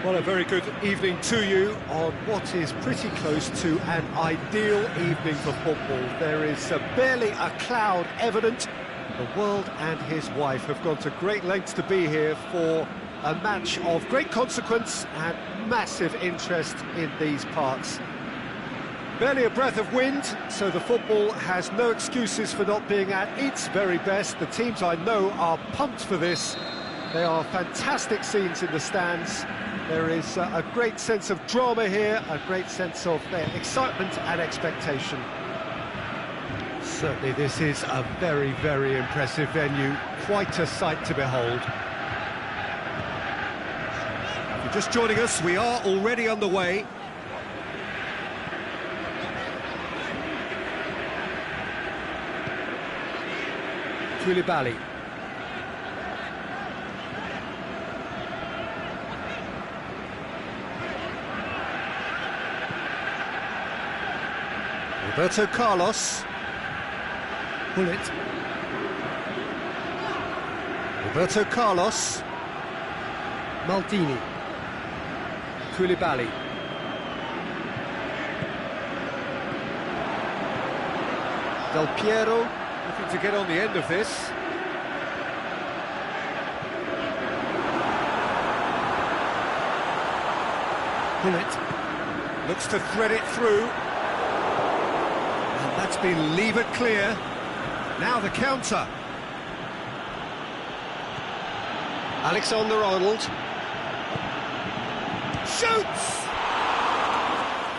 Well, a very good evening to you on what is pretty close to an ideal evening for football. There is barely a cloud evident. The world and his wife have gone to great lengths to be here for a match of great consequence and massive interest in these parts. Barely a breath of wind, so the football has no excuses for not being at its very best. The teams I know are pumped for this. They are fantastic scenes in the stands. There is a great sense of drama here, a great sense of excitement and expectation. Certainly this is a very, very impressive venue. Quite a sight to behold. If you're just joining us, we are already underway. Koulibaly. Roberto Carlos. Bullet. Roberto Carlos. Maldini. Koulibaly. Del Piero, looking to get on the end of this. Bullet. Looks to thread it through. That's been levered clear. Now the counter. Alexander-Arnold. Shoots!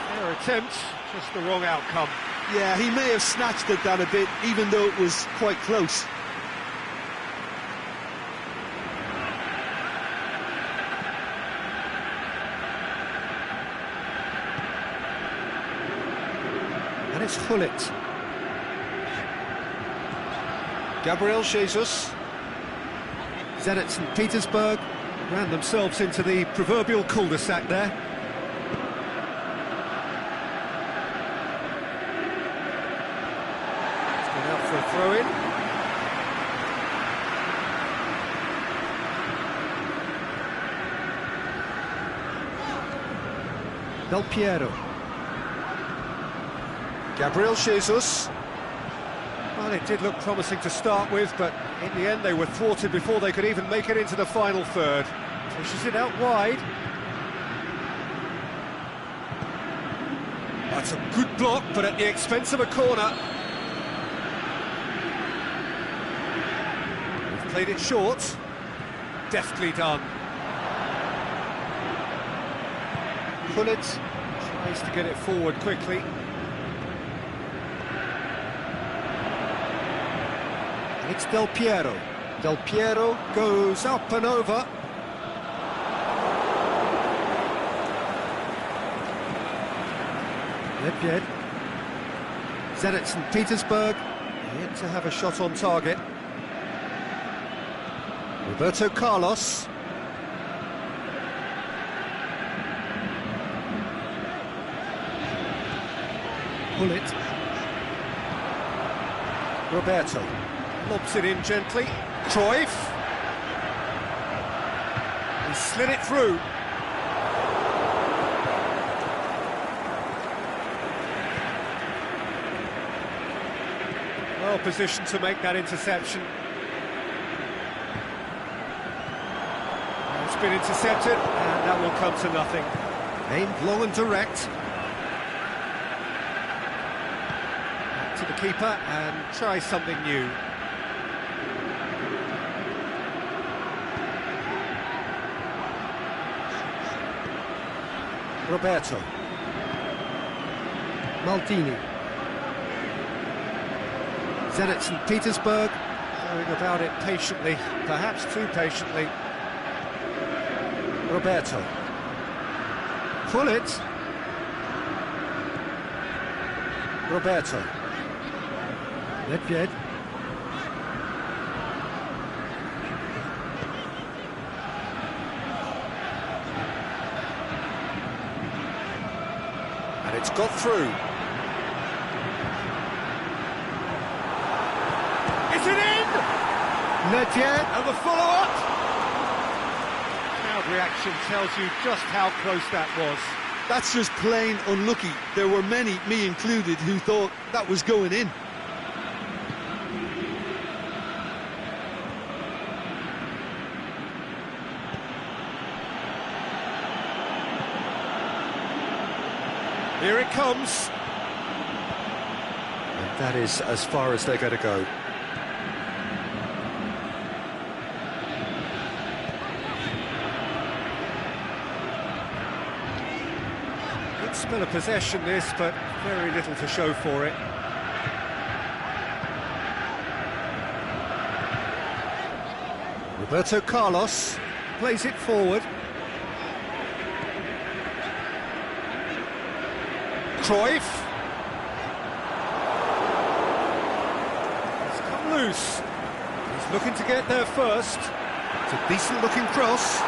Fair attempt, just the wrong outcome. Yeah, he may have snatched it down a bit, even though it was quite close. And it's Hullet. Gabriel Jesus. Zenit St. Petersburg ran themselves into the proverbial cul-de-sac there. It's gone out for a throw-in. Del Piero. Gabriel Jesus. Well, it did look promising to start with, but in the end they were thwarted before they could even make it into the final third. Pushes it out wide. That's a good block, but at the expense of a corner. We've played it short. Deftly done. Hullet tries to get it forward quickly. It's Del Piero. Del Piero goes up and over. Ledjed. Zenit St. Petersburg, yet to have a shot on target. Roberto Carlos. Bullet. Roberto. Lobs it in gently. Cruyff. He slid it through. Well positioned to make that interception. It's been intercepted, and that will come to nothing. Aimed long and direct. Back to the keeper and try something new. Roberto. Maldini. Zenit St. Petersburg going about it patiently, perhaps too patiently. Roberto. Hullet. Roberto. Ledjed. And it's got through. Is it in? Ledjed and the follow-up. Crowd reaction tells you just how close that was. That's just plain unlucky. There were many, me included, who thought that was going in. Here it comes. And that is as far as they're going to go. Good spell of possession this, but very little to show for it. Roberto Carlos plays it forward. Cruyff. He's come loose. He's looking to get there first. It's a decent looking cross.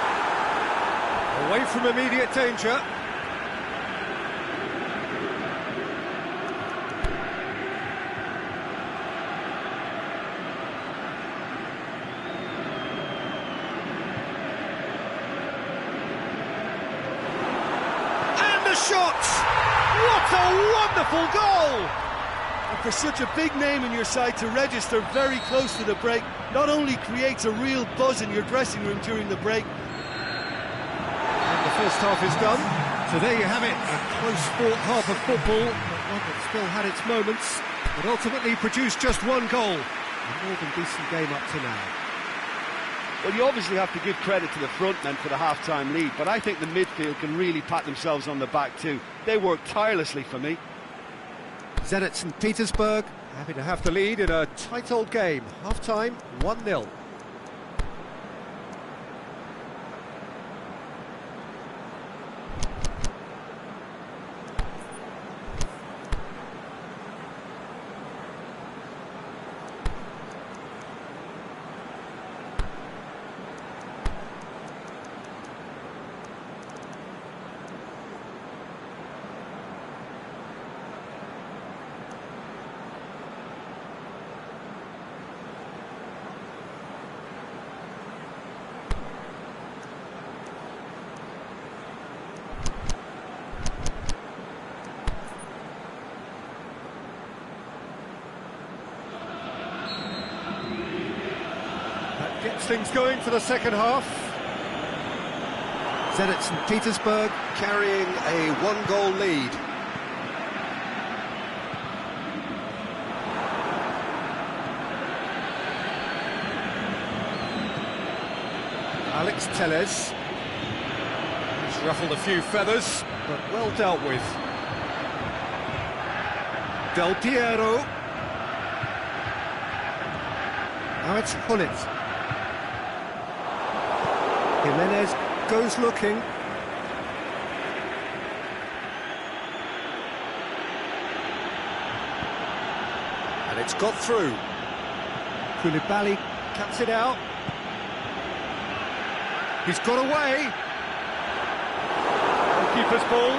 Away from immediate danger. And the shot! What a wonderful goal! And for such a big name in your side to register very close to the break, not only creates a real buzz in your dressing room during the break. And the first half is done. So there you have it, a close-fought half of football, but one that still had its moments, but ultimately produced just one goal. A more than decent game up to now. Well, you obviously have to give credit to the front men for the half-time lead, but I think the midfield can really pat themselves on the back too. They worked tirelessly for me. Zenit St. Petersburg happy to have the lead in a tight old game. Half-time, 1-0. Gets things going for the second half. Zenit St. Petersburg carrying a one-goal lead. Alex Telles. He's ruffled a few feathers, but well dealt with. Del Piero. Now it's Hullet. Jimenez goes looking. And it's got through. Koulibaly cuts it out. He's got away. Keeper's ball.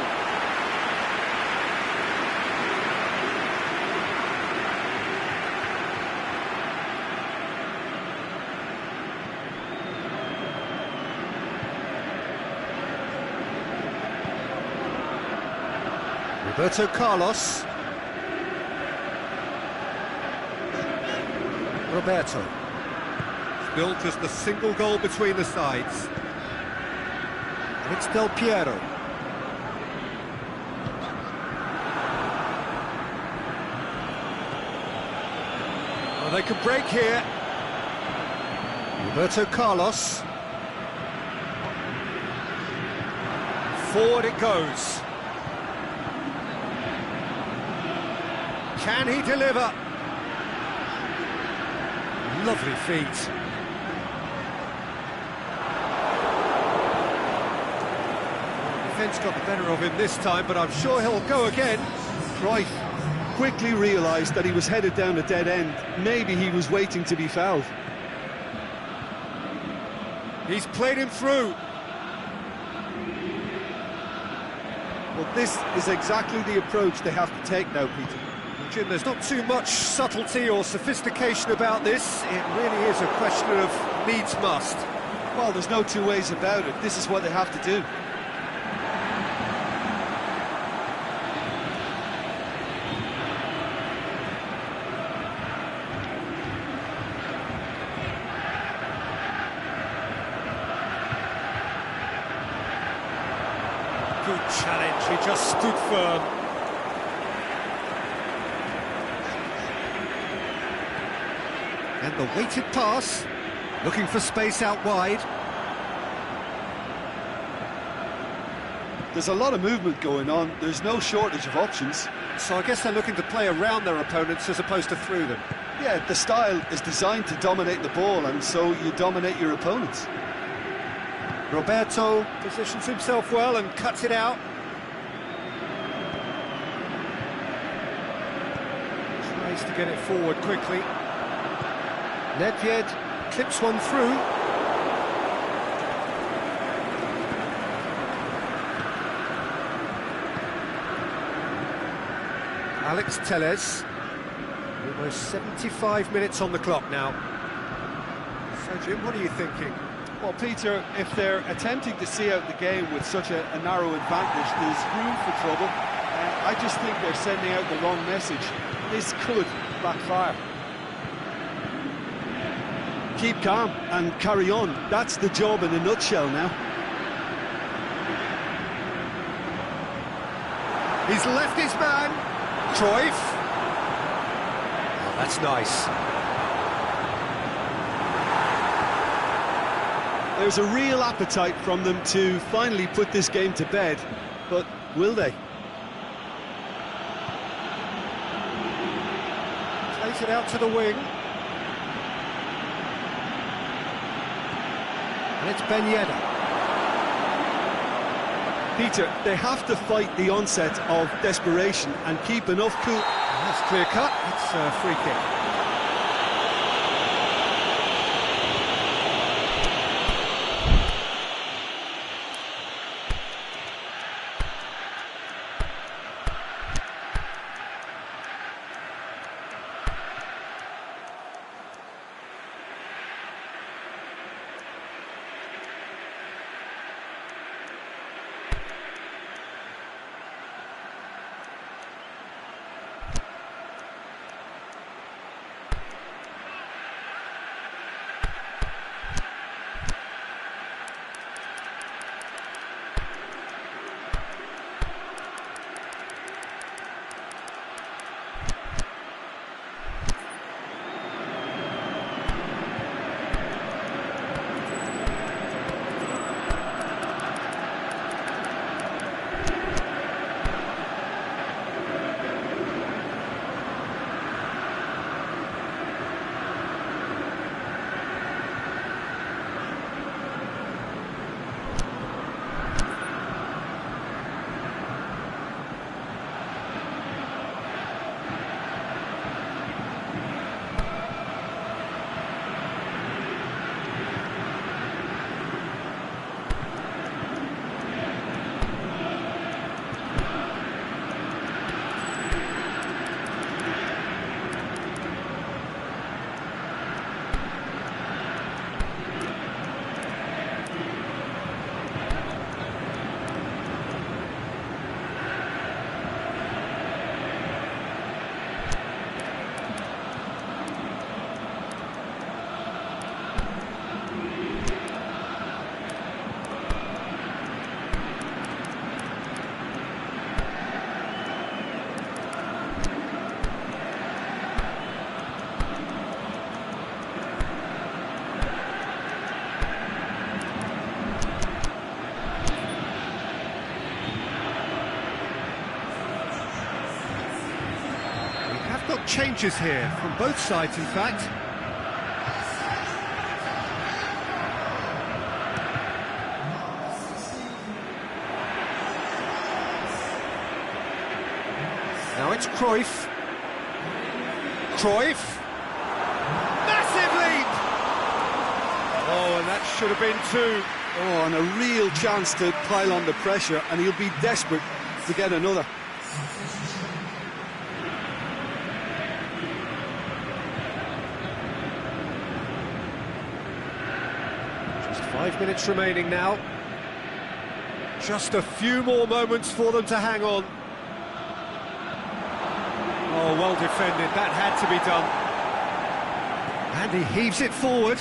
Roberto Carlos. Roberto. It's built as the single goal between the sides. And it's Del Piero. Well, they can break here. Roberto Carlos. Forward it goes. Can he deliver? Lovely feet. Defence got the better of him this time, but I'm sure he'll go again. Cruyff quickly realised that he was headed down a dead end. Maybe he was waiting to be fouled. He's played him through. Well, this is exactly the approach they have to take now, Peter. Jim, there's not too much subtlety or sophistication about this. It really is a question of needs must. Well, there's no two ways about it. This is what they have to do. Good challenge, he just stood firm. And the weighted pass, looking for space out wide. There's a lot of movement going on. There's no shortage of options. So I guess they're looking to play around their opponents as opposed to through them. Yeah, the style is designed to dominate the ball, and so you dominate your opponents. Roberto positions himself well and cuts it out. Tries to get it forward quickly. Nedved clips one through. Alex Telles. Almost 75 minutes on the clock now. So Jim, what are you thinking? Well, Peter, if they're attempting to see out the game with such a narrow advantage, there's room for trouble. I just think they're sending out the wrong message. This could backfire. Keep calm and carry on. That's the job in a nutshell now. He's left his man. Cruyff. Oh, that's nice. There's a real appetite from them to finally put this game to bed, but will they? Plays it out to the wing. And it's Ben Yedder. Peter, they have to fight the onset of desperation and keep enough cool. That's clear cut. It's a free kick. Changes here from both sides, in fact. Now it's Cruyff. Cruyff. Massive leap! Oh, and that should have been two. Oh, and a real chance to pile on the pressure, and he'll be desperate to get another. 5 minutes remaining now. Just a few more moments for them to hang on. Oh, well defended, that had to be done. And he heaves it forward.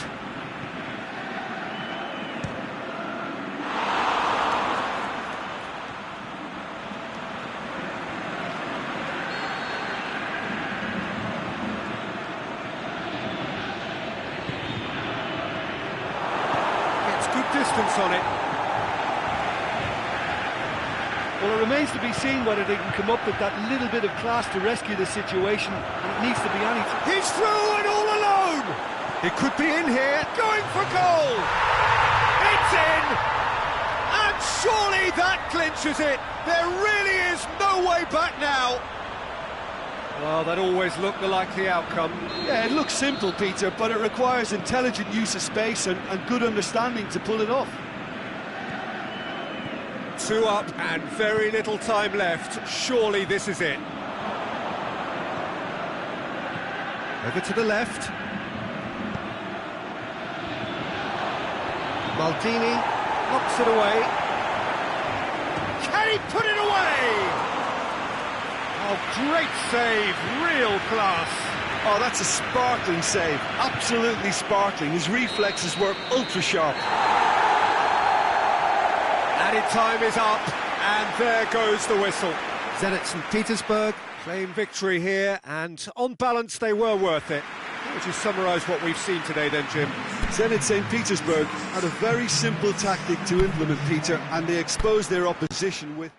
Gets good distance on it. Well, it remains to be seen whether they can come up with that little bit of class to rescue the situation, and it needs to be anything. He's through and all alone! It could be in here, going for goal! It's in! And surely that clinches it! There really is no way back now! Well, that always looked the likely outcome. Yeah, it looks simple, Peter, but it requires intelligent use of space and good understanding to pull it off. 2 up and very little time left. Surely this is it. Over to the left. Maldini knocks it away. Can he put it away? Oh, great save, real class. Oh, that's a sparkling save, absolutely sparkling. His reflexes were ultra-sharp. Added time is up, and there goes the whistle. Zenit St. Petersburg claim victory here, and on balance they were worth it. How would you summarise what we've seen today then, Jim? Zenit St. Petersburg had a very simple tactic to implement, Peter, and they exposed their opposition with...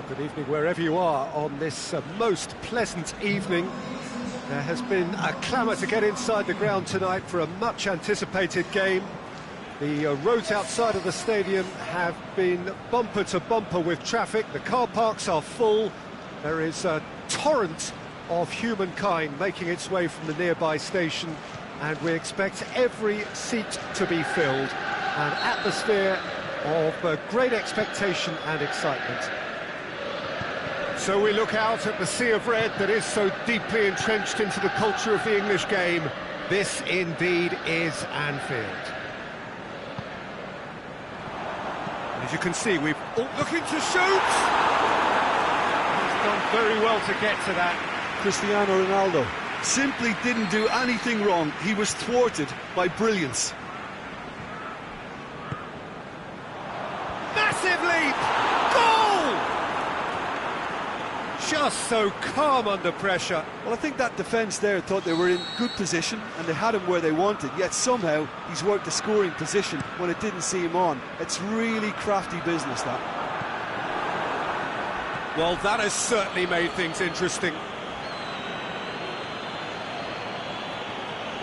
Good evening wherever you are on this most pleasant evening. There has been a clamour to get inside the ground tonight for a much anticipated game. The roads outside of the stadium have been bumper to bumper with traffic. The car parks are full. There is a torrent of humankind making its way from the nearby station, and we expect every seat to be filled. An atmosphere of great expectation and excitement. So we look out at the sea of red that is so deeply entrenched into the culture of the English game. This indeed is Anfield. And as you can see, we've looking to shoot. He's done very well to get to that. Cristiano Ronaldo simply didn't do anything wrong. He was thwarted by brilliance. Massive leap! Goal! Just so calm under pressure. Well, I think that defence there thought they were in good position and they had him where they wanted, yet somehow he's worked the scoring position when it didn't see him on. It's really crafty business, that. Well, that has certainly made things interesting.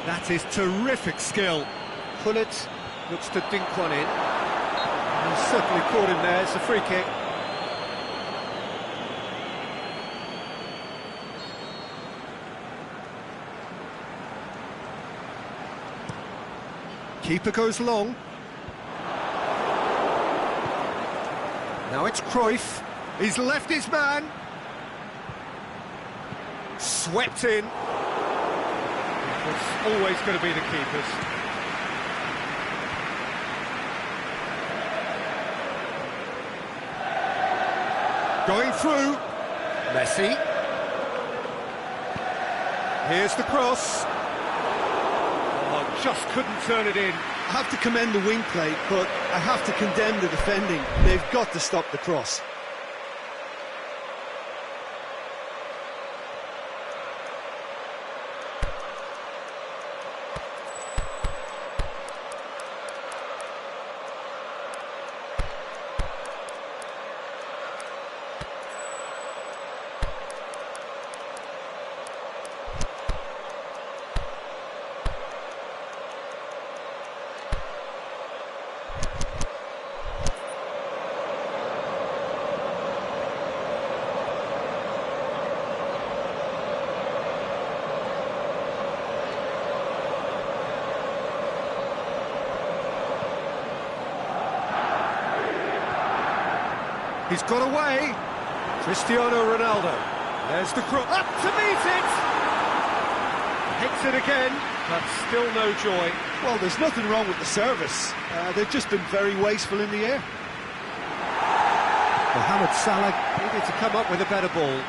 That is terrific skill. Pullet looks to dink one in. He's certainly caught him there. It's a free kick. Keeper goes long. Now it's Cruyff. He's left his man. Swept in. It's always going to be the keepers. Going through. Messi. Here's the cross. Oh, just couldn't turn it in. I have to commend the wing play, but I have to condemn the defending. They've got to stop the cross. He's got away. Cristiano Ronaldo. There's the cross. Up to meet it! Hits it again, but still no joy. Well, there's nothing wrong with the service. They've just been very wasteful in the air. Mohamed Salah needed to come up with a better ball.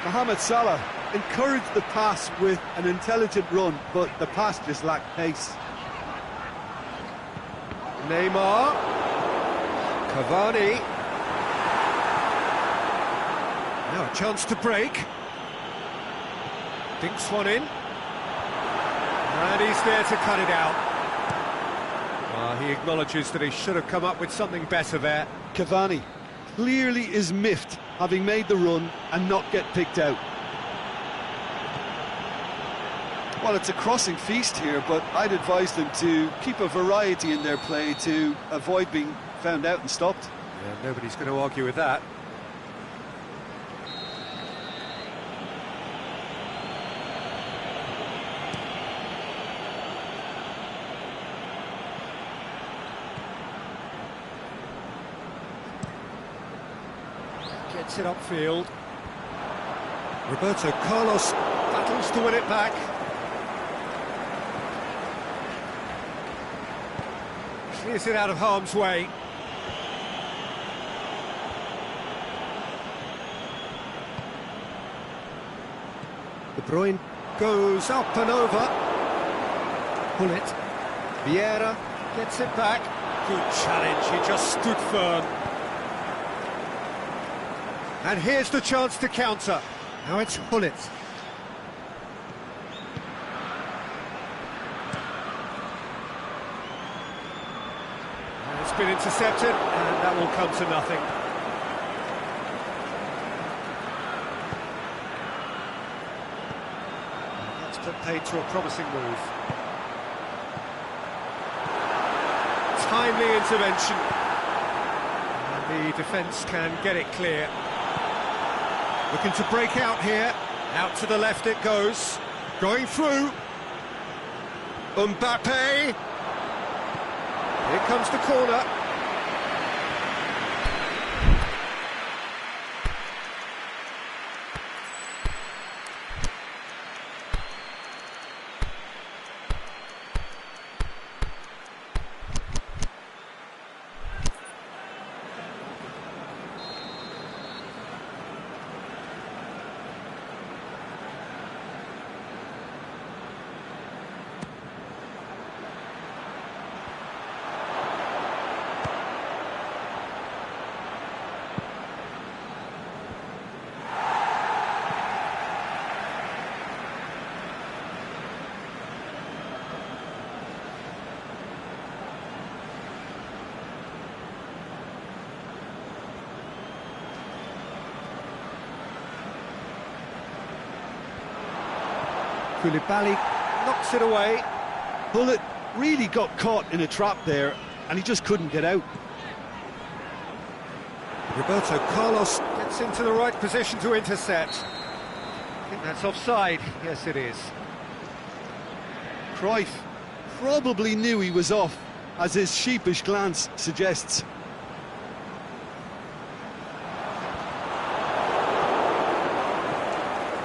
Mohamed Salah encouraged the pass with an intelligent run, but the pass just lacked pace. Neymar. Cavani. Now a chance to break. Dinks one in. And he's there to cut it out. He acknowledges that he should have come up with something better there. Cavani clearly is miffed, having made the run and not get picked out. Well, it's a crossing feast here, but I'd advise them to keep a variety in their play to avoid being found out and stopped. Yeah, nobody's going to argue with that. Gets it upfield. Roberto Carlos battles to win it back. Clears it out of harm's way. De Bruyne goes up and over. Pullet. Vieira gets it back. Good challenge, he just stood firm. And here's the chance to counter. Now it's Pullet. And it's been intercepted, and that will come to nothing. paid to a promising move. Timely intervention. And the defence can get it clear. Looking to break out here. Out to the left it goes. Going through. Mbappe. Here comes the corner. Koulibaly knocks it away. Bullet really got caught in a trap there, and he just couldn't get out. Roberto Carlos gets into the right position to intercept. I think that's offside. Yes, it is. Cruyff probably knew he was off, as his sheepish glance suggests.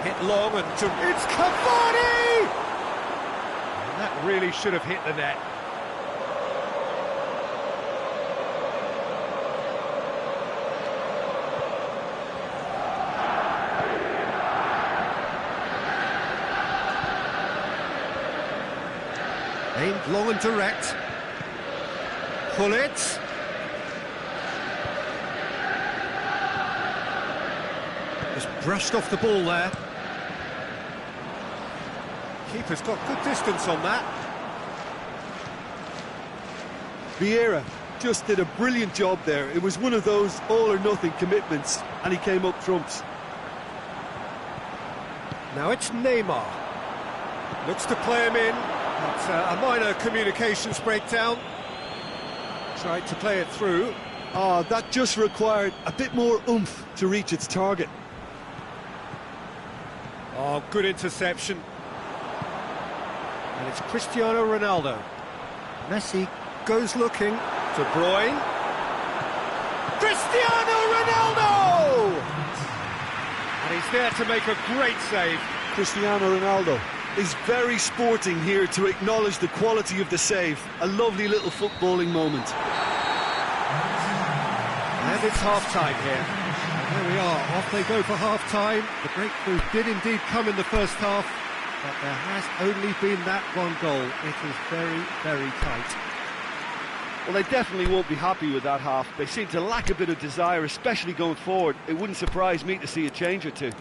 Hit long and it's Cavani! And that really should have hit the net. Aimed long and direct. Pull it. Just brushed off the ball there. Keeper's got good distance on that. Vieira just did a brilliant job there. It was one of those all-or-nothing commitments, and he came up trumps. Now it's Neymar. Looks to play him in. It's a minor communications breakdown. Tried to play it through. That just required a bit more oomph to reach its target. Oh, good interception. And it's Cristiano Ronaldo. Messi goes looking. De Bruyne. Cristiano Ronaldo! And he's there to make a great save. Cristiano Ronaldo is very sporting here to acknowledge the quality of the save. A lovely little footballing moment. And it's half-time here. And there we are, off they go for half-time. The breakthrough did indeed come in the first half, but there has only been that one goal. It is very, very tight. Well, they definitely won't be happy with that half. They seem to lack a bit of desire, especially going forward. It wouldn't surprise me to see a change or two.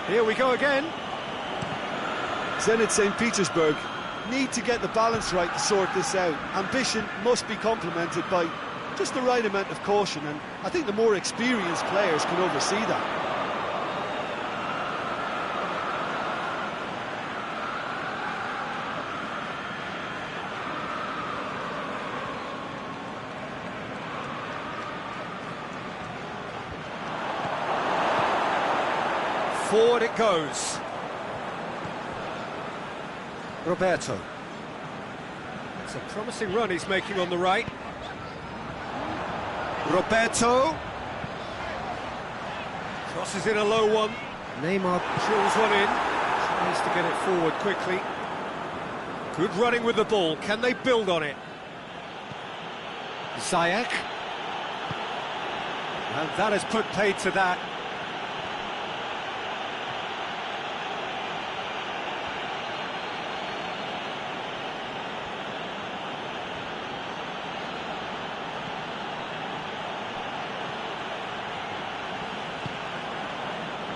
Here we go again. Zenit St. Petersburg need to get the balance right to sort this out. Ambition must be complemented by just the right amount of caution, and I think the more experienced players can oversee that. Forward it goes. Roberto. It's a promising run he's making on the right. Roberto. Crosses in a low one. Neymar drills one in. Tries to get it forward quickly. Good running with the ball. Can they build on it? Ziyech. And that has put paid to that.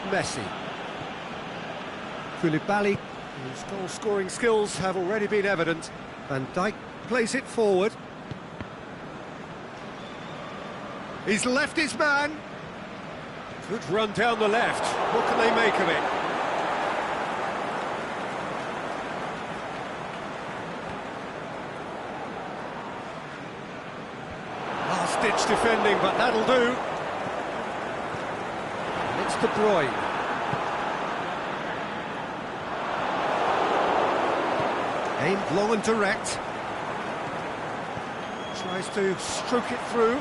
Messi. Koulibaly, whose goal-scoring skills have already been evident. Van Dijk plays it forward. He's left his man. Good run down the left. What can they make of it? Last-ditch defending, but that'll do. It's De Bruyne. Aimed long and direct. Tries to stroke it through.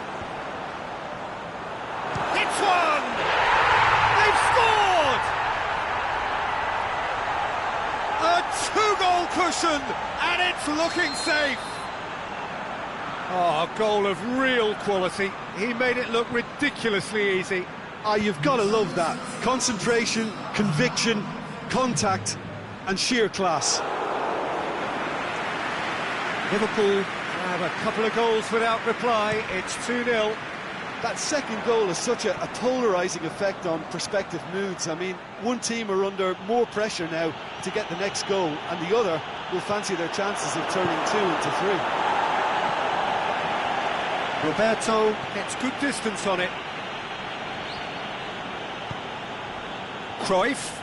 It's one! They've scored! A two-goal cushion, and it's looking safe. Oh, a goal of real quality. He made it look ridiculously easy. Ah, you've got to love that. Concentration, conviction, contact, and sheer class. Liverpool have a couple of goals without reply. It's 2-0. That second goal has such a polarising effect on prospective moods. I mean, one team are under more pressure now to get the next goal, and the other will fancy their chances of turning 2 into 3. Roberto gets good distance on it. Cruyff.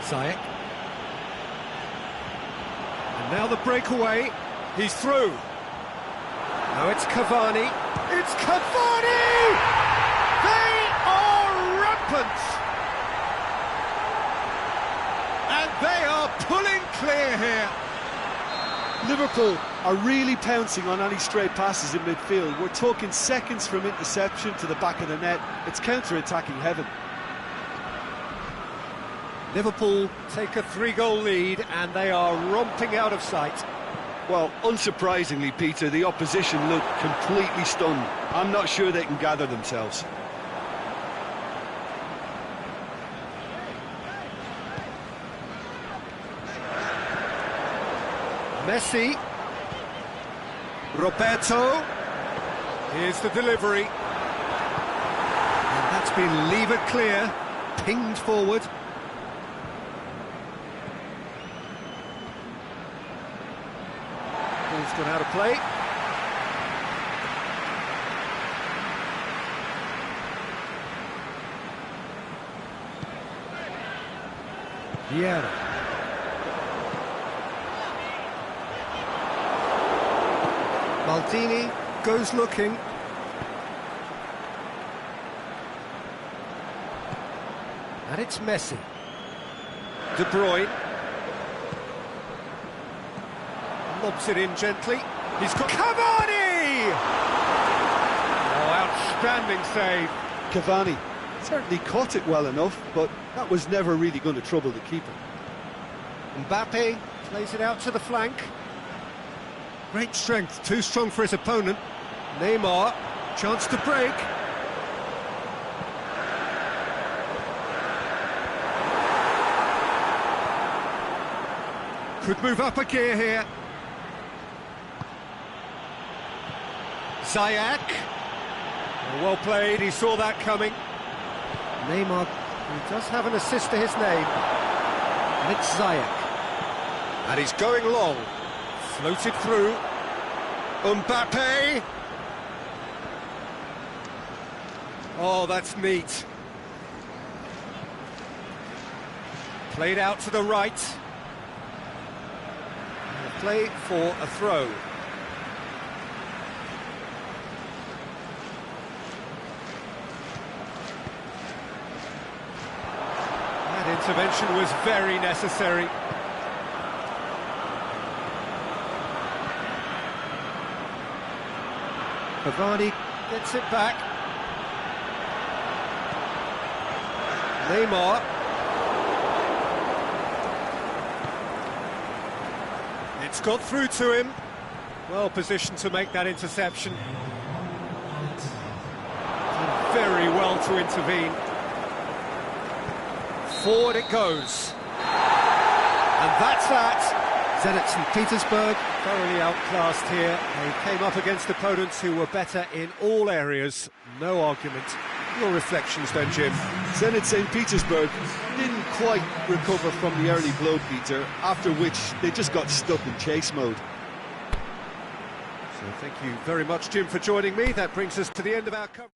Ziyech. And now the breakaway. He's through. Now it's Cavani. It's Cavani! They are rampant! And they are pulling clear here. Liverpool are really pouncing on any stray passes in midfield. We're talking seconds from interception to the back of the net. It's counter-attacking heaven. Liverpool take a 3-goal lead and they are romping out of sight. Well, unsurprisingly, Peter, the opposition look completely stunned. I'm not sure they can gather themselves. Messi. Roberto. Here's the delivery. And that's been levered clear, pinged forward. Ball's gone out of play. Vieira. Maldini goes looking. And it's Messi. De Bruyne. Lobs it in gently. He's got Cavani! Oh, outstanding save. Cavani certainly caught it well enough, but that was never really going to trouble the keeper. Mbappe plays it out to the flank. Great strength, too strong for his opponent. Neymar, chance to break. Could move up a gear here. Ziyech. Oh, well played, he saw that coming. Neymar, he does have an assist to his name. And it's Ziyech. And he's going long. Floated through. Mbappe. Oh, that's neat. Played out to the right. And a play for a throw. intervention was very necessary. Cavani gets it back. Neymar. It's got through to him. Well positioned to make that interception. And very well to intervene. Forward it goes. And that's that. Zenit St. Petersburg thoroughly outclassed here. They came up against opponents who were better in all areas. No argument. Your reflections then, Jim? Zenit St. Petersburg didn't quite recover from the early blow, Peter, after which they just got stuck in chase mode. So thank you very much, Jim, for joining me. That brings us to the end of our coverage.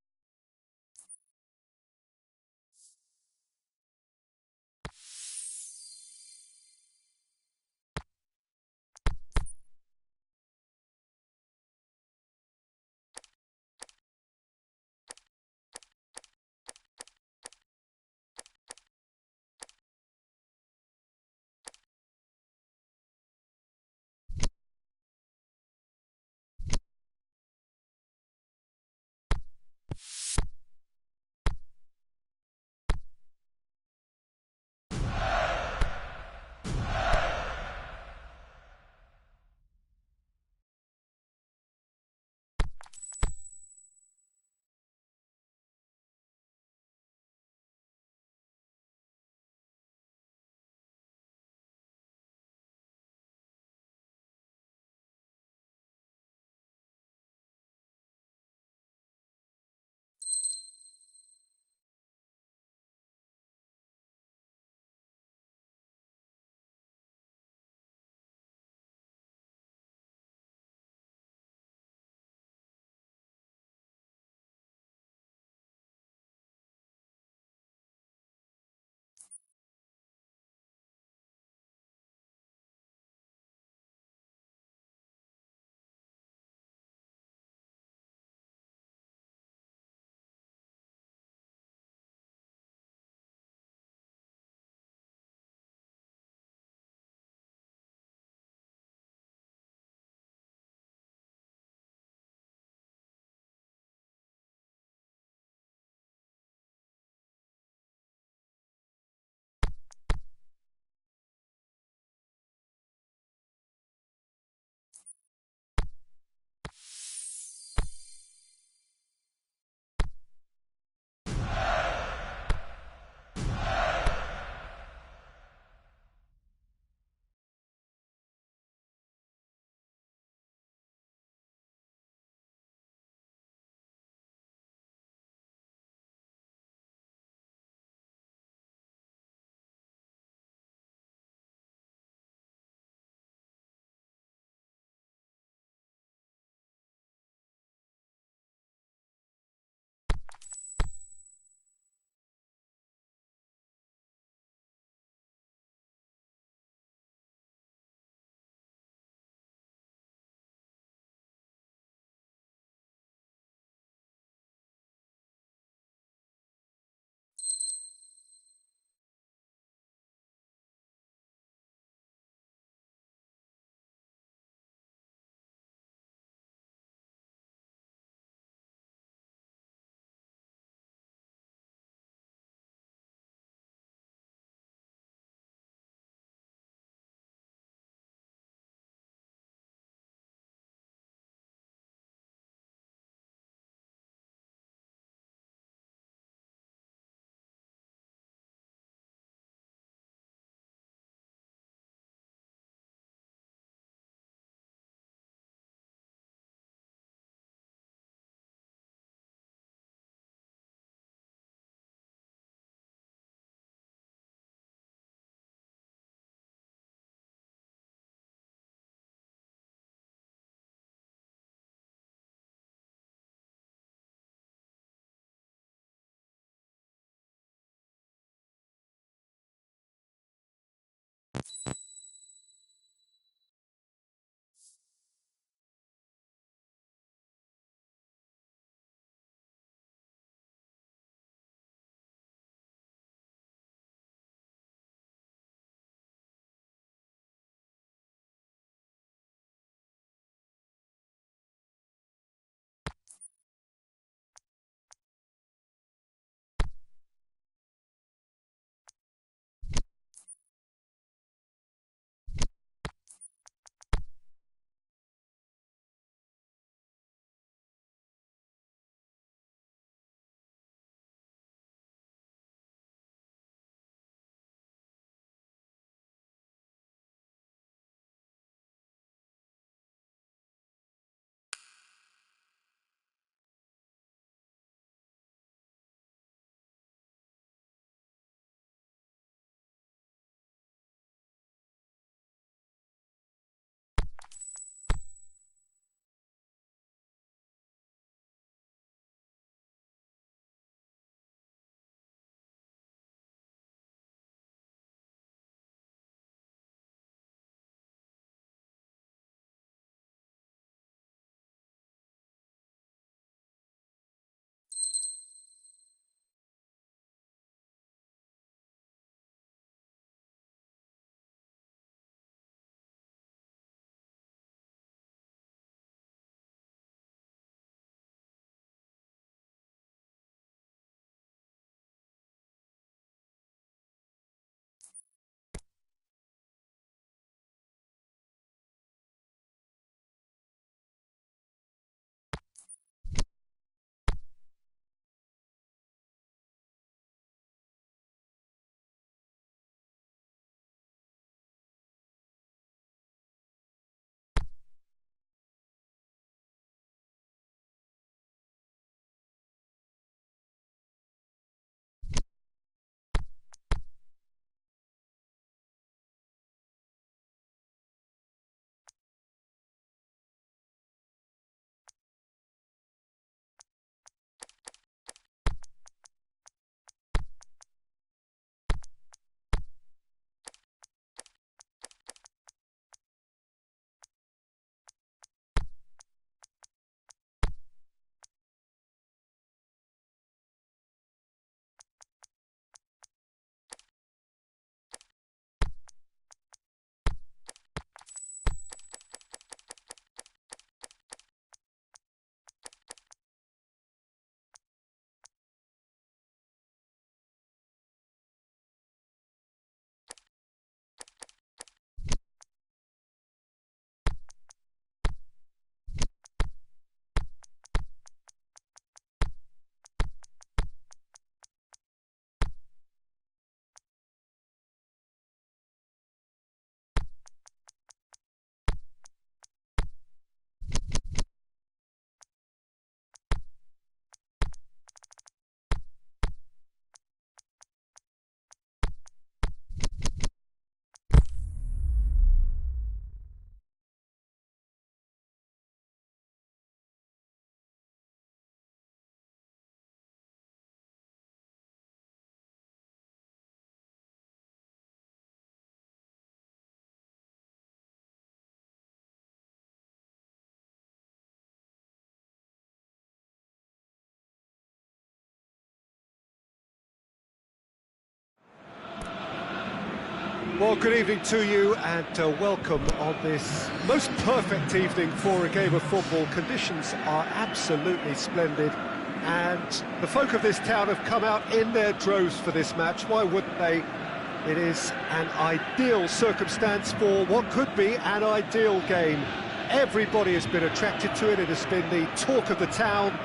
Well, good evening to you and welcome on this most perfect evening for a game of football. Conditions are absolutely splendid and the folk of this town have come out in their droves for this match. Why wouldn't they? It is an ideal circumstance for what could be an ideal game. Everybody has been attracted to it. It has been the talk of the town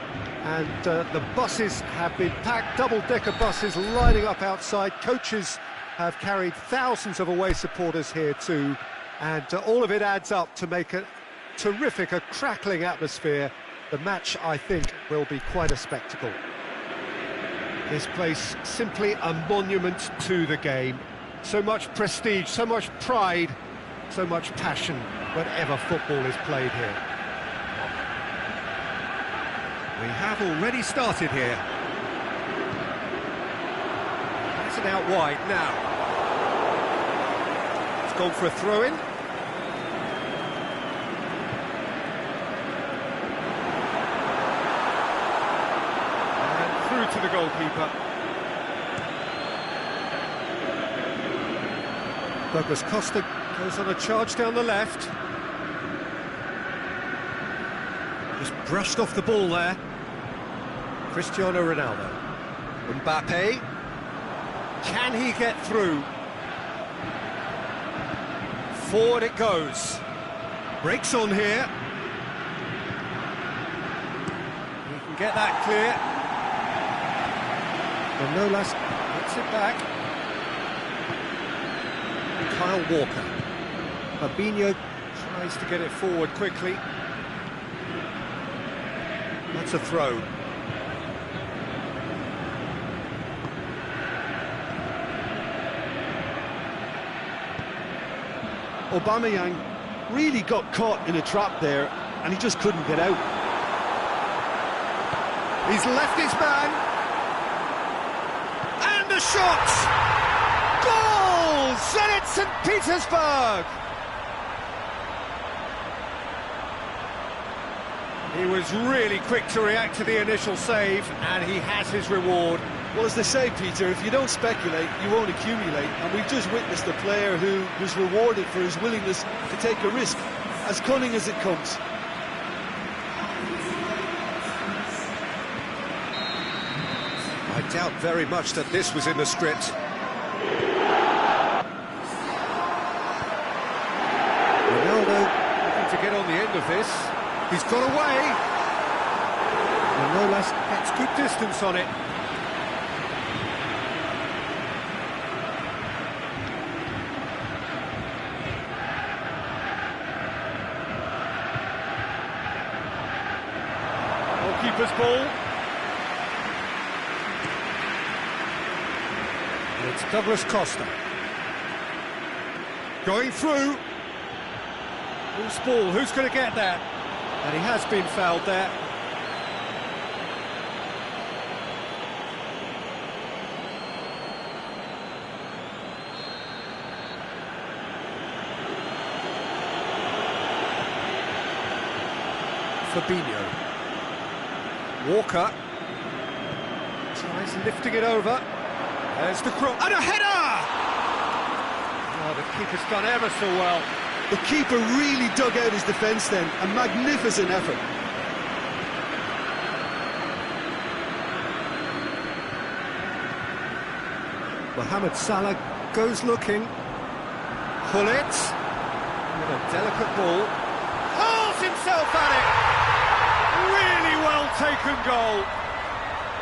and the buses have been packed, double-decker buses lining up outside. Coaches have carried thousands of away supporters here too, and all of it adds up to make a terrific, a crackling atmosphere. The match, I think, will be quite a spectacle. This place, simply a monument to the game. So much prestige, so much pride, so much passion whenever football is played here. We have already started here. That's it out wide now. It's gone for a throw-in. And through to the goalkeeper. Douglas Costa goes on a charge down the left. Just brushed off the ball there. Cristiano Ronaldo. Mbappe. Can he get through? Forward it goes. Breaks on here. He can get that clear. Manolas gets it back. Kyle Walker. Fabinho tries to get it forward quickly. That's a throw. Aubameyang really got caught in a trap there and he just couldn't get out. He's left his man. And the shot! Goal! Zenit St. Petersburg! He was really quick to react to the initial save, and he has his reward. Well, as they say, Peter, if you don't speculate, you won't accumulate. And we've just witnessed a player who was rewarded for his willingness to take a risk, as cunning as it comes. I doubt very much that this was in the script. Ronaldo looking to get on the end of this. He's got away. Manolas gets good distance on it. Goalkeeper's ball. It's Douglas Costa. Going through. Who's ball? Who's going to get that? And he has been fouled there. Fabinho. Walker. Tries lifting it over. There's the cross. And a header! Oh, the keeper's done ever so well. The keeper really dug out his defence then, a magnificent effort. Mohamed Salah goes looking. Hullet with a delicate ball. Hurls himself at it! Really well taken goal.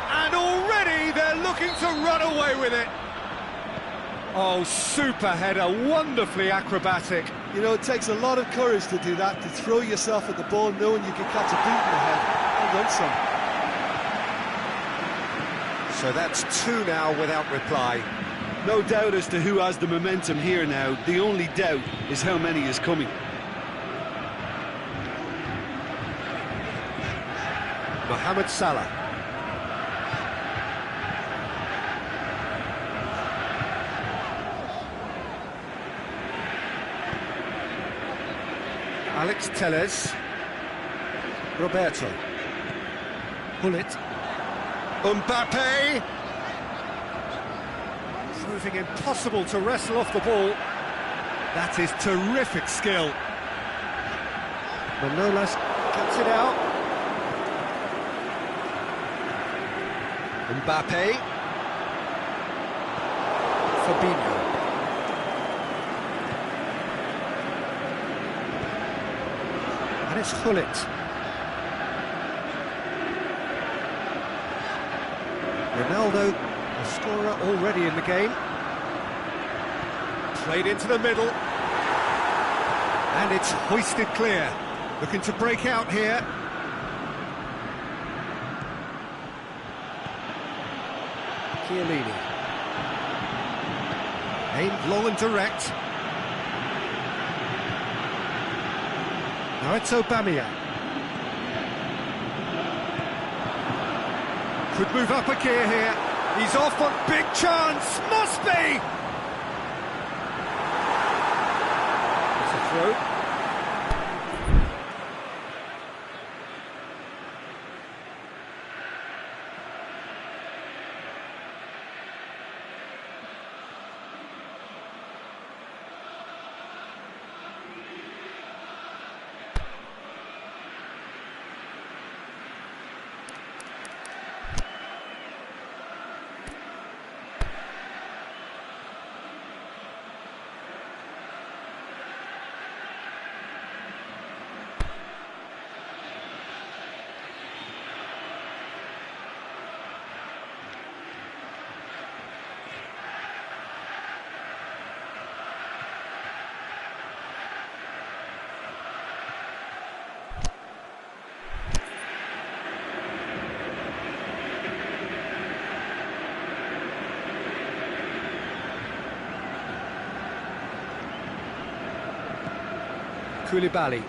And already they're looking to run away with it. Oh, super header, wonderfully acrobatic. You know, it takes a lot of courage to do that, to throw yourself at the ball knowing you can catch a boot in the head. Well done, son. So that's two now without reply. No doubt as to who has the momentum here now. The only doubt is how many is coming. Mohamed Salah. Alex Telles. Roberto. Hullet. Mbappe. Proving impossible to wrestle off the ball. That is terrific skill. Manolas cuts it out. Mbappe. Fabinho. And it's Gullit. Ronaldo, a scorer already in the game. Played into the middle. And it's hoisted clear. Looking to break out here. Chiellini. Aimed long and direct. Now it's Aubameyang. Could move up a gear here. He's off on big chance. Must be! It's a throw. Koulibaly.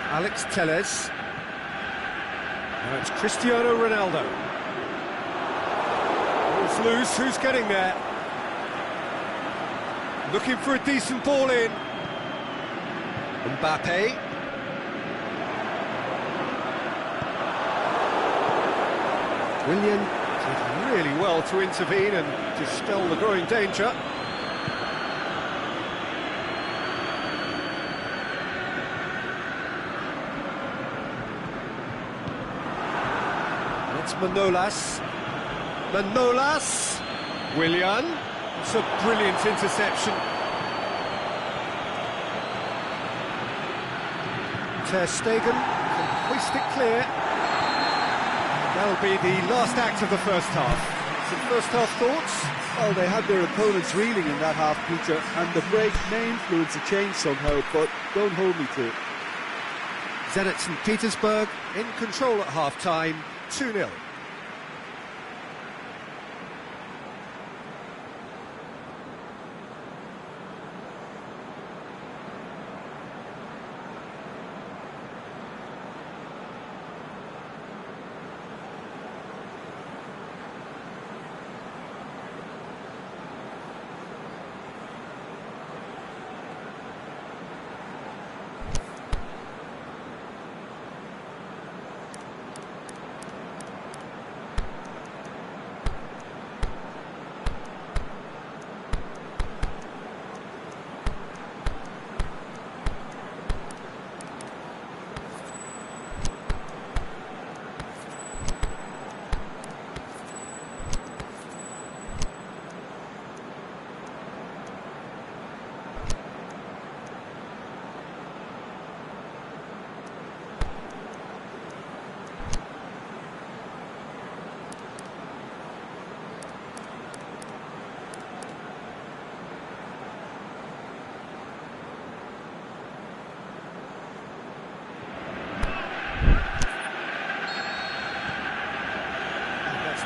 Alex Telles. Now it's Cristiano Ronaldo. Ball's loose, who's getting there? Looking for a decent ball in. Mbappe. Willian did really well to intervene and dispel the growing danger. It's Manolas. Manolas. Willian. It's a brilliant interception. Ter Stegen can hoist it clear. That'll be the last act of the first half. Some first half thoughts? Well, they had their opponents reeling in that half, Peter, and the break may influence a change somehow, but don't hold me to it. Zenit St. Petersburg in control at half-time, 2-0.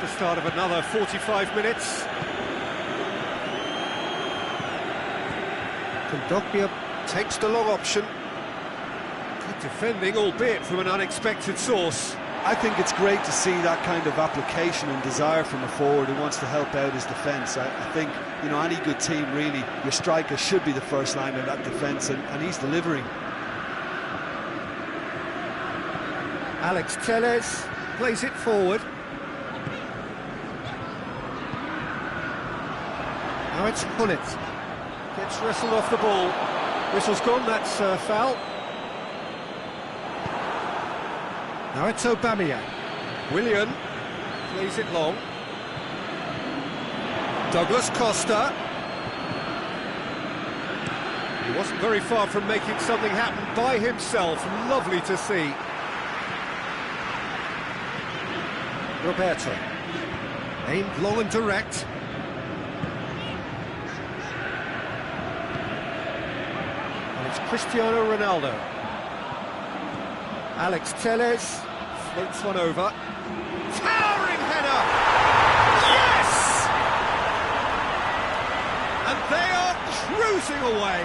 The start of another 45 minutes. Kondogbia takes the long option. Good defending, albeit from an unexpected source. I think it's great to see that kind of application and desire from a forward who wants to help out his defence. I think, you know, any good team, really, your striker should be the first line of that defence, and he's delivering. Alex Telles plays it forward. Now it's Hullet. Gets wrestled off the ball. Whistle's gone, that's foul. Now it's Aubameyang. Willian plays it long. Douglas Costa. He wasn't very far from making something happen by himself. Lovely to see. Roberto. Aimed long and direct. And it's Cristiano Ronaldo. Alex Telles floats one over. Towering header! Yes! And they are cruising away.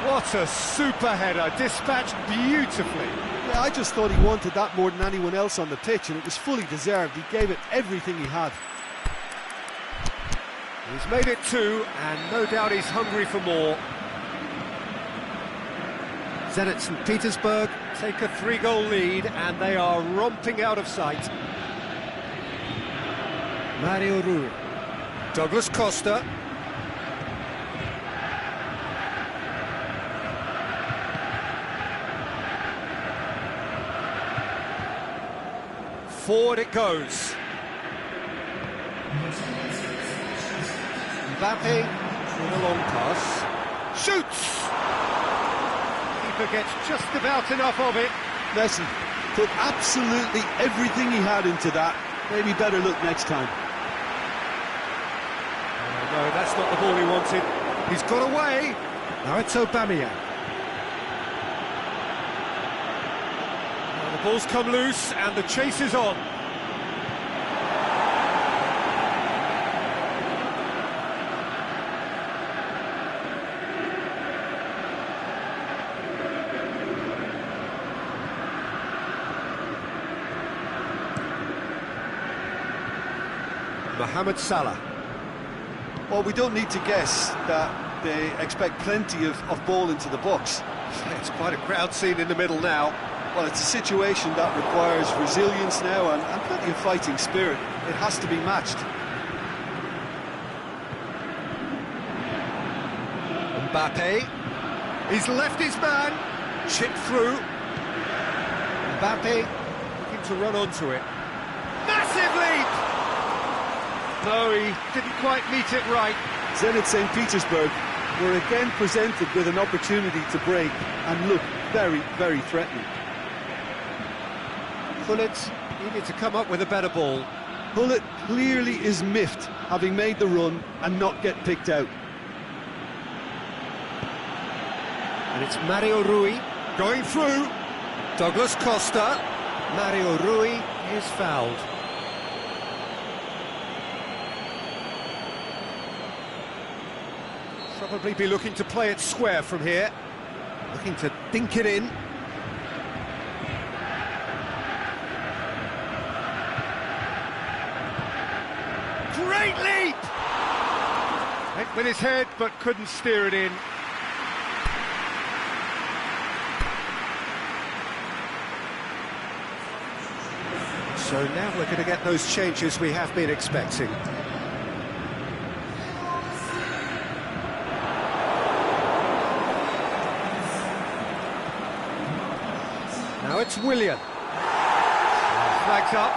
What a super header, dispatched beautifully. Yeah, I just thought he wanted that more than anyone else on the pitch, and it was fully deserved. He gave it everything he had. He's made it 2, and no doubt he's hungry for more. Zenit St. Petersburg take a 3-goal lead, and they are romping out of sight. Mario Rui. Douglas Costa. Forward it goes. Mbappe with a long pass. Shoots! Keeper gets just about enough of it. Messi put absolutely everything he had into that. Maybe better look next time. Oh, no, that's not the ball he wanted. He's got away. Now it's Aubameyang. The ball's come loose and the chase is on. Mohamed Salah. Well, we don't need to guess that they expect plenty of ball into the box. It's quite a crowd scene in the middle now. Well, it's a situation that requires resilience now and plenty of fighting spirit. It has to be matched. Mbappe. He's left his man. Chipped through. Mbappe looking to run onto it. Massive leap! No, he didn't quite meet it right. Zenit St. Petersburg were again presented with an opportunity to break and look very, very threatening. Hullet needed to come up with a better ball. Hullet clearly is miffed, having made the run and not get picked out. And it's Mario Rui going through. Douglas Costa. Mario Rui is fouled. Probably be looking to play it square from here. Looking to dink it in. Great leap! Went with his head, but couldn't steer it in. So now we're going to get those changes we have been expecting. Now it's Willian. Flags up.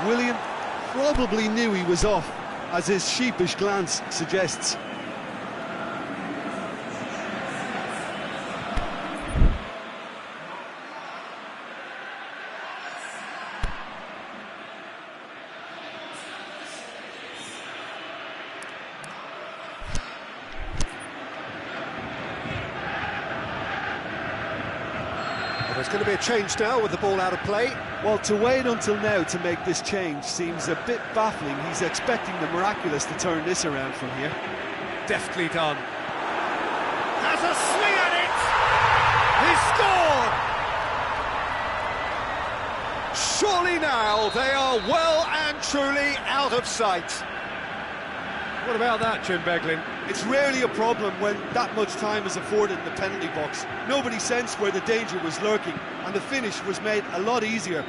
Willian probably knew he was off, as his sheepish glance suggests. There's going to be a change now with the ball out of play. Well, to wait until now to make this change seems a bit baffling. He's expecting the miraculous to turn this around from here. Deftly done. Has a swing at it! He's scored! Surely now they are well and truly out of sight. What about that, Jim Beglin? It's rarely a problem when that much time is afforded in the penalty box. Nobody sensed where the danger was lurking, and the finish was made a lot easier.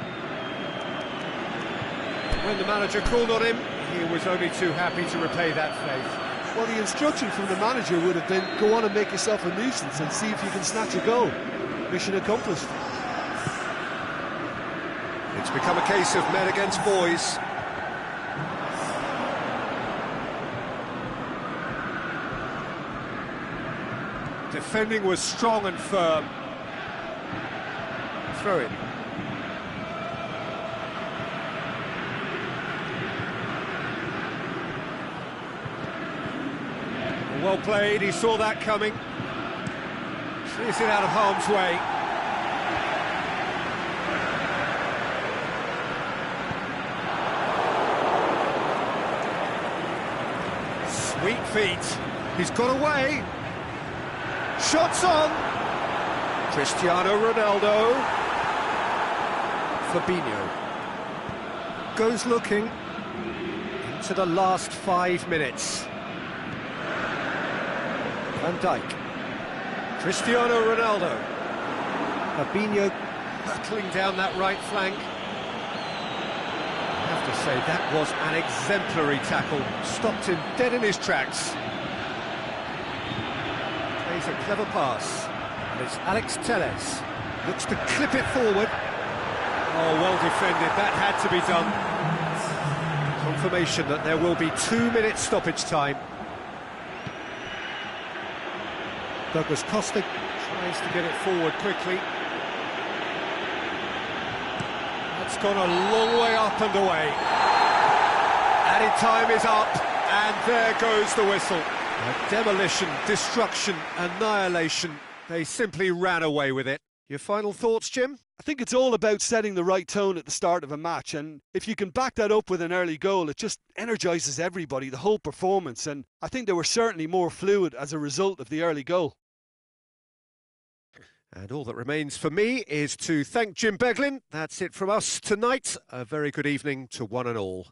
When the manager called on him, he was only too happy to repay that faith. Well, the instruction from the manager would have been, go on and make yourself a nuisance and see if you can snatch a goal. Mission accomplished. It's become a case of men against boys. Defending was strong and firm. Throw it. Well played, he saw that coming. Clears it out of harm's way. Sweet feet. He's got away. Shots on. Cristiano Ronaldo. Fabinho. Goes looking into the last 5 minutes. Van Dijk. Cristiano Ronaldo. Fabinho hurtling down that right flank. I have to say, that was an exemplary tackle. Stopped him dead in his tracks. Plays a clever pass. And it's Alex Telles. Looks to clip it forward. Oh, well defended. That had to be done. Confirmation that there will be 2 minutes stoppage time. Douglas Costa tries to get it forward quickly. That's gone a long way up and away. Added time is up, and there goes the whistle. Demolition, destruction, annihilation. They simply ran away with it. Your final thoughts, Jim? I think it's all about setting the right tone at the start of a match, and if you can back that up with an early goal, it just energises everybody, the whole performance, and I think they were certainly more fluid as a result of the early goal. And all that remains for me is to thank Jim Beglin. That's it from us tonight. A very good evening to one and all.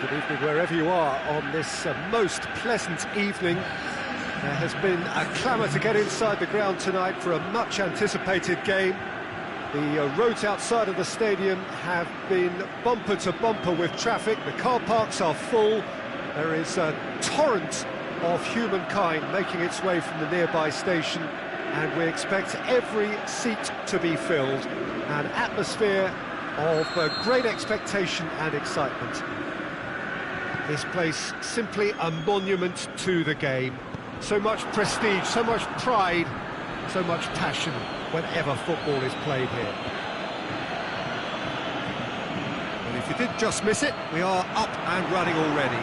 Good evening wherever you are on this most pleasant evening. There has been a clamour to get inside the ground tonight for a much-anticipated game. The roads outside of the stadium have been bumper to bumper with traffic. The car parks are full. There is a torrent of humankind making its way from the nearby station, and we expect every seat to be filled. An atmosphere of great expectation and excitement. This place simply a monument to the game. So much prestige, so much pride, so much passion whenever football is played here. And if you did just miss it, we are up and running already.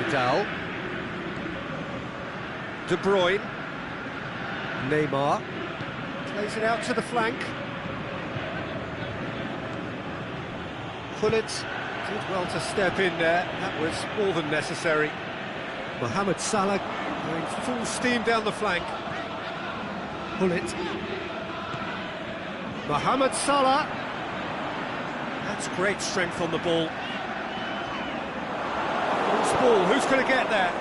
Vidal, De Bruyne, Neymar, plays it out to the flank. Gullit did well to step in there, that was more than necessary. Mohamed Salah going full steam down the flank. Gullit. Mohamed Salah. That's great strength on the ball. Loose ball, who's going to get there?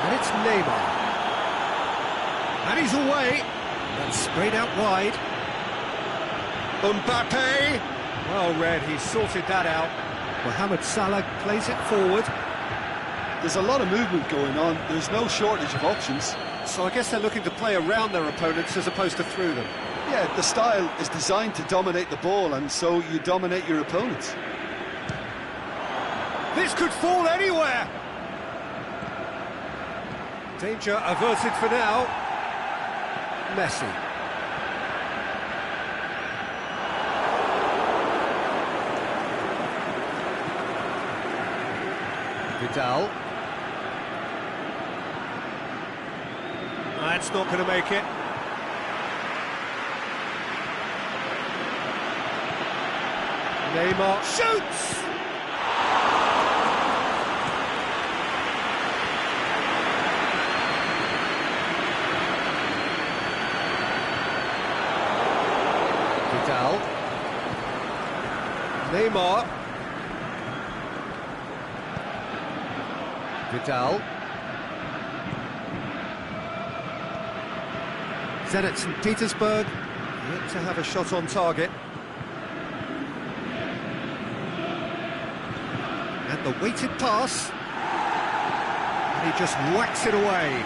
And it's Neymar. And he's away. That's sprayed out wide. Mbappe! Well read, he sorted that out. Mohamed Salah plays it forward. There's a lot of movement going on. There's no shortage of options. So I guess they're looking to play around their opponents as opposed to through them. Yeah, the style is designed to dominate the ball, and so you dominate your opponents. This could fall anywhere! Danger averted for now. Messi. Vidal. That's not going to make it. Neymar shoots! Vidal. Neymar. Vidal. Zenit St. Petersburg yet to have a shot on target. And the weighted pass. And he just whacks it away.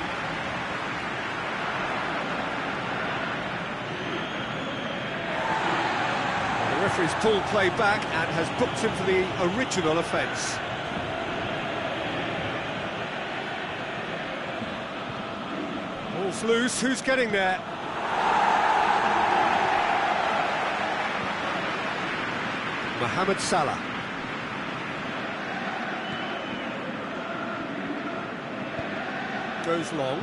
The referee's pulled play back and has booked him for the original offence. Ball's loose, who's getting there? Mohamed Salah. Goes long,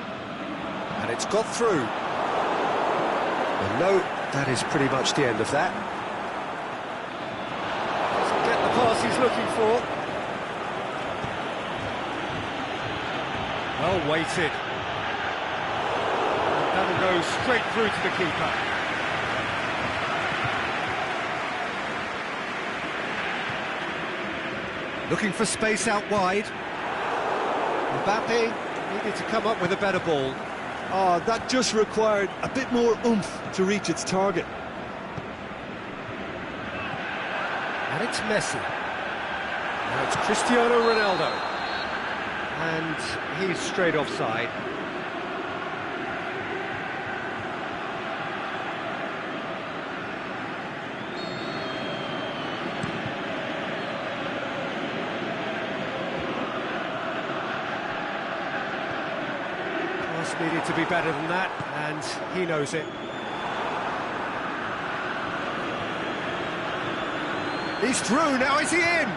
and it's got through. Well, no, that is pretty much the end of that. Doesn't get the pass he's looking for. Well weighted. And that'll go straight through to the keeper. Looking for space out wide. Mbappe needed to come up with a better ball. Oh, that just required a bit more oomph to reach its target. And it's Messi. Now it's Cristiano Ronaldo. And he's straight offside. Needed to be better than that, and he knows it. He's through, now is he in?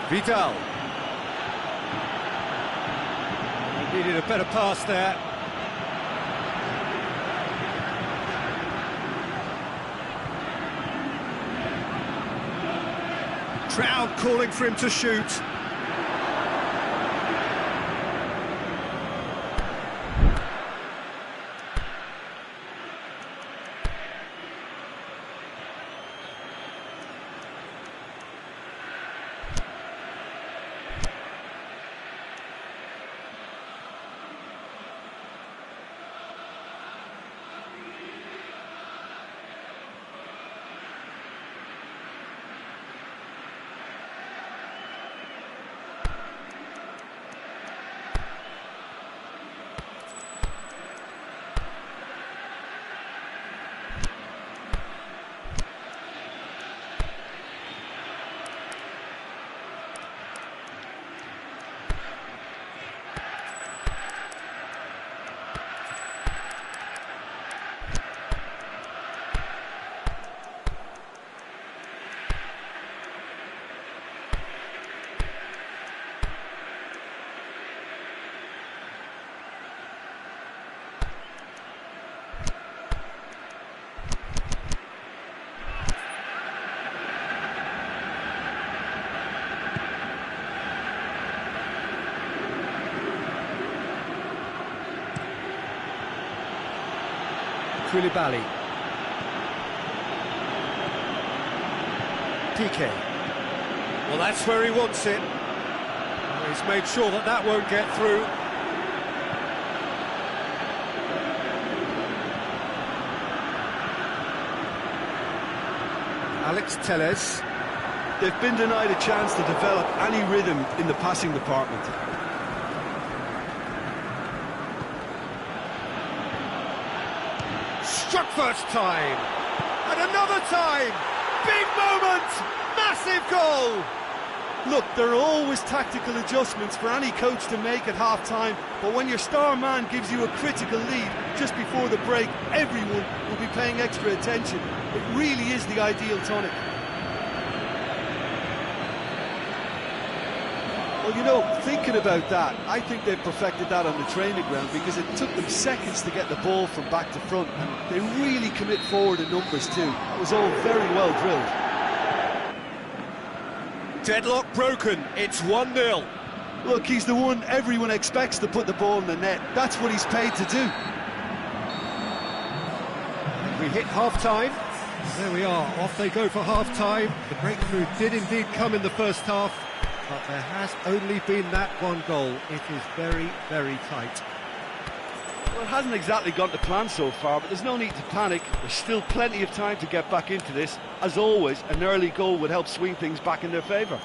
Vidal. He needed a better pass there. Crowd calling for him to shoot. Koulibaly. Piqué. Well, that's where he wants it. He's made sure that that won't get through. Alex Telles. They've been denied a chance to develop any rhythm in the passing department. Struck first time, and another time, big moment, massive goal! Look, there are always tactical adjustments for any coach to make at half-time, but when your star man gives you a critical lead just before the break, everyone will be paying extra attention. It really is the ideal tonic. Well, you know, thinking about that, I think they've perfected that on the training ground because it took them seconds to get the ball from back to front, and they really commit forward in numbers too. That was all very well drilled. Deadlock broken, it's 1-0. Look, he's the one everyone expects to put the ball in the net. That's what he's paid to do. We hit half-time. There we are, off they go for half-time. The breakthrough did indeed come in the first half, but there has only been that one goal. It is very, very tight. Well, it hasn't exactly gone to plan so far, but there's no need to panic. There's still plenty of time to get back into this. As always, an early goal would help swing things back in their favour.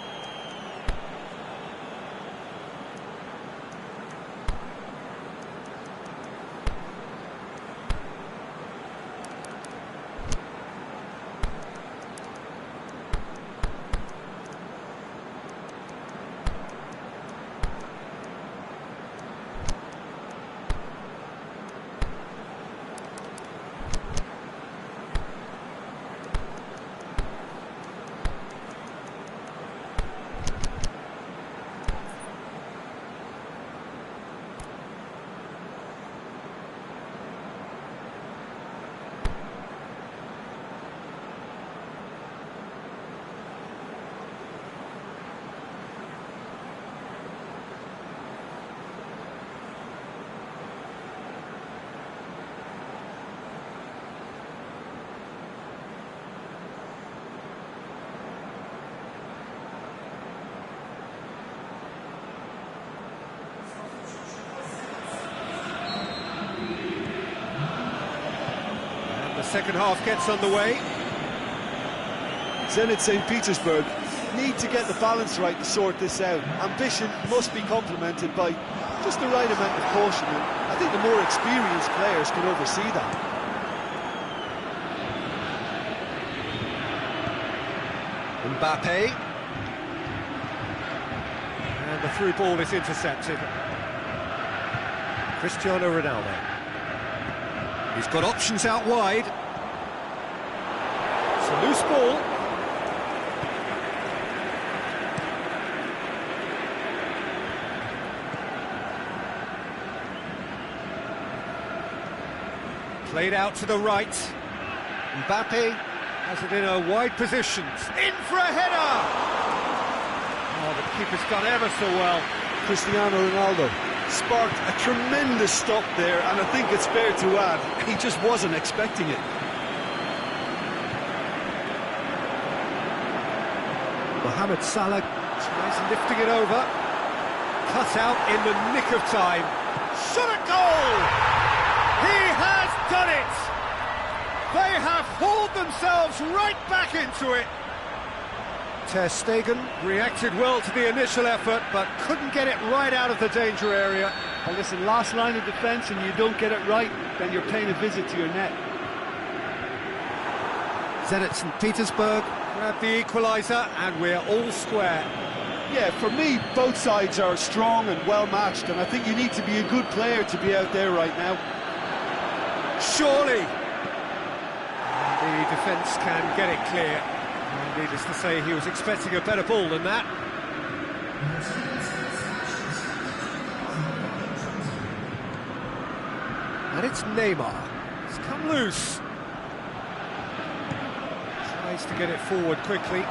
Second half gets underway. Zenit St. Petersburg need to get the balance right to sort this out. Ambition must be complemented by just the right amount of caution, and I think the more experienced players can oversee that. Mbappe. And the through ball is intercepted. Cristiano Ronaldo. He's got options out wide. It's a loose ball. Played out to the right. Mbappe has it in a wide position. In for a header! Keeper's done ever so well. Cristiano Ronaldo sparked a tremendous stop there, and I think it's fair to add, he just wasn't expecting it. Mohamed Salah tries lifting it over. Cut out in the nick of time. Shot a goal! He has done it! They have hauled themselves right back into it. Ter Stegen reacted well to the initial effort, but couldn't get it right out of the danger area. Well, listen, last line of defence and you don't get it right, then you're paying a visit to your net. Zenit St. Petersburg grab the equaliser, and we're all square. Yeah, for me, both sides are strong and well matched, and I think you need to be a good player to be out there right now. Surely! And the defence can get it clear. And needless to say, he was expecting a better ball than that. And it's Neymar. It's come loose. Tries to get it forward quickly.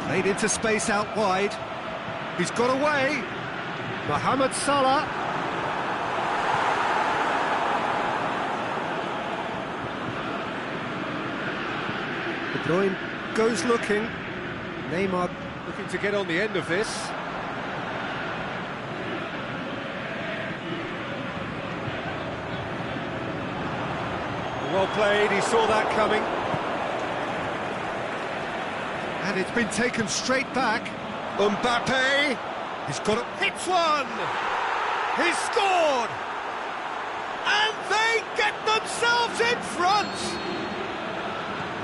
Played into space out wide. He's got away. Mohamed Salah. De Bruyne goes looking. Neymar looking to get on the end of this. Well played, he saw that coming. And it's been taken straight back. Mbappe, he's got it, hits one! He's scored! And they get themselves in front!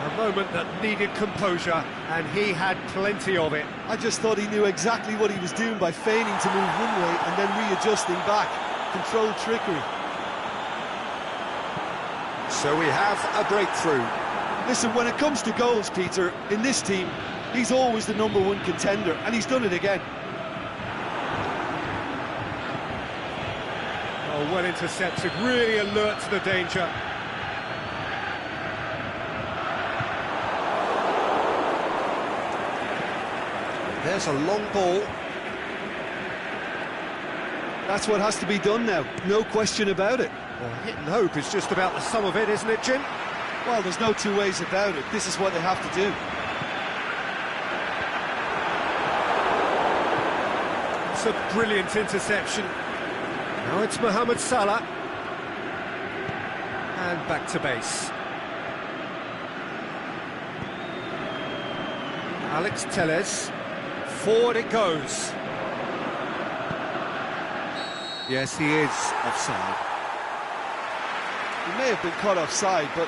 A moment that needed composure, and he had plenty of it. I just thought he knew exactly what he was doing by feigning to move one way and then readjusting back. Controlled trickery. So we have a breakthrough. Listen, when it comes to goals, Peter, in this team, he's always the #1 contender, and he's done it again. Oh, well intercepted, really alert to the danger. There's a long ball. That's what has to be done now, no question about it. Well, hit and hope is just about the sum of it, isn't it, Jim? Well, there's no two ways about it. This is what they have to do. It's a brilliant interception. Now it's Mohamed Salah. And back to base. Alex Telles. Forward it goes. Yes, he is offside. He may have been caught offside, but,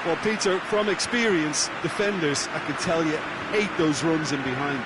well, Peter, from experience, defenders, I can tell you, hate those runs in behind.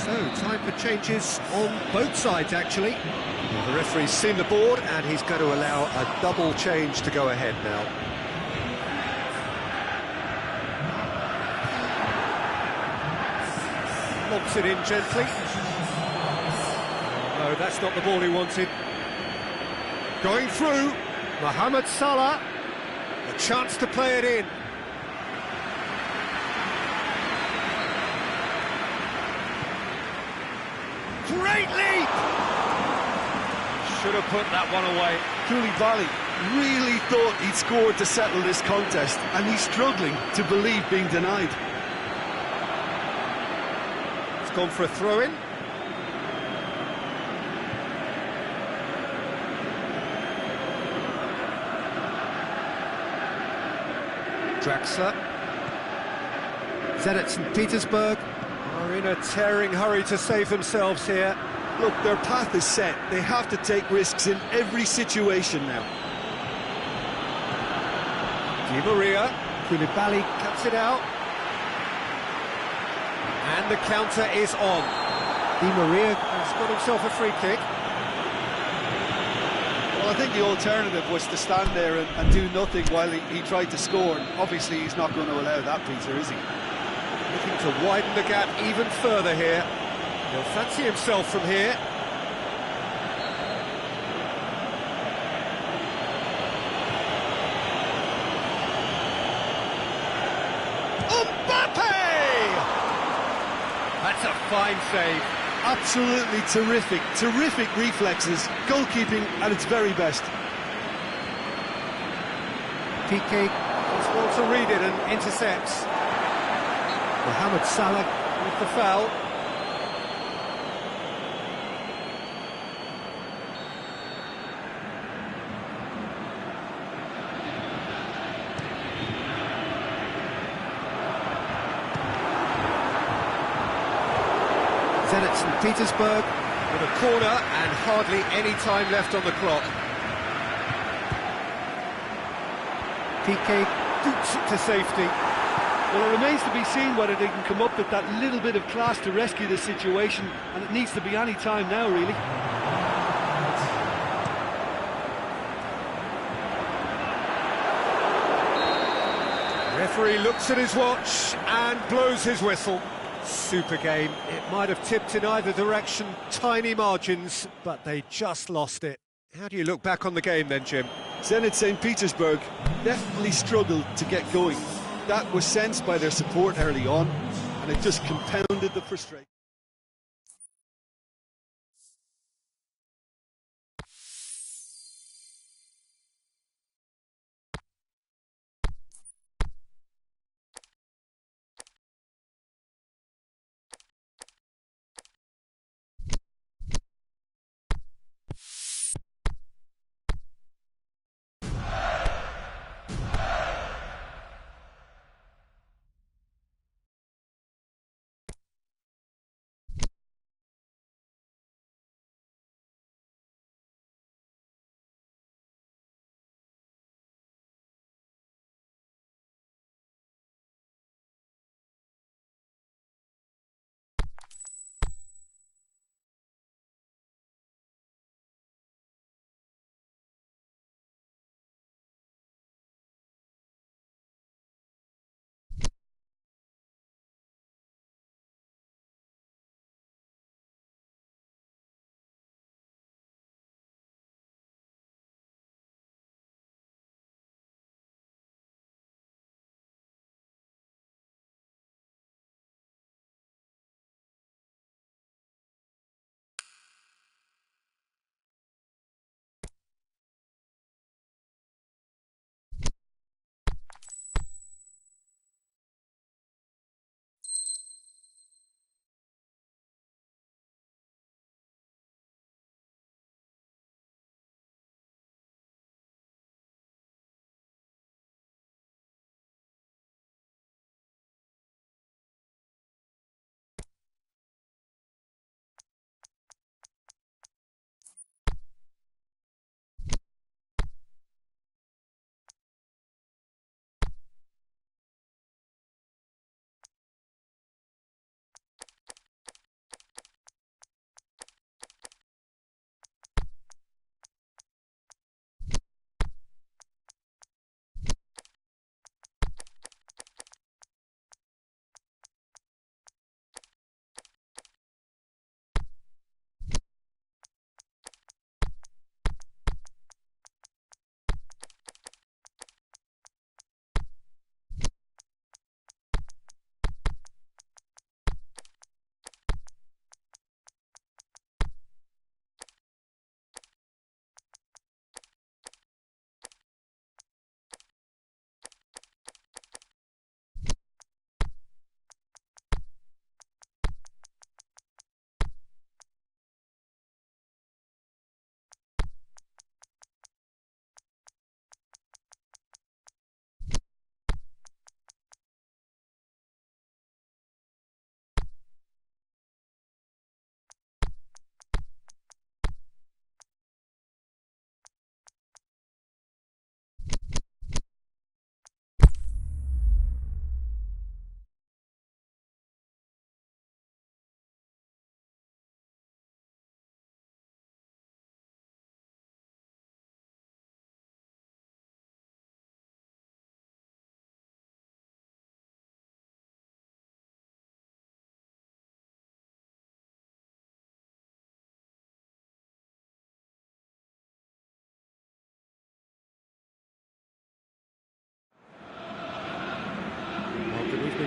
So, time for changes on both sides, actually. Well, the referee's seen the board, and he's going to allow a double change to go ahead now. Lobs it in gently. No, that's not the ball he wanted. Going through, Mohamed Salah. A chance to play it in. Great leap! Should have put that one away. Koulibaly really thought he'd scored to settle this contest, and he's struggling to believe being denied. gone for a throw-in. Draxler. Zenit St. Petersburg are in a tearing hurry to save themselves here. Look, their path is set. They have to take risks in every situation now. Di Maria. Koulibaly cuts it out. And the counter is on. Di Maria has got himself a free kick. Well, I think the alternative was to stand there and do nothing while he tried to score. And obviously, he's not going to allow that, Peter, is he? Looking to widen the gap even further here. He'll fancy himself from here. Mbappe! That's a fine save. Absolutely terrific reflexes, goalkeeping at its very best. Piqué does well to read it and intercepts. Mohamed Salah with the foul. Zenit St. Petersburg with a corner and hardly any time left on the clock. Piqué dupes it to safety. Well, it remains to be seen whether they can come up with that little bit of class to rescue the situation, and it needs to be any time now, really. Referee looks at his watch and blows his whistle. Super game. It might have tipped in either direction, tiny margins, but they just lost it. How do you look back on the game then, Jim? Zenit St. Petersburg definitely struggled to get going. That was sensed by their support early on, and it just compounded the frustration.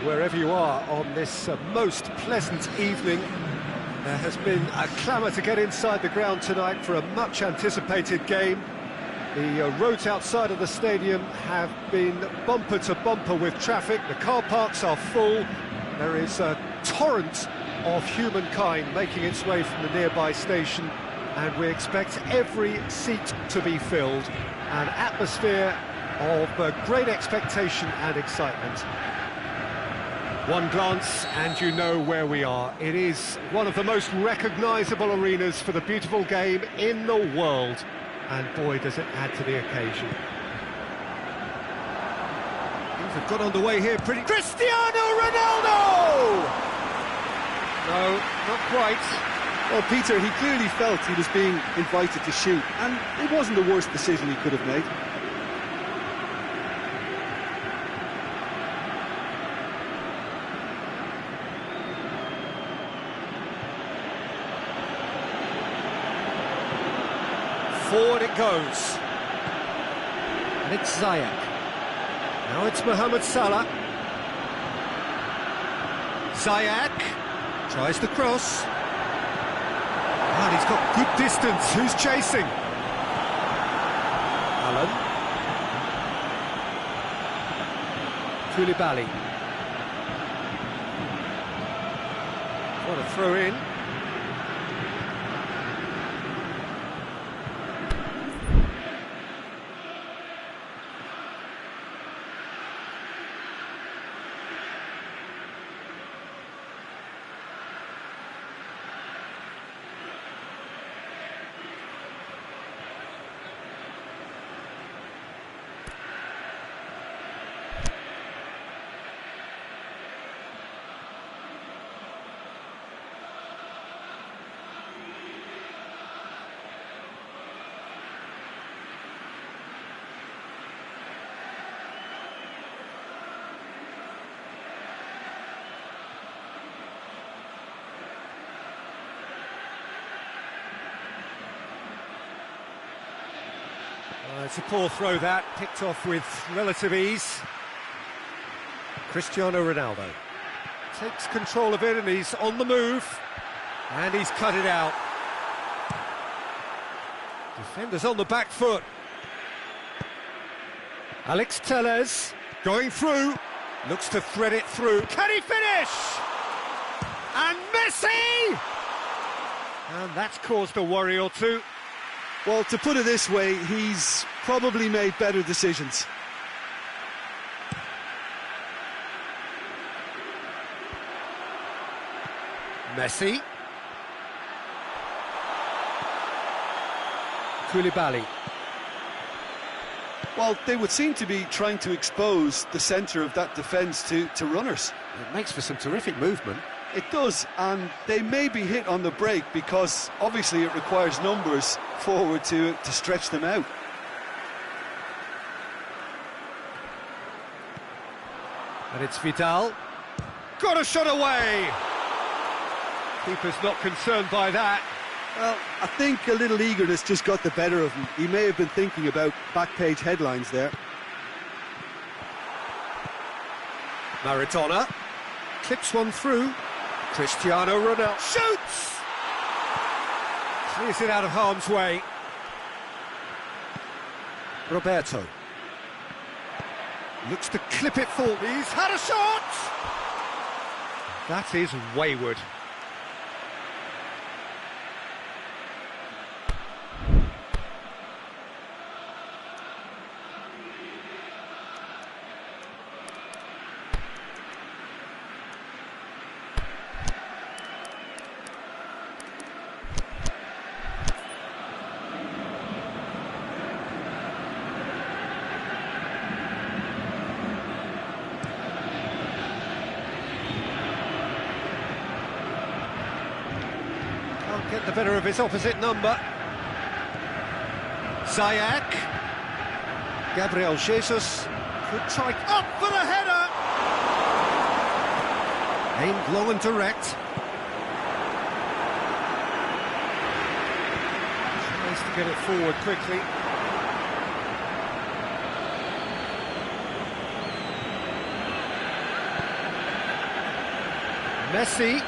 wherever you are on this most pleasant evening. There has been a clamour to get inside the ground tonight for a much-anticipated game. The roads outside of the stadium have been bumper to bumper with traffic. The car parks are full. There is a torrent of humankind making its way from the nearby station, and we expect every seat to be filled. An atmosphere of great expectation and excitement. One glance and you know where we are. It is one of the most recognisable arenas for the beautiful game in the world. And boy, does it add to the occasion. Things have got underway here pretty... Cristiano Ronaldo! No, not quite. Well, Peter, he clearly felt he was being invited to shoot, and it wasn't the worst decision he could have made. Forward it goes. And it's Ziyech. Now it's Mohamed Salah. Ziyech tries the cross. And he's got good distance. Who's chasing? Allen. Koulibaly. What a throw in. It's a poor throw that, picked off with relative ease. Cristiano Ronaldo takes control of it and he's on the move. And he's cut it out. Defenders on the back foot. Alex Telles going through, looks to thread it through. Can he finish? And Messi! And that's caused a worry or two. Well, to put it this way, he's probably made better decisions. Messi. Koulibaly. Well, they would seem to be trying to expose the centre of that defence to runners. It makes for some terrific movement. It does, and they may be hit on the break because obviously it requires numbers forward to stretch them out. And it's Vidal. Got a shot away! Keeper's not concerned by that. Well, I think a little eagerness just got the better of him. He may have been thinking about back-page headlines there. Maradona clips one through. Cristiano Ronaldo shoots! Clears it out of harm's way. Roberto looks to clip it forward. He's had a shot! That is wayward. Get the better of his opposite number. Ziyech. Gabriel Jesus could try up for the header. Aimed long and direct. Tries to get it forward quickly. Messi.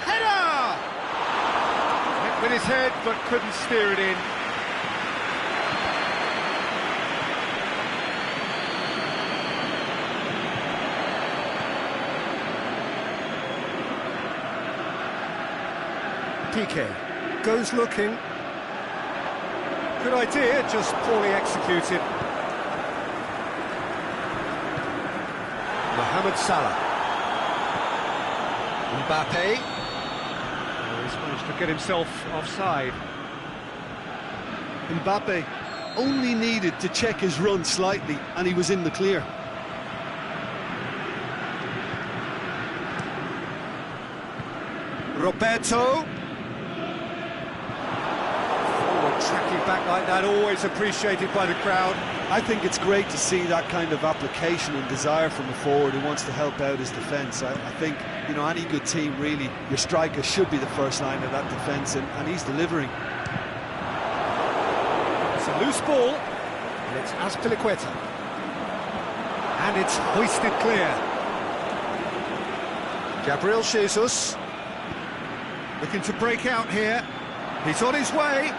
Header! Hit with his head, but couldn't steer it in. Piqué goes looking. Good idea, just poorly executed. Mohamed Salah. Mbappe. Oh, he's managed to get himself offside. Mbappe only needed to check his run slightly and he was in the clear. Roberto. Tracking back like that, always appreciated by the crowd. I think it's great to see that kind of application and desire from a forward who wants to help out his defence. I think, you know, any good team, really, your striker should be the first line of that defence, and he's delivering. It's a loose ball, and it's Azpilicueta. And it's hoisted clear. Gabriel Jesus, looking to break out here. He's on his way.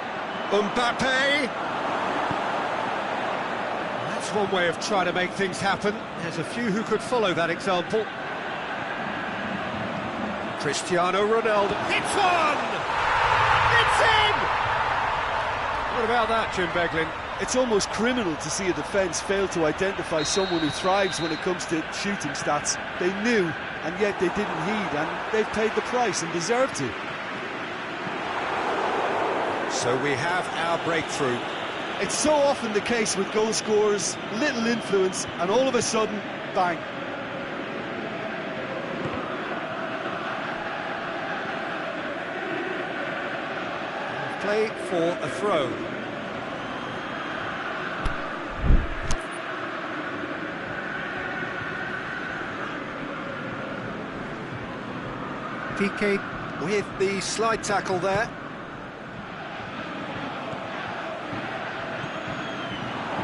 Mbappe. That's one way of trying to make things happen. There's a few who could follow that example. Cristiano Ronaldo. It's on! It's in! What about that, Jim Beglin? It's almost criminal to see a defence fail to identify someone who thrives when it comes to shooting stats. They knew, and yet they didn't heed, and they've paid the price and deserve to. So we have our breakthrough. It's so often the case with goal scorers, little influence, and all of a sudden, bang. Play for a throw. Piqué with the slide tackle there.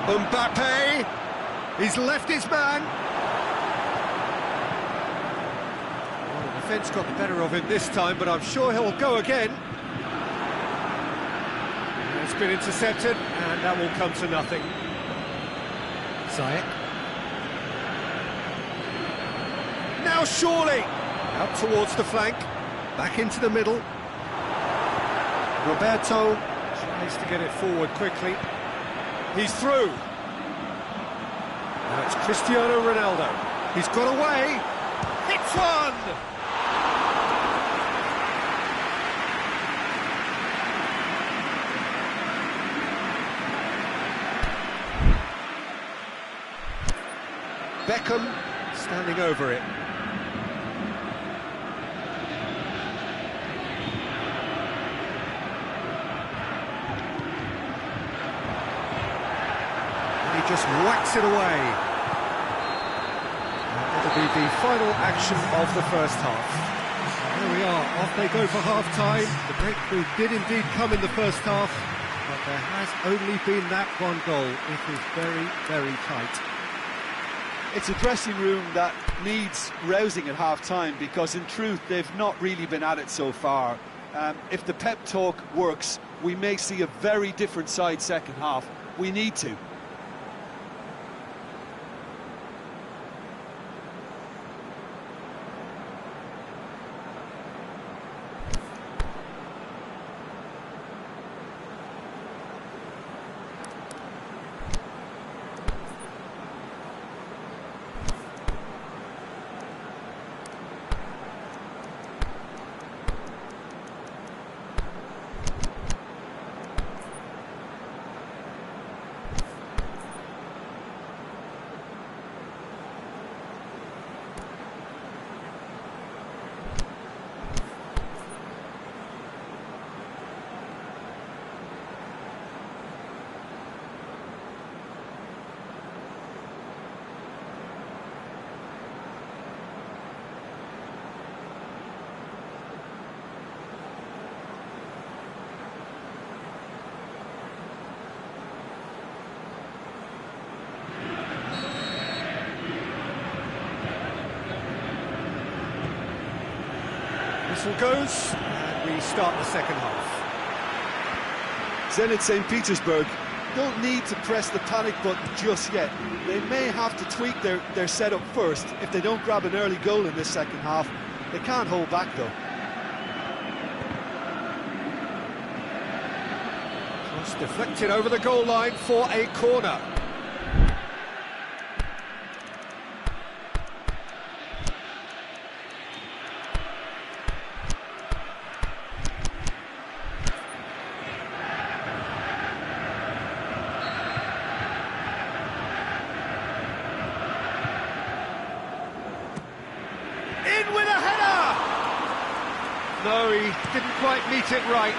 Mbappe, he's left his man. Well, the defence got the better of him this time, but I'm sure he'll go again. It's been intercepted, and that will come to nothing. Ziyech. Now surely! Out towards the flank, back into the middle. Roberto tries to get it forward quickly. He's through. Now it's Cristiano Ronaldo. He's got away. Hits one! Beckham standing over it. Just whacks it away. It'll be the final action of the first half. There we are, off they go for half-time. The breakthrough did indeed come in the first half, but there has only been that one goal. It is very, very tight. It's a dressing room that needs rousing at half-time, because in truth they've not really been at it so far. If the pep talk works, we may see a very different side second half. We need to. Whistle goes, and we start the second half. Zenit St. Petersburg don't need to press the panic button just yet. They may have to tweak their setup first if they don't grab an early goal in this second half. They can't hold back though. Cross deflected over the goal line for a corner. In with a header! No, he didn't quite meet it right.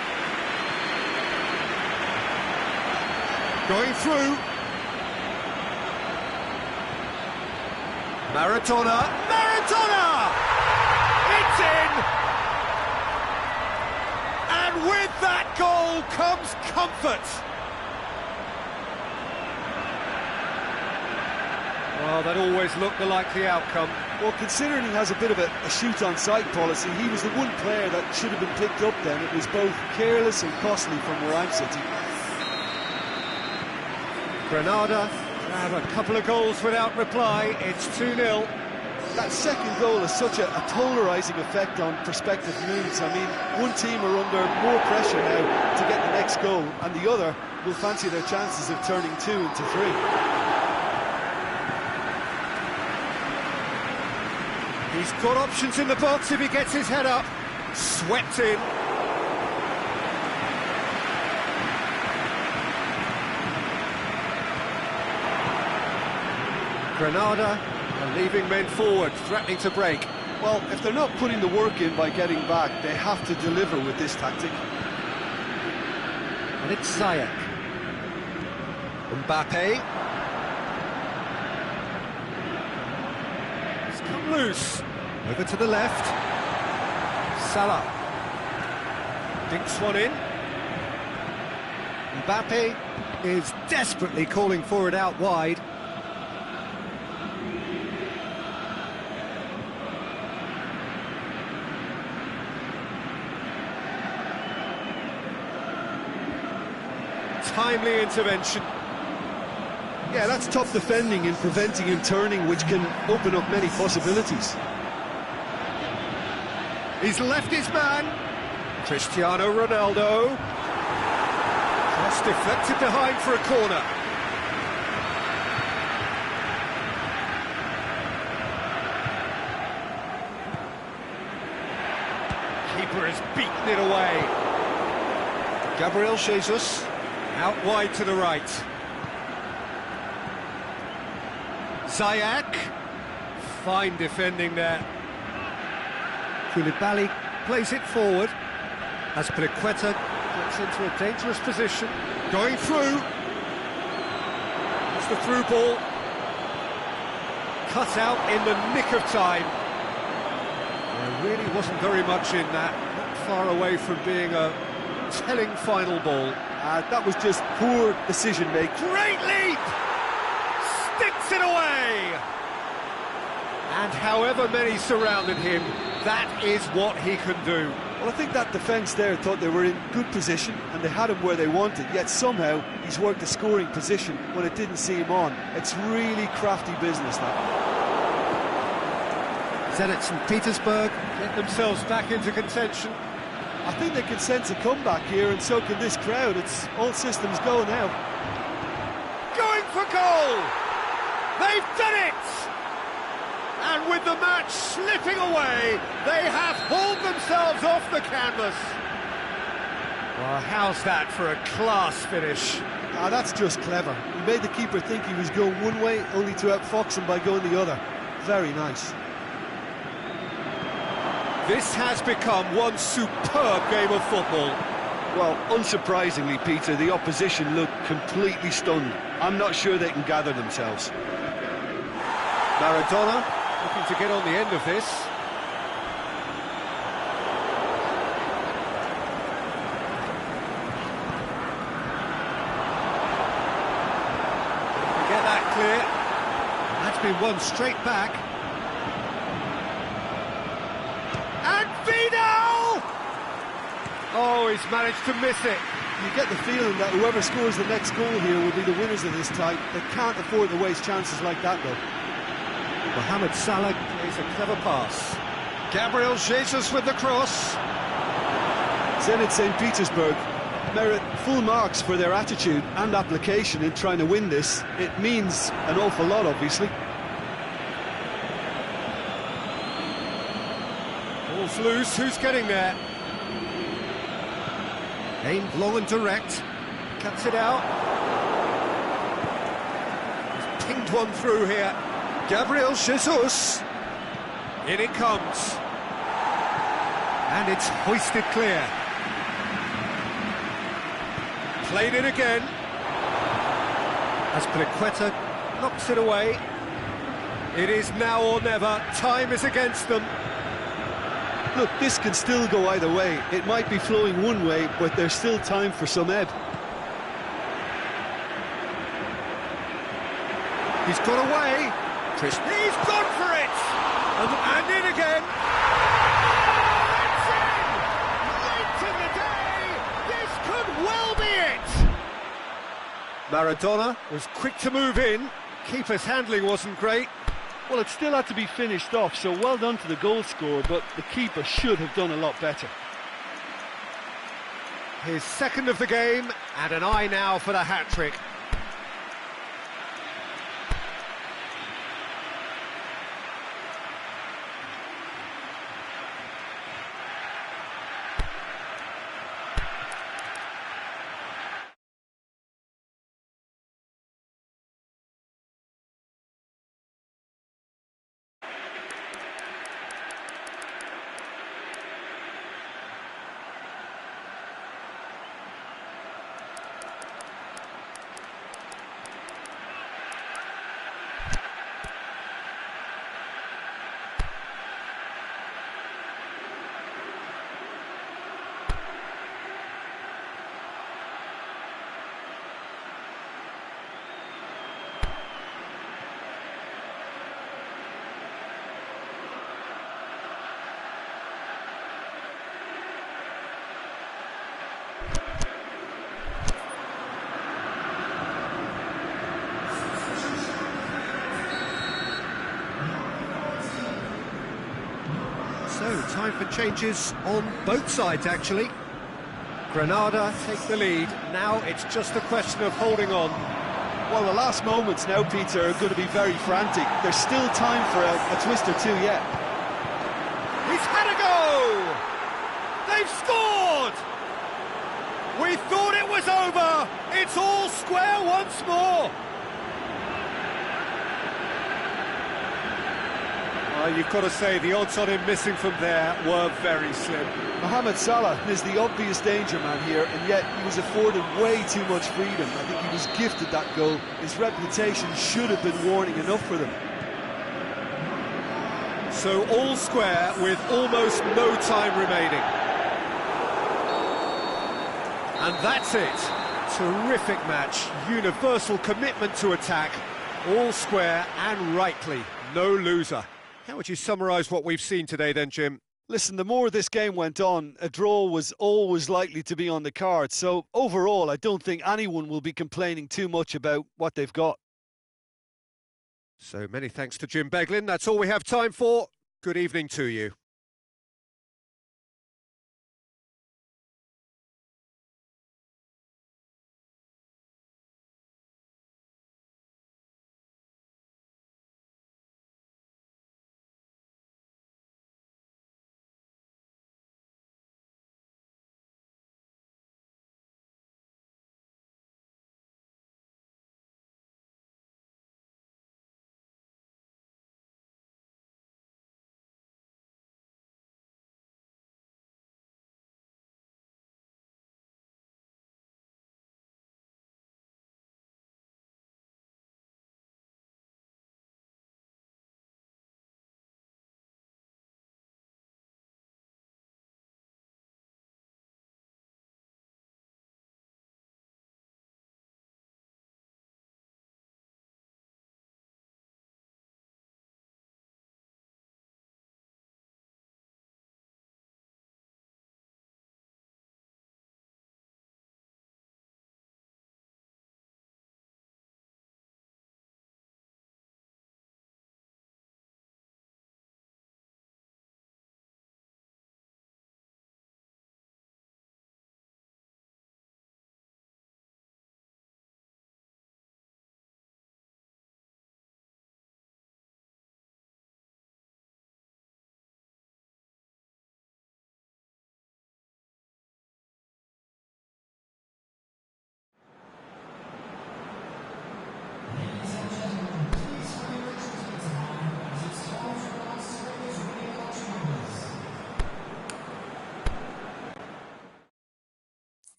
Going through. Maradona! Maradona! It's in! And with that goal comes comfort. Well, that always looked the likely outcome. Well, considering he has a bit of a shoot-on-sight policy, he was the one player that should have been picked up then. It was both careless and costly from where I'm sitting. Granada have a couple of goals without reply. It's 2-0. That second goal has such a polarising effect on prospective moods. I mean, one team are under more pressure now to get the next goal, and the other will fancy their chances of turning 2 into 3. He's got options in the box if he gets his head up. Swept in. Granada are leaving men forward, threatening to break. Well, if they're not putting the work in by getting back, they have to deliver with this tactic. And it's Ziyech. Mbappe. It's come loose. Over to the left. Salah. Dinks one in. Mbappe is desperately calling for it out wide. Timely intervention. Yeah, that's tough defending and preventing him turning, which can open up many possibilities. He's left his man. Cristiano Ronaldo. Cross deflected behind for a corner. Keeper has beaten it away. Gabriel Jesus. Out wide to the right. Ziyech. Fine defending there. Koulibaly plays it forward. As Piliqueta gets into a dangerous position. Going through. It's the through ball. Cut out in the nick of time. There really wasn't very much in that. Not far away from being a telling final ball. That was just poor decision-making. Great leap! Sticks it away! And however many surrounded him, that is what he can do. Well, I think that defence there thought they were in good position and they had him where they wanted, yet somehow he's worked a scoring position when it didn't see him on. It's really crafty business, that. Zenit St. Petersburg get themselves back into contention. I think they can sense a comeback here, and so can this crowd. It's all systems go now. Going for goal! They've done it! And with the match slipping away, they have hauled themselves off the canvas. Well, how's that for a class finish? That's just clever. He made the keeper think he was going one way, only to outfox him by going the other. Very nice. This has become one superb game of football. Well, unsurprisingly, Peter, the opposition look completely stunned. I'm not sure they can gather themselves. Maradona looking to get on the end of this. Get that clear. That's been won straight back. And Vidal! Oh, he's managed to miss it. You get the feeling that whoever scores the next goal here will be the winners of this tie. They can't afford to waste chances like that, though. Mohamed Salah plays a clever pass. Gabriel Jesus with the cross. Zenit St. Petersburg merit full marks for their attitude and application in trying to win this. It means an awful lot, obviously. Ball's loose, who's getting there? Aimed long and direct, cuts it out. He's pinged one through here. Gabriel Jesus. In it comes. And it's hoisted clear. Played it again. As Pliqueta knocks it away. It is now or never. Time is against them. Look, this can still go either way. It might be flowing one way, but there's still time for some ebb. He's got away. He's gone for it! And in again. It's in! Late in the day! This could well be it! Maradona was quick to move in. Keeper's handling wasn't great. Well, it still had to be finished off, so well done to the goal scorer, but the keeper should have done a lot better. His second of the game, and an eye now for the hat-trick. So, time for changes on both sides, actually. Granada take the lead. Now it's just a question of holding on. Well, the last moments now, Peter, are going to be very frantic. There's still time for a twist or two yet. He's had a go! They've scored! We thought it was over! It's all square once more! You've got to say, the odds on him missing from there were very slim. Mohamed Salah is the obvious danger man here, and yet he was afforded way too much freedom. I think he was gifted that goal. His reputation should have been warning enough for them. So all square with almost no time remaining. And that's it. Terrific match. Universal commitment to attack. All square and rightly. No loser. How would you summarise what we've seen today then, Jim? Listen, the more this game went on, a draw was always likely to be on the cards. So overall, I don't think anyone will be complaining too much about what they've got. So many thanks to Jim Beglin. That's all we have time for. Good evening to you.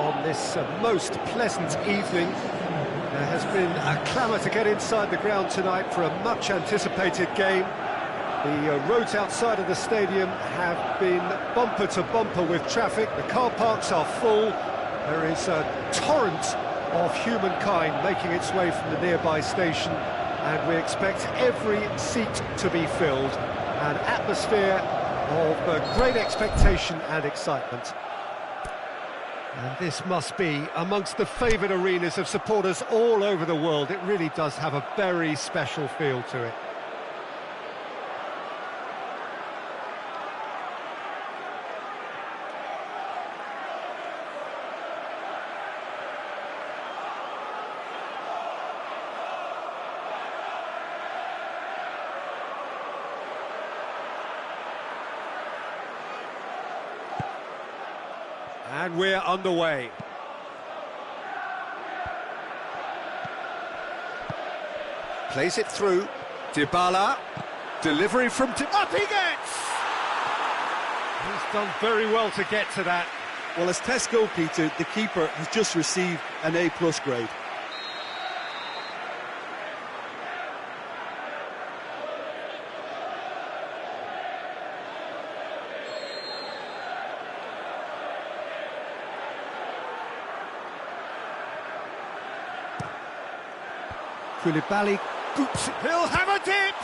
on this most pleasant evening. There has been a clamour to get inside the ground tonight for a much-anticipated game. The roads outside of the stadium have been bumper to bumper with traffic. The car parks are full. There is a torrent of humankind making its way from the nearby station, and we expect every seat to be filled. An atmosphere of great expectation and excitement. And this must be amongst the favoured arenas of supporters all over the world. It really does have a very special feel to it. And we're underway. Plays it through. Dybala. Delivery from... Up he gets! He's done very well to get to that. Well, as Tesco, Peter, the keeper has just received an A+ grade. Koulibaly goops it. He'll have a dip!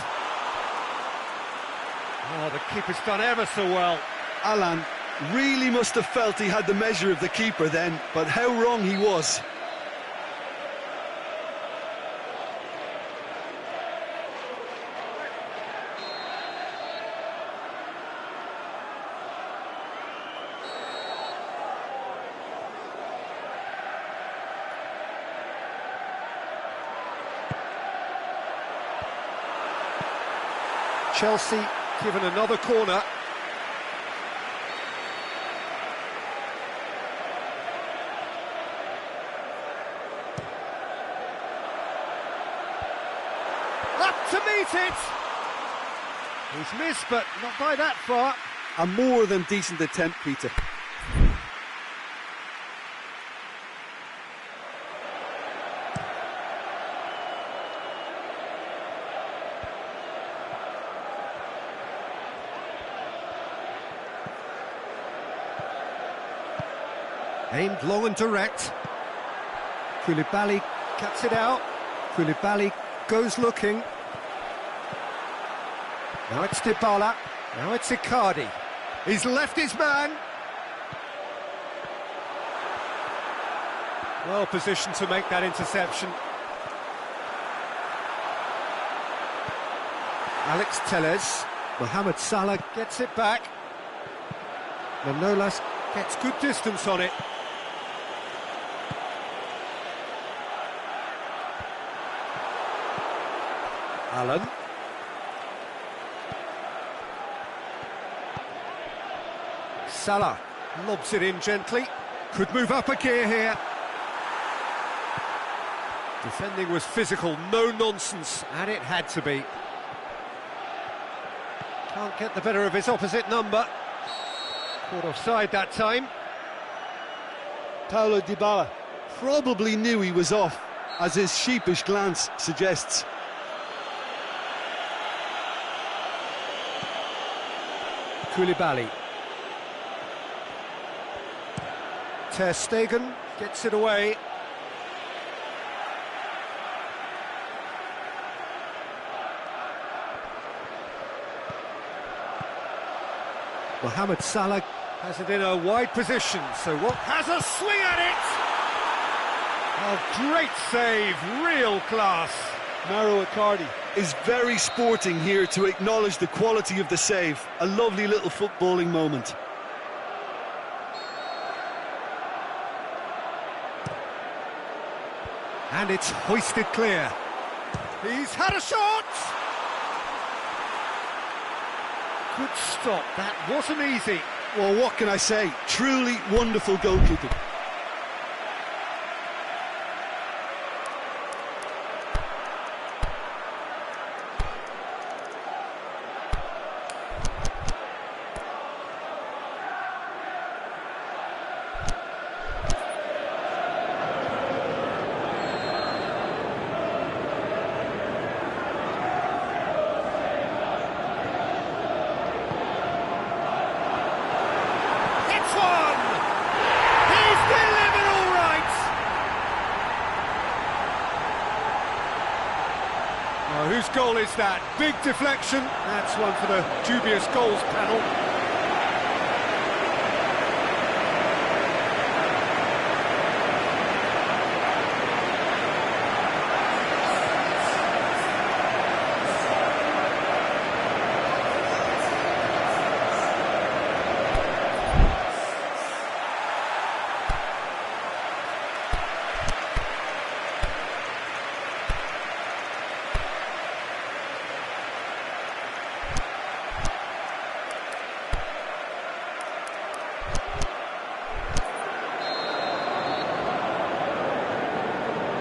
Oh, the keeper's done ever so well. Alan really must have felt he had the measure of the keeper then, but how wrong he was. Chelsea given another corner. Up to meet it! He's missed, but not by that far. A more than decent attempt, Peter. Aimed long and direct. Koulibaly cuts it out. Koulibaly goes looking. Now it's Dybala. Now it's Icardi. He's left his man. Well positioned to make that interception. Alex Telles. Mohamed Salah gets it back. Manolas gets good distance on it. Allen. Salah lobs it in gently. Could move up a gear here. Defending was physical, no nonsense, and it had to be. Can't get the better of his opposite number. Caught offside that time. Paulo Dybala probably knew he was off, as his sheepish glance suggests. Koulibaly. Ter Stegen gets it away. Mohamed Salah has it in a wide position, so what has a swing at it! A great save, real class. Mauro Icardi is very sporting here to acknowledge the quality of the save. A lovely little footballing moment. And it's hoisted clear. He's had a shot! Good stop, that wasn't easy. Well, what can I say? Truly wonderful goalkeeping. Oh, whose goal is that? Big deflection. That's one for the dubious goals panel.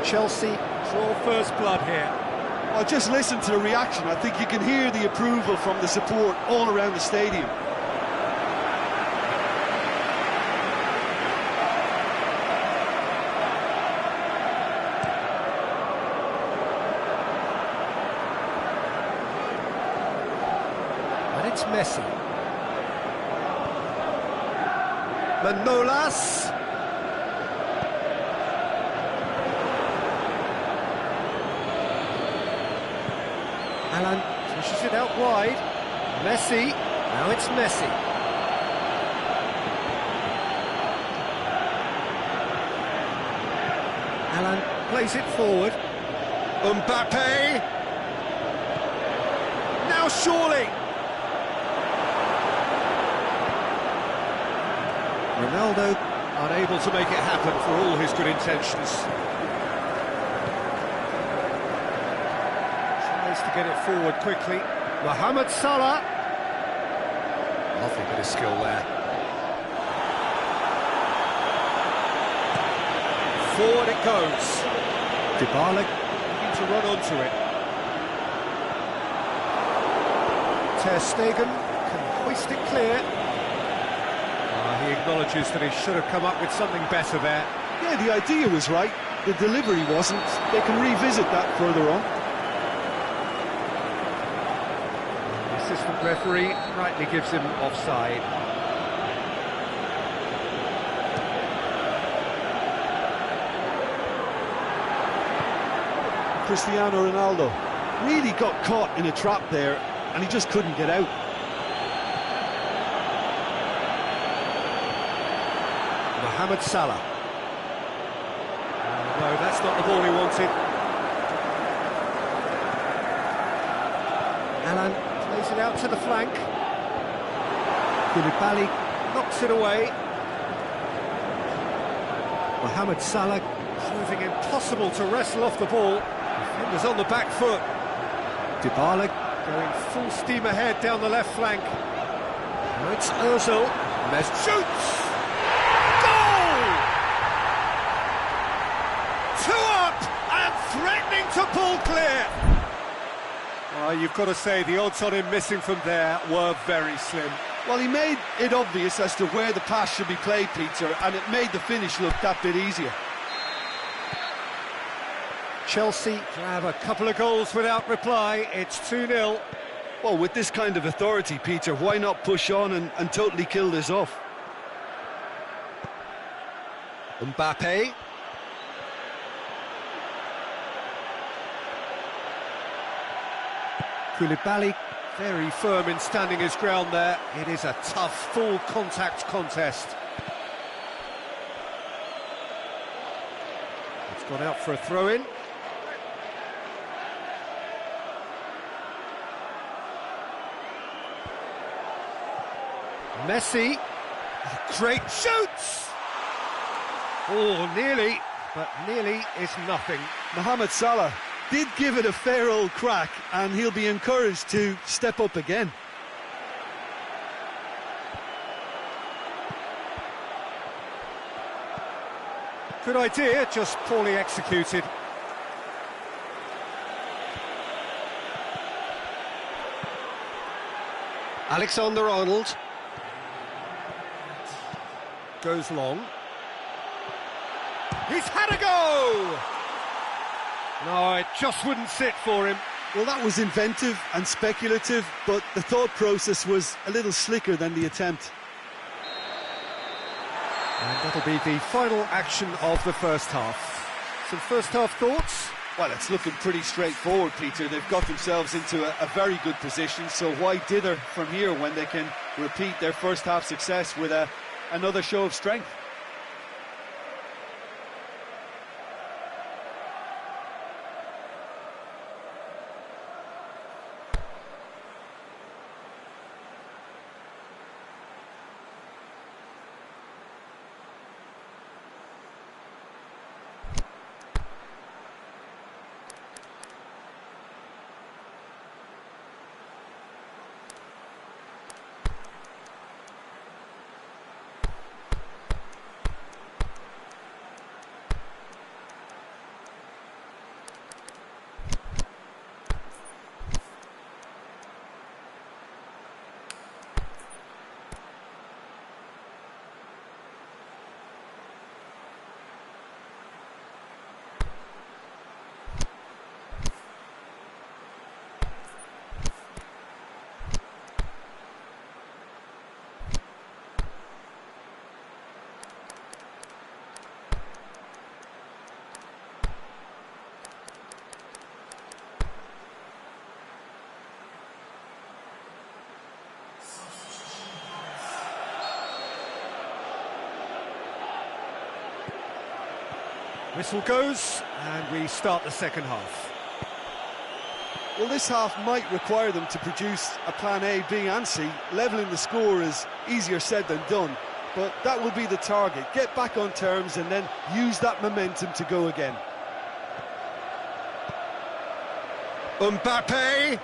Chelsea draw first blood here. Well, just listen to the reaction. I think you can hear the approval from the support all around the stadium. And it's Messi. Manolas. Alan pushes it out wide. Messi. Now it's Messi. Alan plays it forward. Mbappe. Now surely. Ronaldo unable to make it happen for all his good intentions. To get it forward quickly. Mohamed Salah. Lovely bit of skill there. Forward it goes. Dybala looking to run onto it. Ter Stegen can hoist it clear. He acknowledges that he should have come up with something better there. Yeah, the idea was right. The delivery wasn't. They can revisit that further on. Assistant referee rightly gives him offside. Cristiano Ronaldo really got caught in a trap there and he just couldn't get out. Mohamed Salah. No, that's not the ball he wanted. Alan plays it out to the flank. Koulibaly knocks it away. Mohamed Salah proving impossible to wrestle off the ball. Defenders on the back foot. Dybala going full steam ahead down the left flank. Now it's Ozil. Messi shoots! Goal! 2 up and threatening to pull clear. You've got to say the odds on him missing from there were very slim. Well, he made it obvious as to where the pass should be played, Peter, and it made the finish look that bit easier. Chelsea grab a couple of goals without reply. It's 2-0. Well, with this kind of authority, Peter, why not push on and totally kill this off? Mbappe. Koulibaly very firm in standing his ground there. It is a tough, full contact contest. It's gone out for a throw-in. Messi, great shoots! Oh, nearly, but nearly is nothing. Mohamed Salah did give it a fair old crack, and he'll be encouraged to step up again. Good idea, just poorly executed. Alexander-Arnold goes long. He's had a go! No, it just wouldn't sit for him. Well, that was inventive and speculative, but the thought process was a little slicker than the attempt. And that'll be the final action of the first half. Some first half thoughts? Well, it's looking pretty straightforward, Peter. They've got themselves into a very good position, so why dither from here when they can repeat their first half success with another show of strength? Whistle goes, and we start the second half. Well, this half might require them to produce a plan A, B and C. Levelling the score is easier said than done, but that will be the target. Get back on terms and then use that momentum to go again. Mbappe.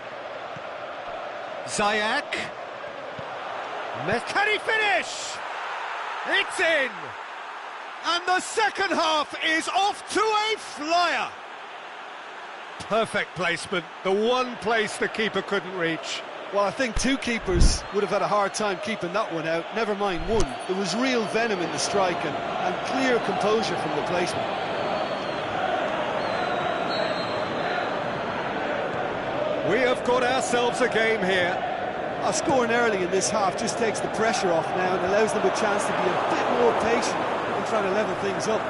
Ziyech. Can he finish? It's in! And the second half is off to a flyer. Perfect placement, the one place the keeper couldn't reach. Well, I think two keepers would have had a hard time keeping that one out, never mind one. There was real venom in the strike and clear composure from the placement. We have got ourselves a game here. Scoring early in this half just takes the pressure off now and allows them a chance to be a bit more patient in trying to level things up.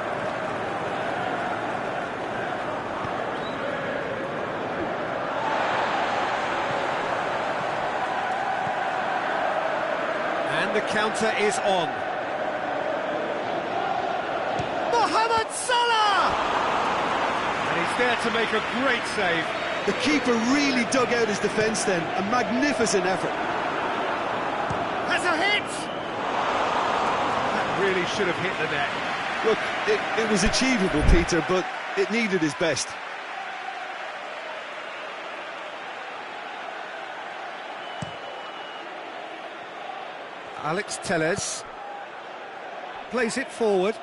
And the counter is on. Mohamed Salah! And he's there to make a great save. The keeper really dug out his defence then, a magnificent effort. Has a hit! That really should have hit the net. Look, it was achievable, Peter, but it needed his best. Alex Telles plays it forward.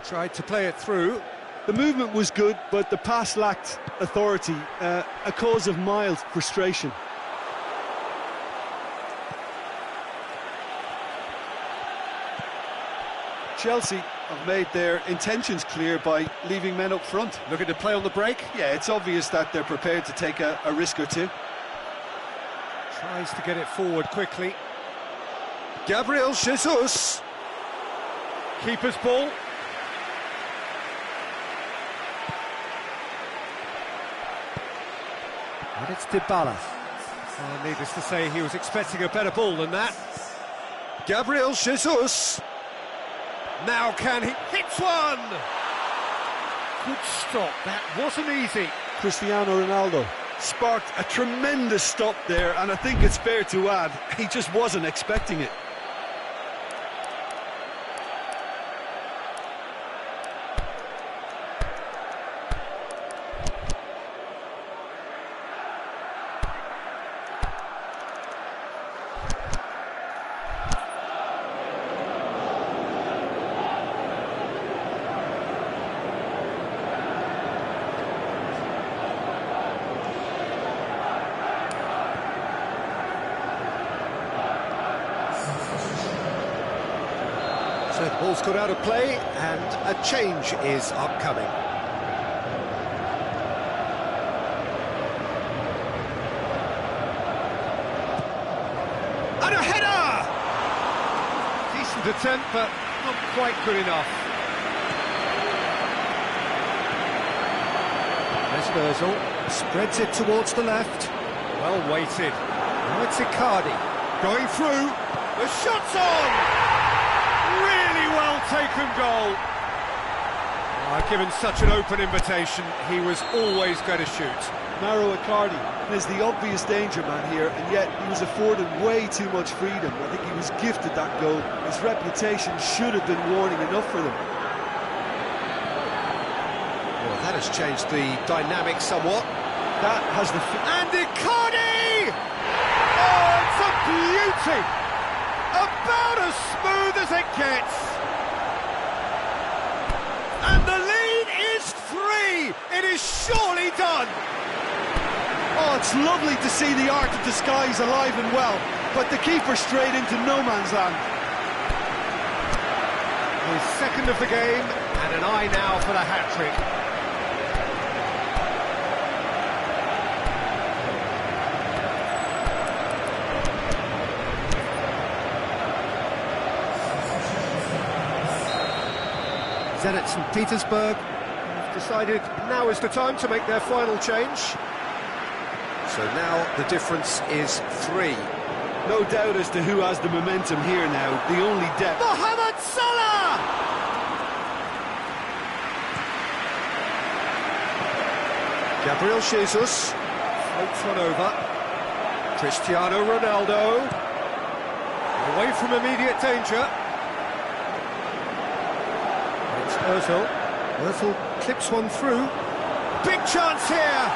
Tried to play it through. The movement was good, but the pass lacked authority, a cause of mild frustration. Chelsea have made their intentions clear by leaving men up front. Looking to play on the break. Yeah, it's obvious that they're prepared to take a risk or two. Tries to get it forward quickly. Gabriel Jesus. Keeper's ball. And it's Dybala. Well, needless to say, he was expecting a better ball than that. Gabriel Jesus. Now can he? Hits one! Good stop. That wasn't easy. Cristiano Ronaldo Sparked a tremendous stop there, and I think it's fair to add, he just wasn't expecting it. So the ball's got out of play, and a change is upcoming. And a header! Decent attempt, but not quite good enough. Özil spreads it towards the left. Well weighted. Now it's Icardi going through. The shot's on! Really well taken goal. Given such an open invitation, he was always going to shoot. Mauro Icardi is the obvious danger man here, and yet he was afforded way too much freedom. I think he was gifted that goal. His reputation should have been warning enough for them. Well, that has changed the dynamic somewhat. That has the... And Icardi! Oh, it's a beauty! About as smooth as it gets! And the lead is 3! It is surely done! Oh, it's lovely to see the art of disguise alive and well, but the keeper straight into no man's land. His second of the game, and an eye now for the hat-trick. Zenit St. Petersburg have decided now is the time to make their final change. So now the difference is 3. No doubt as to who has the momentum here now, the only depth. Mohamed Salah! Gabriel Jesus floats one over. Cristiano Ronaldo away from immediate danger. It's Özil. Özil clips one through. Big chance here!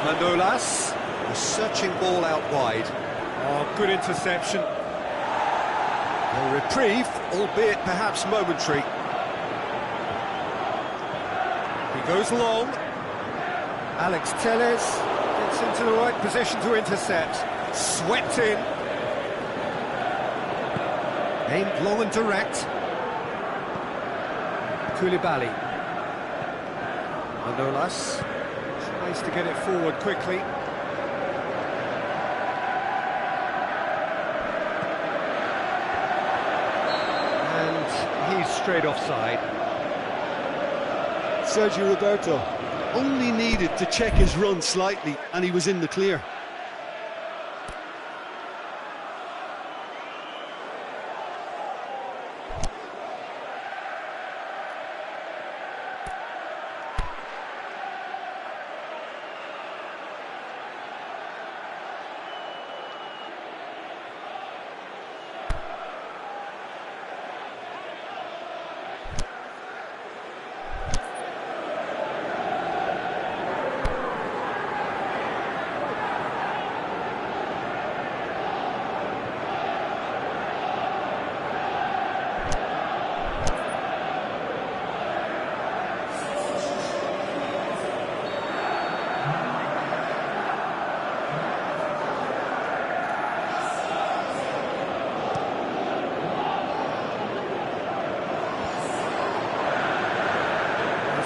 Manolas, a searching ball out wide. Oh, good interception. A reprieve, albeit perhaps momentary. He goes long. Alex Telles gets into the right position to intercept. Swept in. Aimed long and direct. Koulibaly. Manolas tries to get it forward quickly. And he's straight offside. Sergio Roberto only needed to check his run slightly and he was in the clear.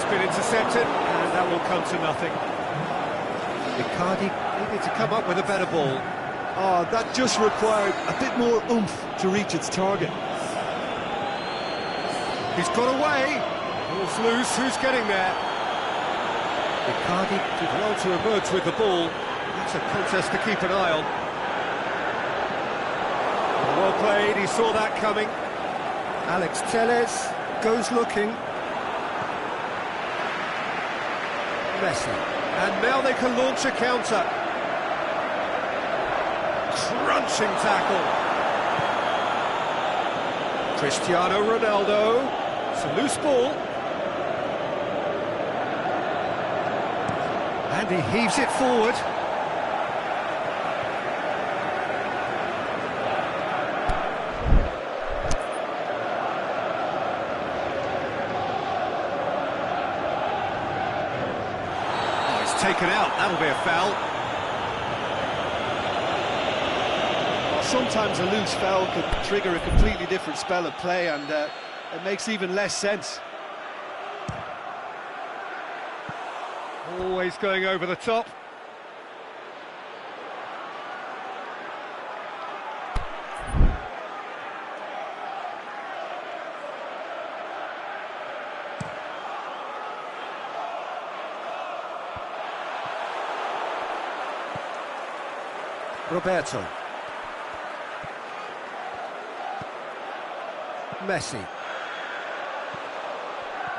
Been intercepted, and that will come to nothing. Icardi needed to come up with a better ball. Oh, that just required a bit more oomph to reach its target. He's got away. Ball's loose. Who's getting there? Icardi did well to emerge with the ball. That's a contest to keep an eye on. Well played. He saw that coming. Alex Telles goes looking. Messi, and now they can launch a counter. Crunching tackle. Cristiano Ronaldo. It's a loose ball. And he heaves it forward. Taken out, that'll be a foul. Well, sometimes a loose foul could trigger a completely different spell of play, and it makes even less sense. Always going over the top. Roberto. Messi.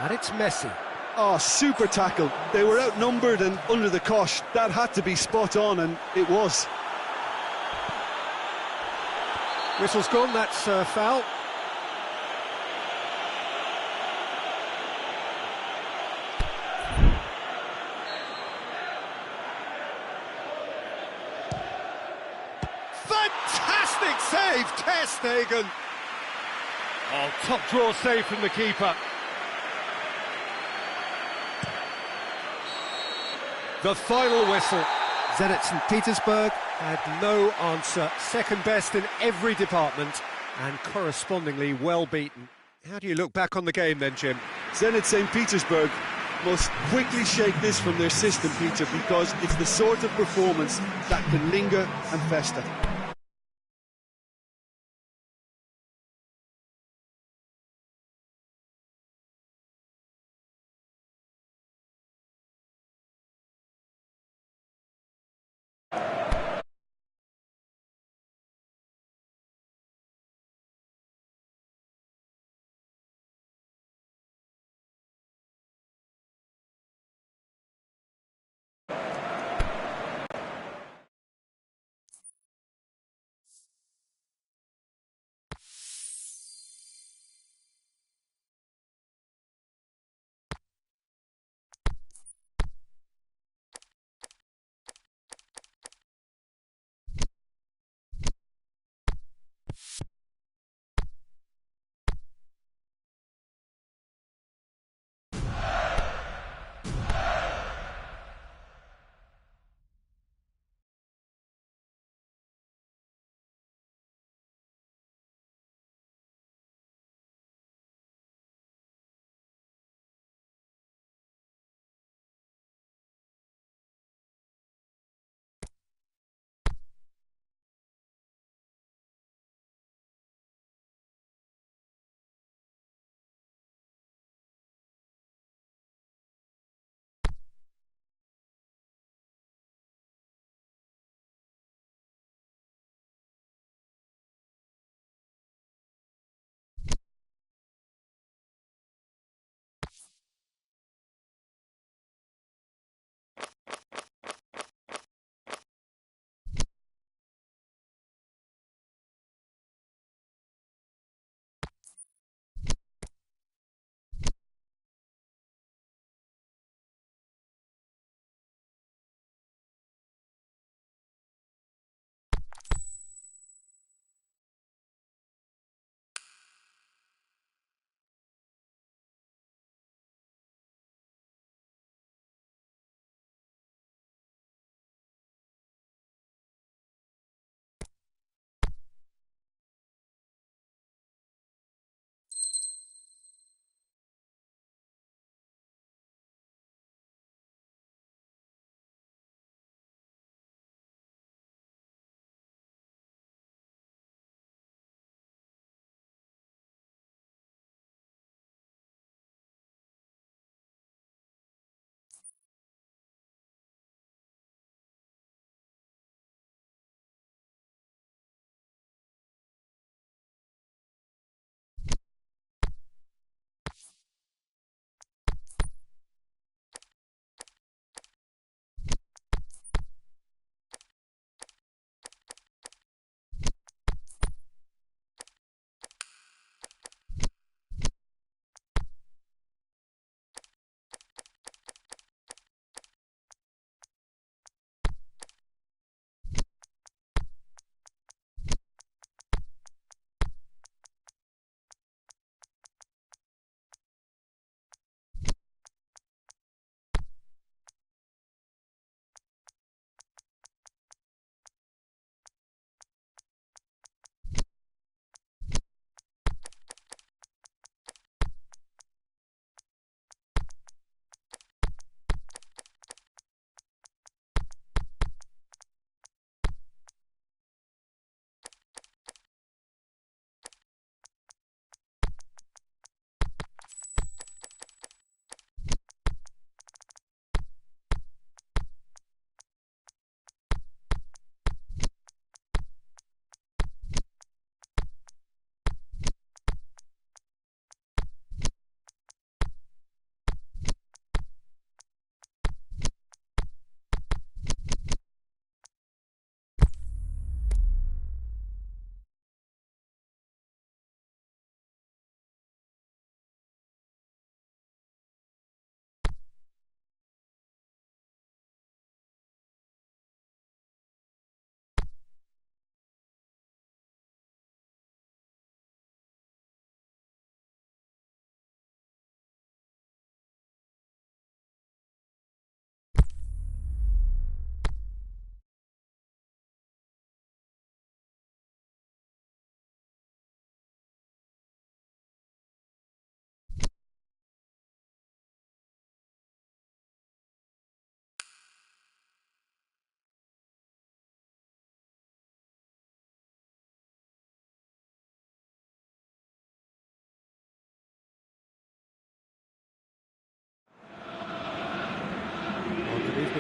And it's Messi. Oh, super tackle. They were outnumbered and under the cosh. That had to be spot on, and it was. Whistle's gone, that's foul. Fantastic save, Ter Stegen. Oh, top draw save from the keeper. The final whistle. Zenit St. Petersburg had no answer. Second best in every department and correspondingly well beaten. How do you look back on the game then, Jim? Zenit St. Petersburg must quickly shake this from their system, Peter, because it's the sort of performance that can linger and fester.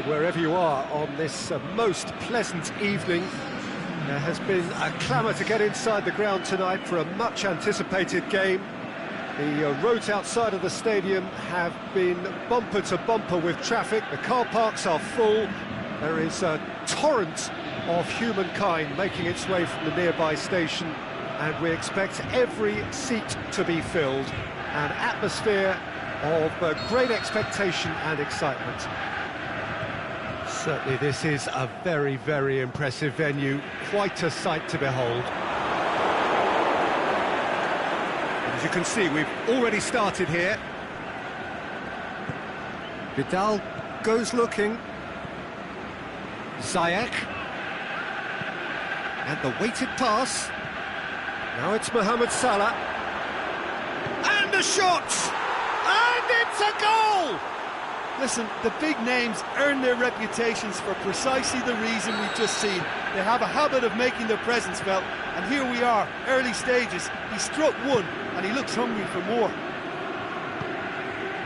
connected wherever you are on this most pleasant evening. There has been a clamour to get inside the ground tonight for a much-anticipated game. The roads outside of the stadium have been bumper to bumper with traffic. The car parks are full. There is a torrent of humankind making its way from the nearby station, and we expect every seat to be filled. An atmosphere of great expectation and excitement. Certainly this is a very, very impressive venue. Quite a sight to behold. As you can see, we've already started here. Vidal goes looking. Ziyech. And the weighted pass. Now it's Mohamed Salah. And a shot! And it's a goal! Listen, the big names earn their reputations for precisely the reason we've just seen. They have a habit of making their presence felt, and here we are, early stages. He struck one, and he looks hungry for more.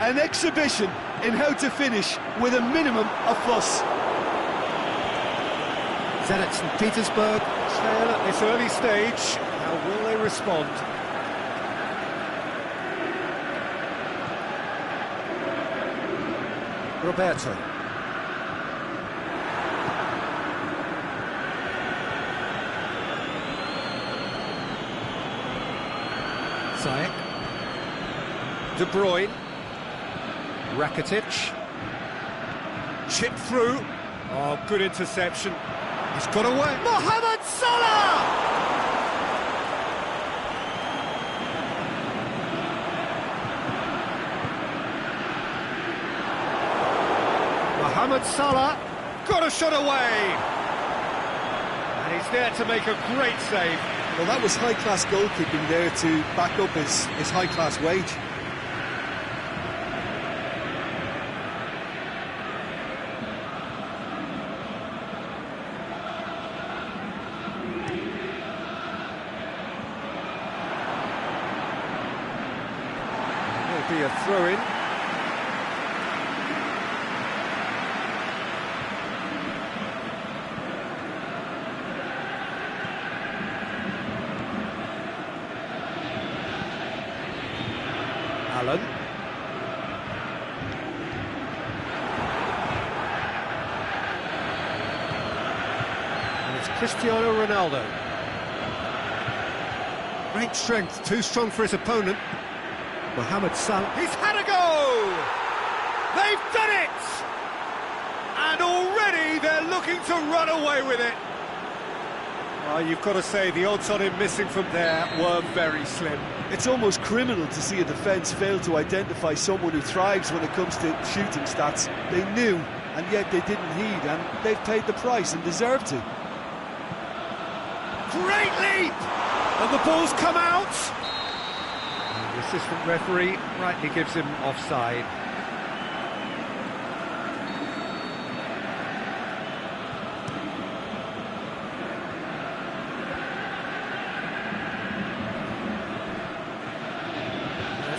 An exhibition in how to finish with a minimum of fuss. Zenit St. Petersburg trail at this early stage. How will they respond? Roberto. Ziyech. De Bruyne. Rakitic. Chip through. Oh, good interception. He's got away. Mohamed Salah! Mohamed Salah got a shot away, and he's there to make a great save. Well, that was high-class goalkeeping there to back up his high-class wage. There'll be a throw-in. Allen. And it's Cristiano Ronaldo. Great strength, too strong for his opponent. Mohamed Salah. He's had a go! They've done it! And already they're looking to run away with it. Well, you've got to say the odds on him missing from there were very slim. It's almost criminal to see a defence fail to identify someone who thrives when it comes to shooting stats. They knew, and yet they didn't heed, and they've paid the price and deserve to. Great leap! And the ball's come out! And the assistant referee rightly gives him offside.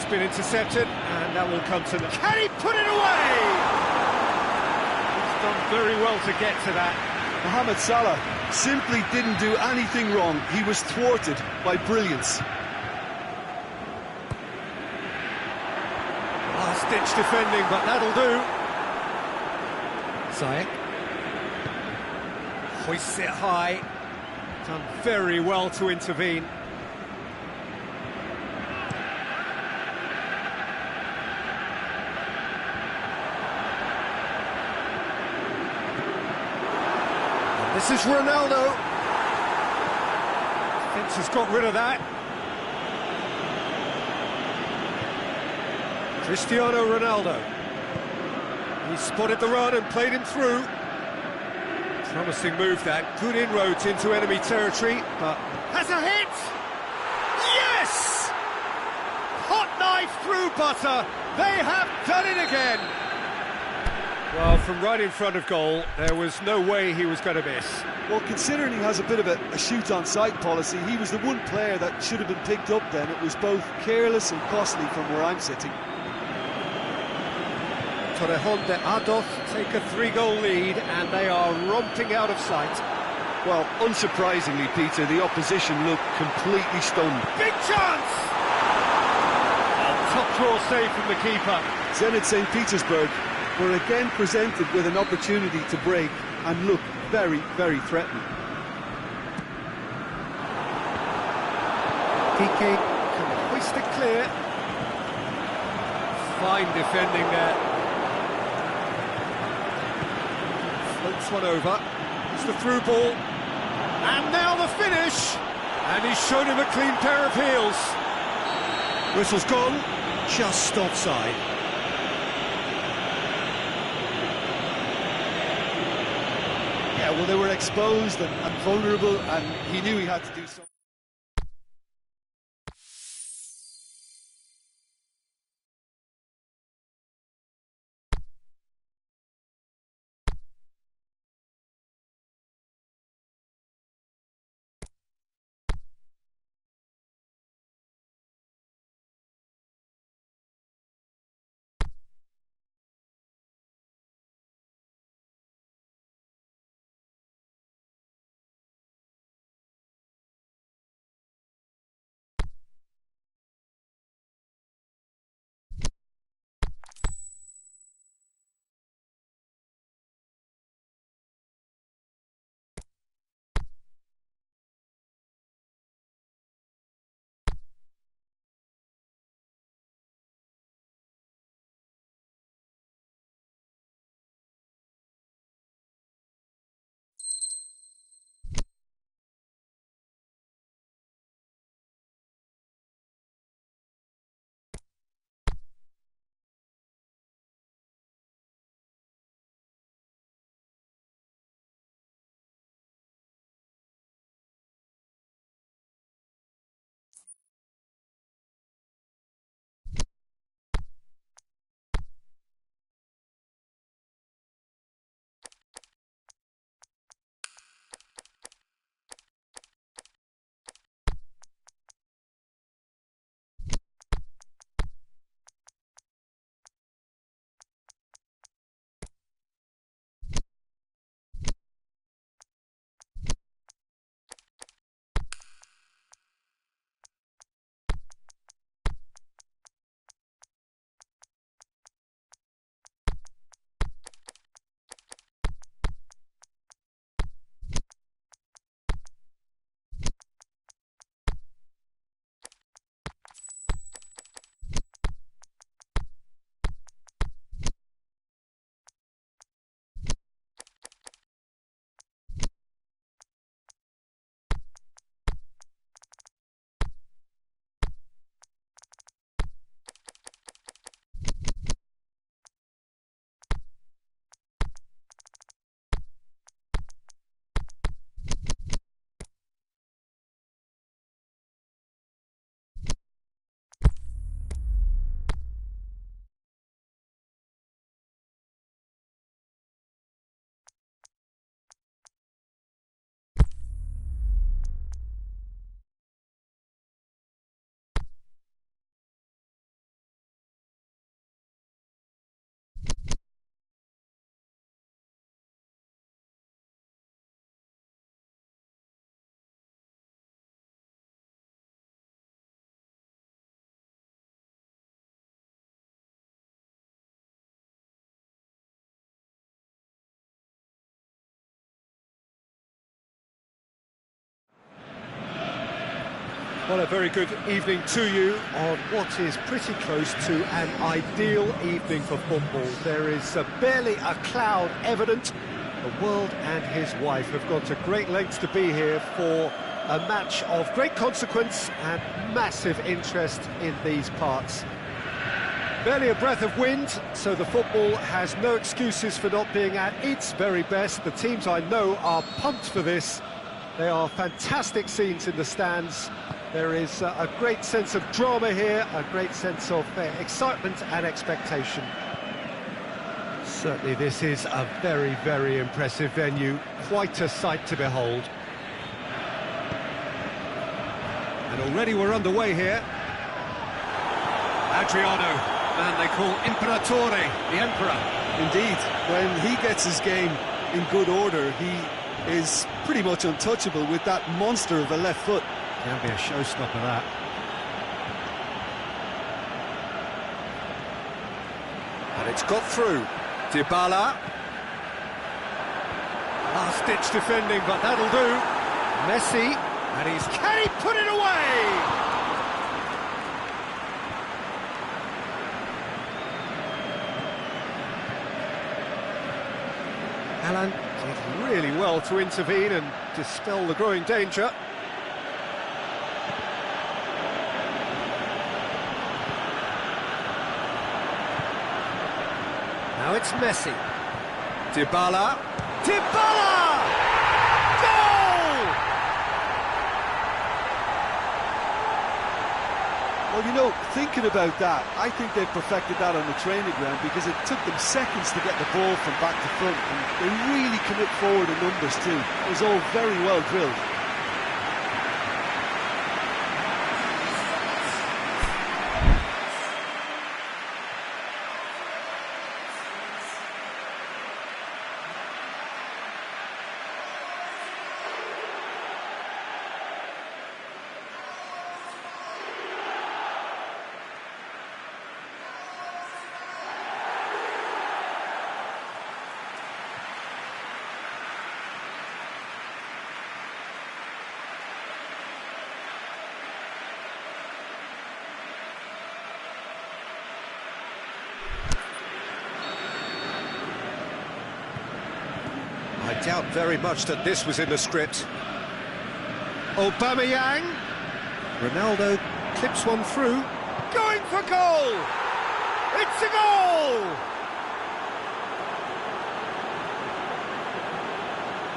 Been intercepted, and that will come to the... Can he put it away? He's done very well to get to that. Mohamed Salah simply didn't do anything wrong. He was thwarted by brilliance. Last-ditch defending, but that'll do. Ziyech hoists it high. Done very well to intervene. This is Ronaldo. Defence has got rid of that. Cristiano Ronaldo. He spotted the run and played him through. Promising move that. Good inroads into enemy territory, but... Has a hit! Yes! Hot knife through butter. They have done it again. Well, from right in front of goal, there was no way he was going to miss. Well, considering he has a bit of a shoot-on-sight policy, he was the one player that should have been picked up then. It was both careless and costly from where I'm sitting. Torrejón de Ardoz take a 3-goal lead, and they are romping out of sight. Well, unsurprisingly, Peter, the opposition look completely stunned. Big chance! A top draw save from the keeper. Zenit St. Petersburg were again presented with an opportunity to break and look very, very threatening. Piqué can hoist it clear. Fine defending there. Floats one over. It's the through ball. And now the finish! And he's shown him a clean pair of heels. Whistle's gone. Just offside. Yeah, well, they were exposed and vulnerable, and he knew he had to do something. Well, a very good evening to you on what is pretty close to an ideal evening for football. There is barely a cloud evident. The world and his wife have gone to great lengths to be here for a match of great consequence and massive interest in these parts. Barely a breath of wind, so the football has no excuses for not being at its very best. The teams I know are pumped for this. They are fantastic scenes in the stands. There is a great sense of drama here, a great sense of excitement and expectation. Certainly this is a very, very impressive venue. Quite a sight to behold. And already we're underway here. Adriano. man they call Imperatore, the Emperor. Indeed, when he gets his game in good order, he is pretty much untouchable with that monster of a left foot. Can be a showstopper, that. And it's got through. Dybala. Last-ditch defending, but that'll do. Messi, and can he put it away? Alan did really well to intervene and dispel the growing danger. Now it's Messi. Dybala. Dybala! Goal! Well, you know, thinking about that, I think they've perfected that on the training ground because it took them seconds to get the ball from back to front, and they really commit forward in numbers too. It was all very well drilled. I doubt very much that this was in the script. Aubameyang. Ronaldo clips one through. Going for goal! It's a goal!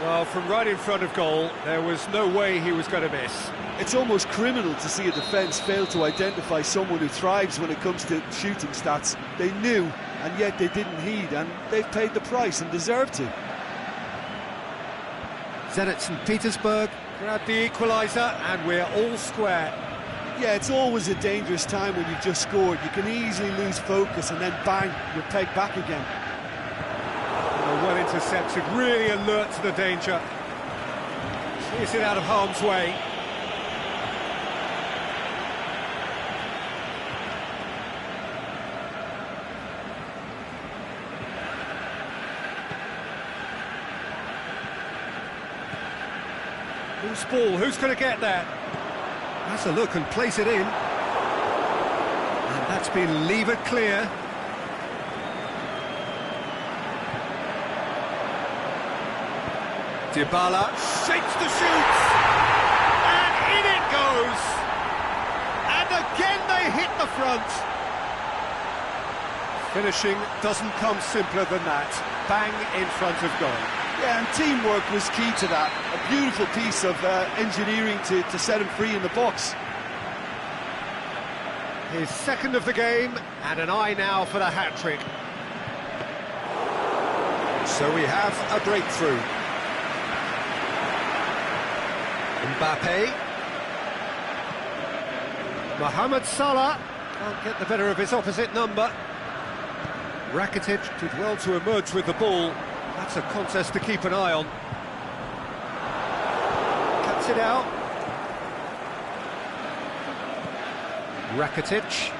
Well, from right in front of goal, there was no way he was going to miss. It's almost criminal to see a defence fail to identify someone who thrives when it comes to shooting stats. They knew, and yet they didn't heed, and they've paid the price and deserve to. Zenit St. Petersburg grabbed the equaliser, and we're all square. Yeah, it's always a dangerous time when you've just scored. You can easily lose focus and then bang, you're pegged back again. Well intercepted, really alert to the danger. Clears it out of harm's way. Loose ball, who's going to get that? Has a look and place it in. And that's been levered clear. Dybala shapes the shoot, and in it goes. And again they hit the front. Finishing doesn't come simpler than that. Bang in front of goal. Yeah, and teamwork was key to that. A beautiful piece of engineering to set him free in the box. His second of the game, and an eye now for the hat-trick. So we have a breakthrough. Mbappe. Mohamed Salah can't get the better of his opposite number. Rakitic did well to emerge with the ball. That's a contest to keep an eye on. Cuts it out. Rakitic.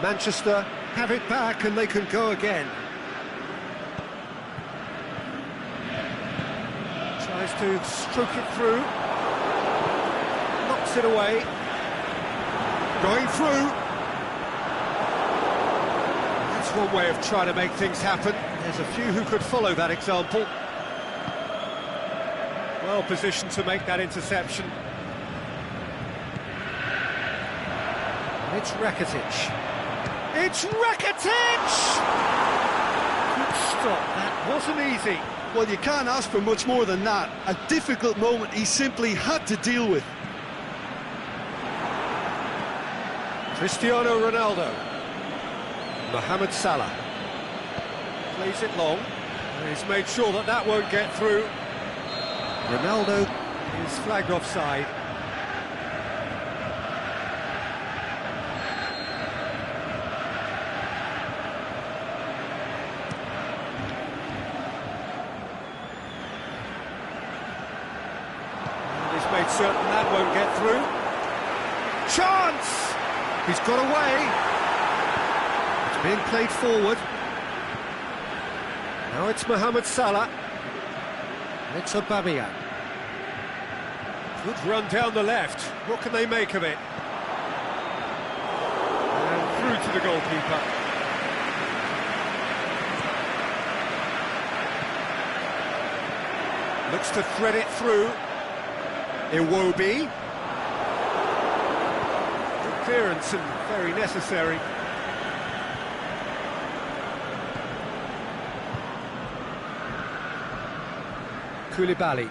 Manchester have it back and they can go again. Tries to stroke it through. Knocks it away. Going through. That's one way of trying to make things happen. There's a few who could follow that example. Well positioned to make that interception. It's Rakitic. It's Rakitic! Good stop, that wasn't easy. Well, you can't ask for much more than that. A difficult moment he simply had to deal with. Cristiano Ronaldo. Mohamed Salah. Plays it long. And he's made sure that that won't get through. Ronaldo is flagged offside. quite certain that won't get through. Chance! He's got away. It's being played forward. Now it's Mohamed Salah. It's Aubameyang. Good run down the left. What can they make of it? And through to the goalkeeper. Looks to thread it through. Iwobi. Good clearance and very necessary. Koulibaly.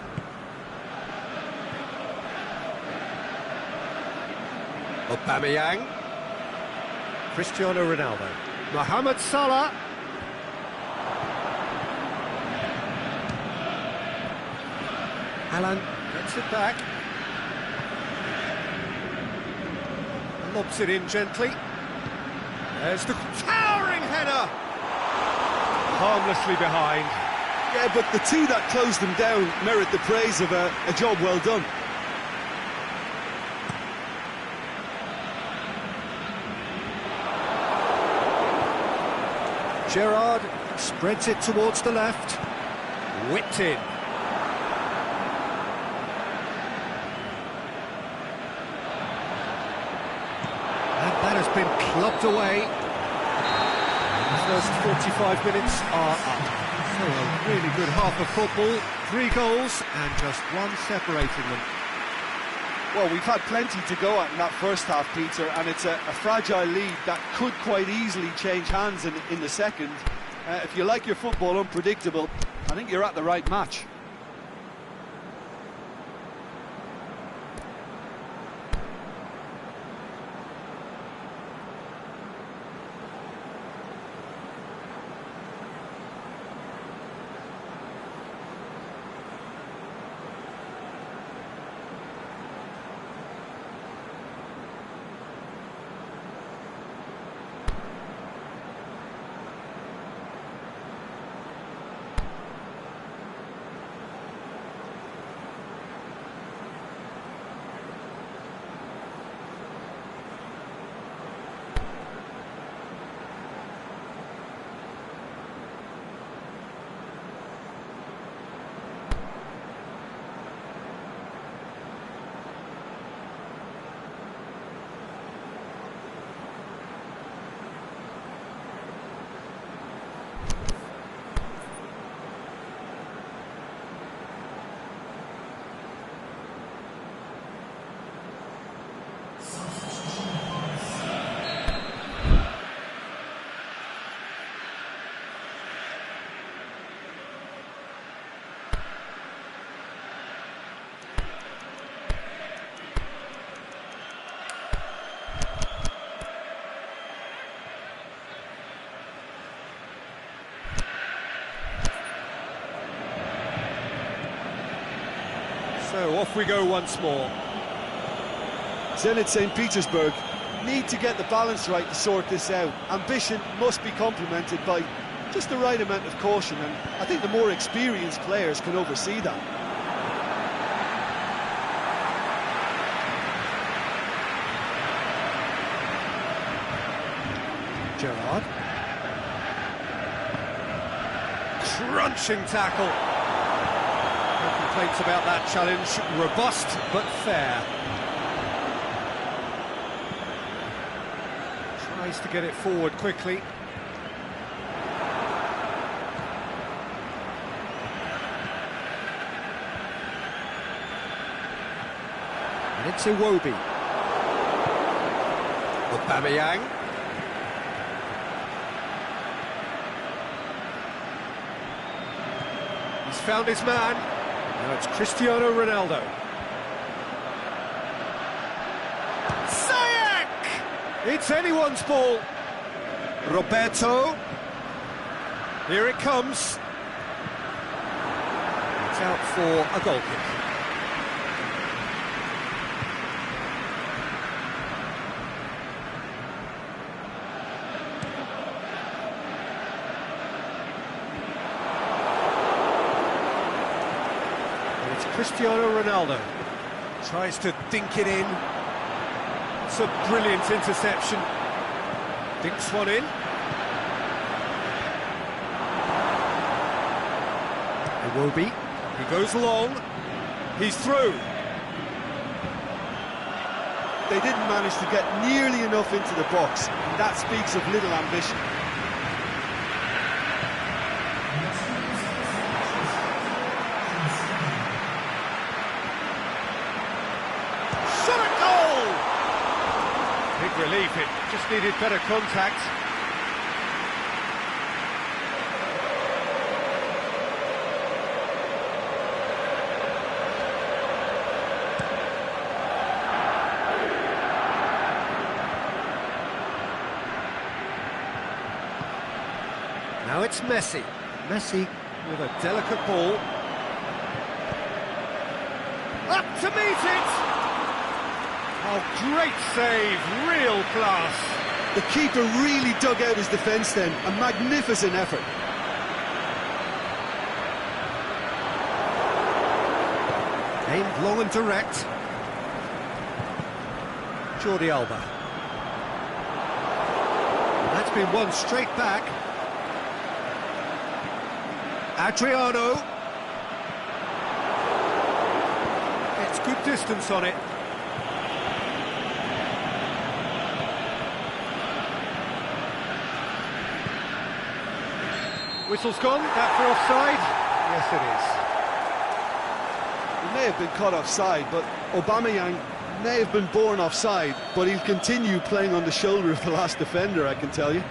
Aubameyang. Cristiano Ronaldo. Mohamed Salah. Alan gets it back. Lobs it in gently. There's the towering header. Harmlessly behind. Yeah, but the two that closed them down merit the praise of a job well done. Gerrard spreads it towards the left. Whipped in. And that has been clubbed away. The first 45 minutes are up. So a really good half of football. 3 goals and just one separating them. Well, we've had plenty to go at in that first half, Peter, and it's a fragile lead that could quite easily change hands in the second. If you like your football unpredictable, I think you're at the right match. So off we go once more. Zenit St. Petersburg need to get the balance right to sort this out. Ambition must be complemented by just the right amount of caution, and I think the more experienced players can oversee that. Gerrard. Crunching tackle. No complaints about that challenge. Robust but fair. Tries to get it forward quickly. And it's Iwobi. Aubameyang. He's found his man. Now it's Cristiano Ronaldo. Ziyech! It's anyone's ball. Roberto. Here it comes. It's out for a goal kick. Cristiano Ronaldo. Tries to dink it in. It's a brilliant interception. Dinks one in. Iwobi. He goes long. He's through. They didn't manage to get nearly enough into the box, and that speaks of little ambition. Shot at goal! Big relief, it just needed better contact. Now it's Messi. Messi with a delicate ball. Up to meet it! Oh, great save, real class. The keeper really dug out his defence then, a magnificent effort. Aimed long and direct. Jordi Alba. That's been won straight back. Adriano. It's good distance on it. Whistle's gone, that for offside? Yes, it is. He may have been caught offside, but Aubameyang may have been born offside, but he'll continue playing on the shoulder of the last defender, I can tell you.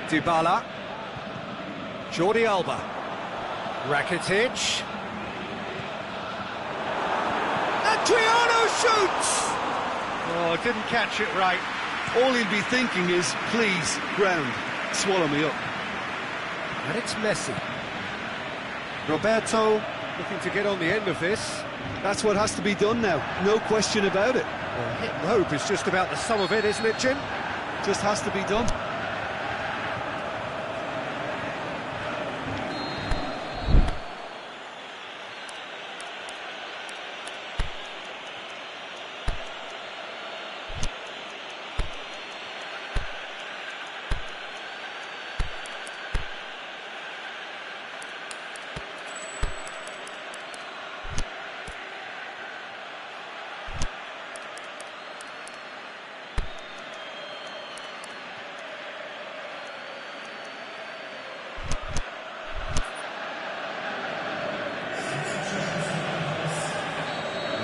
Dybala. Jordi Alba. Rakitic. Adriano shoots! Oh, didn't catch it right. All he'll be thinking is, please, ground, swallow me up. And it's Messi. Roberto looking to get on the end of this. That's what has to be done now, no question about it. Well, hit and hope is just about the sum of it, isn't it, Jim? Just has to be done.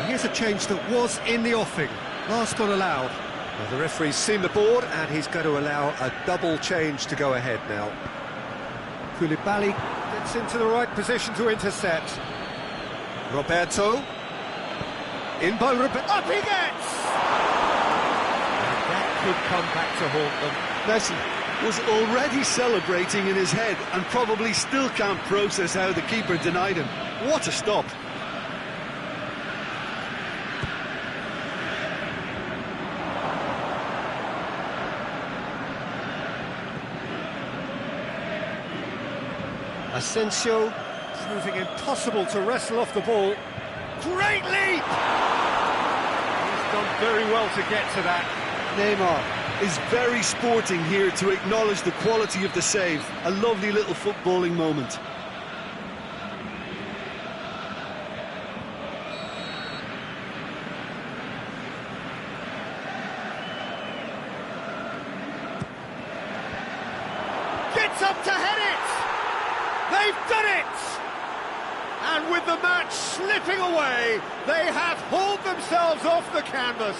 Here's a change that was in the offing. Last one allowed. Well, the referee's seen the board and he's going to allow a double change to go ahead now. Koulibaly gets into the right position to intercept. Roberto. In by Roberto. Up he gets! And that could come back to haunt them. Messi was already celebrating in his head and probably still can't process how the keeper denied him. What a stop! Asensio proving impossible to wrestle off the ball. Great leap! He's done very well to get to that. Neymar is very sporting here to acknowledge the quality of the save. A lovely little footballing moment. Gets up to head it! They've done it! And with the match slipping away, they have hauled themselves off the canvas.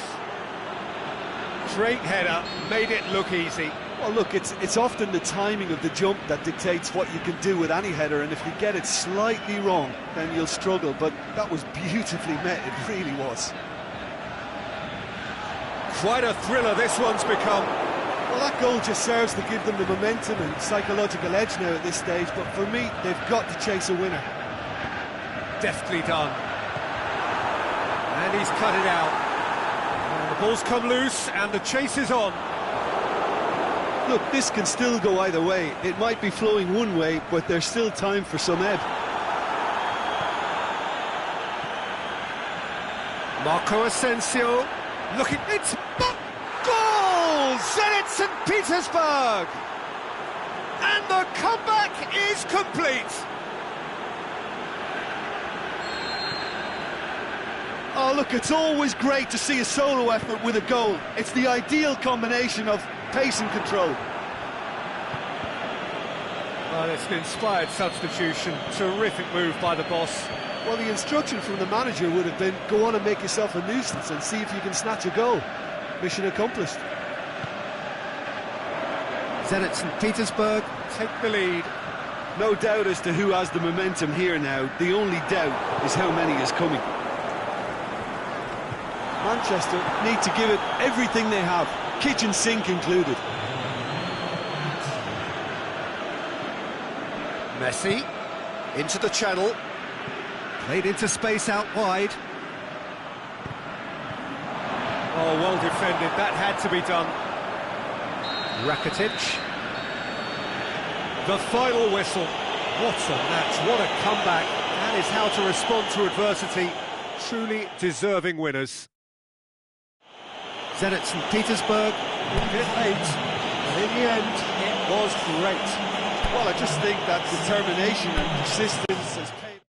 Great header, made it look easy. Well, look, it's often the timing of the jump that dictates what you can do with any header, and if you get it slightly wrong, then you'll struggle, but that was beautifully met, it really was. Quite a thriller this one's become. Well, that goal just serves to give them the momentum and psychological edge now at this stage, but for me, they've got to chase a winner. Deftly done. And he's cut it out. And the ball's come loose and the chase is on. Look, this can still go either way. It might be flowing one way, but there's still time for some ebb. Marco Asensio, looking, it's goal! Zenit St. Petersburg! And the comeback is complete! Oh, look, it's always great to see a solo effort with a goal. It's the ideal combination of pace and control. Well, it's an inspired substitution. Terrific move by the boss. Well, the instruction from the manager would have been, go on and make yourself a nuisance and see if you can snatch a goal. Mission accomplished. Zenit St. Petersburg take the lead. No doubt as to who has the momentum here now. The only doubt is how many is coming. Manchester need to give it everything they have, kitchen sink included. Messi into the channel, played into space out wide. Oh, well defended, that had to be done. Rakitic. The final whistle. What a match, what a comeback. That is how to respond to adversity. Truly deserving winners. Zenit St. Petersburg, a bit late, but in the end, it was great. Well, I just think that determination and persistence has paid.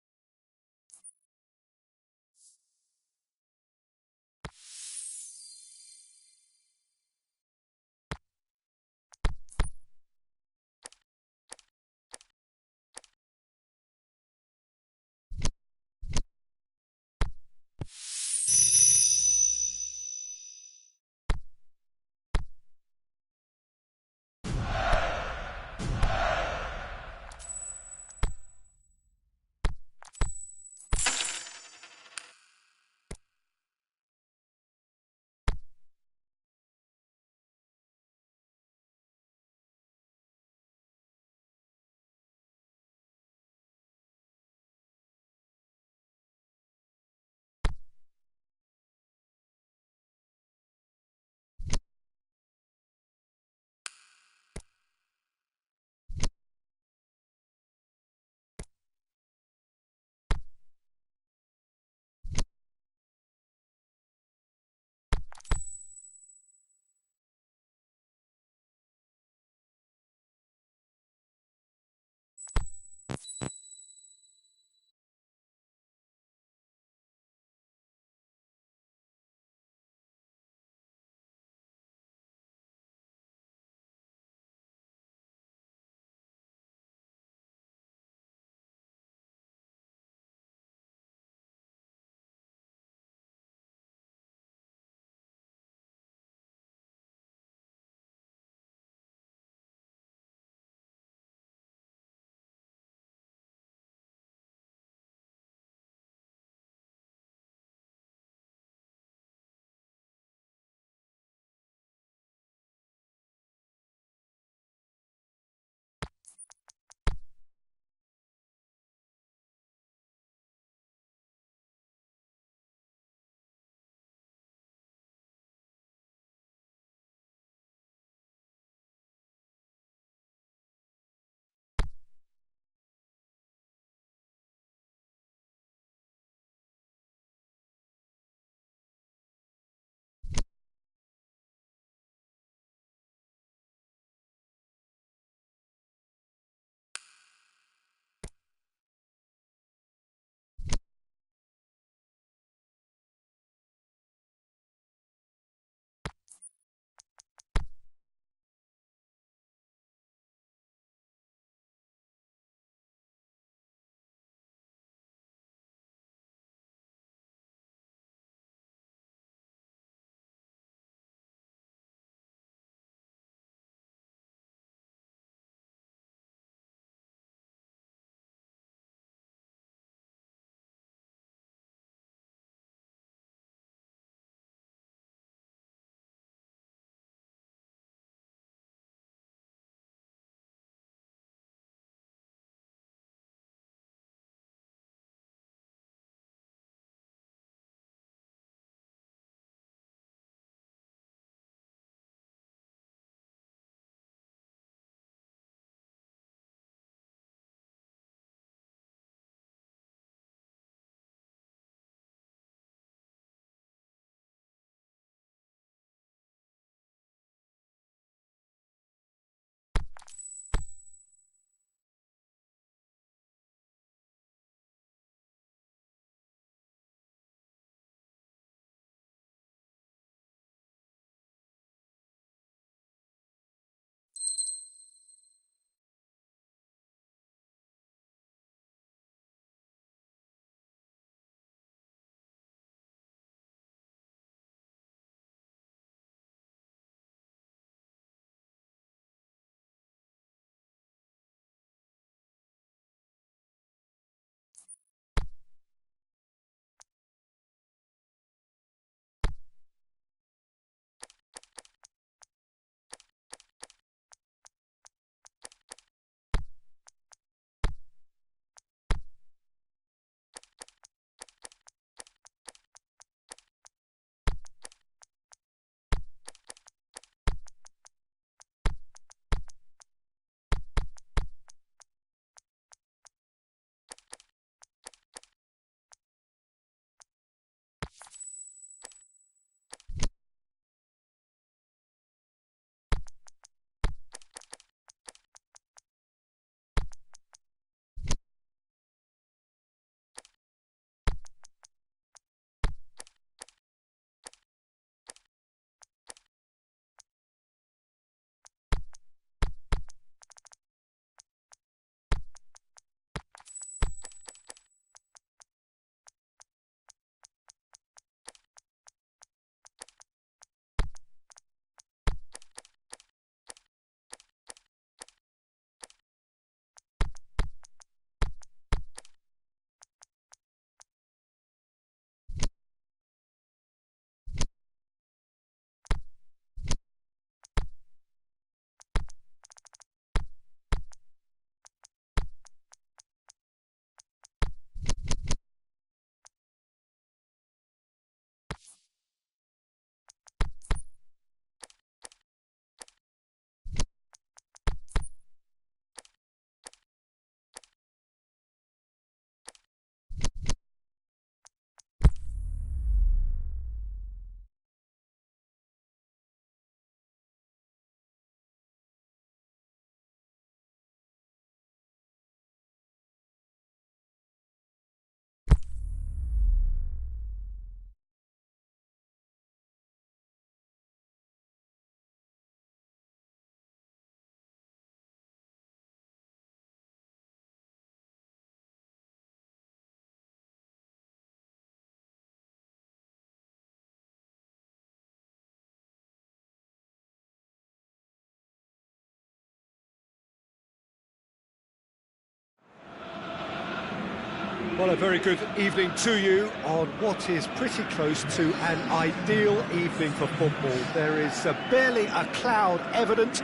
Well, a very good evening to you on what is pretty close to an ideal evening for football. There is barely a cloud evident.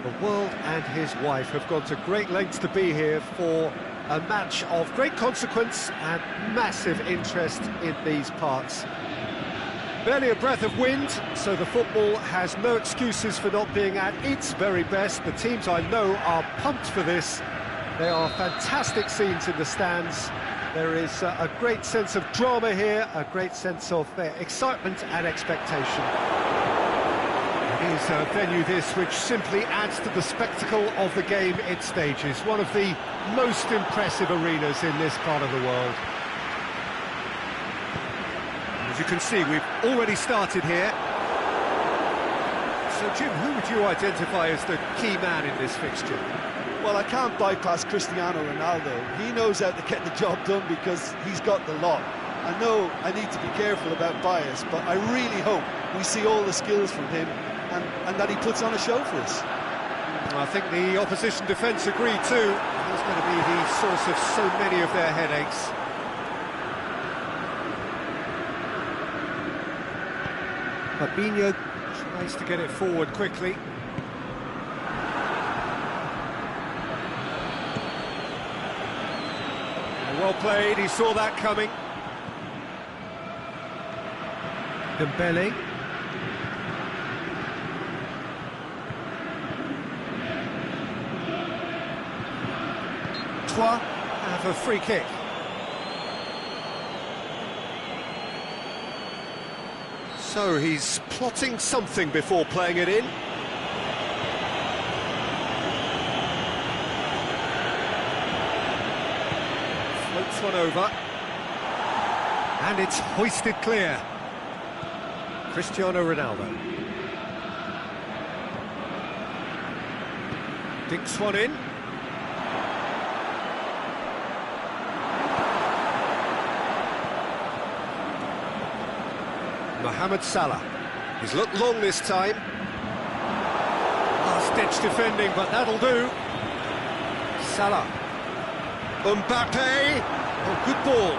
The world and his wife have gone to great lengths to be here for a match of great consequence and massive interest in these parts. Barely a breath of wind, so the football has no excuses for not being at its very best. The teams I know are pumped for this. There are fantastic scenes in the stands. There is a great sense of drama here, a great sense of excitement and expectation. It is a venue this which simply adds to the spectacle of the game it stages. One of the most impressive arenas in this part of the world. As you can see, we've already started here. So, Jim, who would you identify as the key man in this fixture? Well, I can't bypass Cristiano Ronaldo. He knows how to get the job done because he's got the lot. I know I need to be careful about bias, but I really hope we see all the skills from him and that he puts on a show for us. I think the opposition defence agree too. He's going to be the source of so many of their headaches. Fabinho tries to get it forward quickly. Well played, he saw that coming. Dembele. Trois have a free kick. So he's plotting something before playing it in. Floats one over. And it's hoisted clear. Cristiano Ronaldo. Dinks one in. Mohamed Salah. He's looked long this time. Last-ditch defending, but that'll do. Salah. Mbappe. Oh, good ball.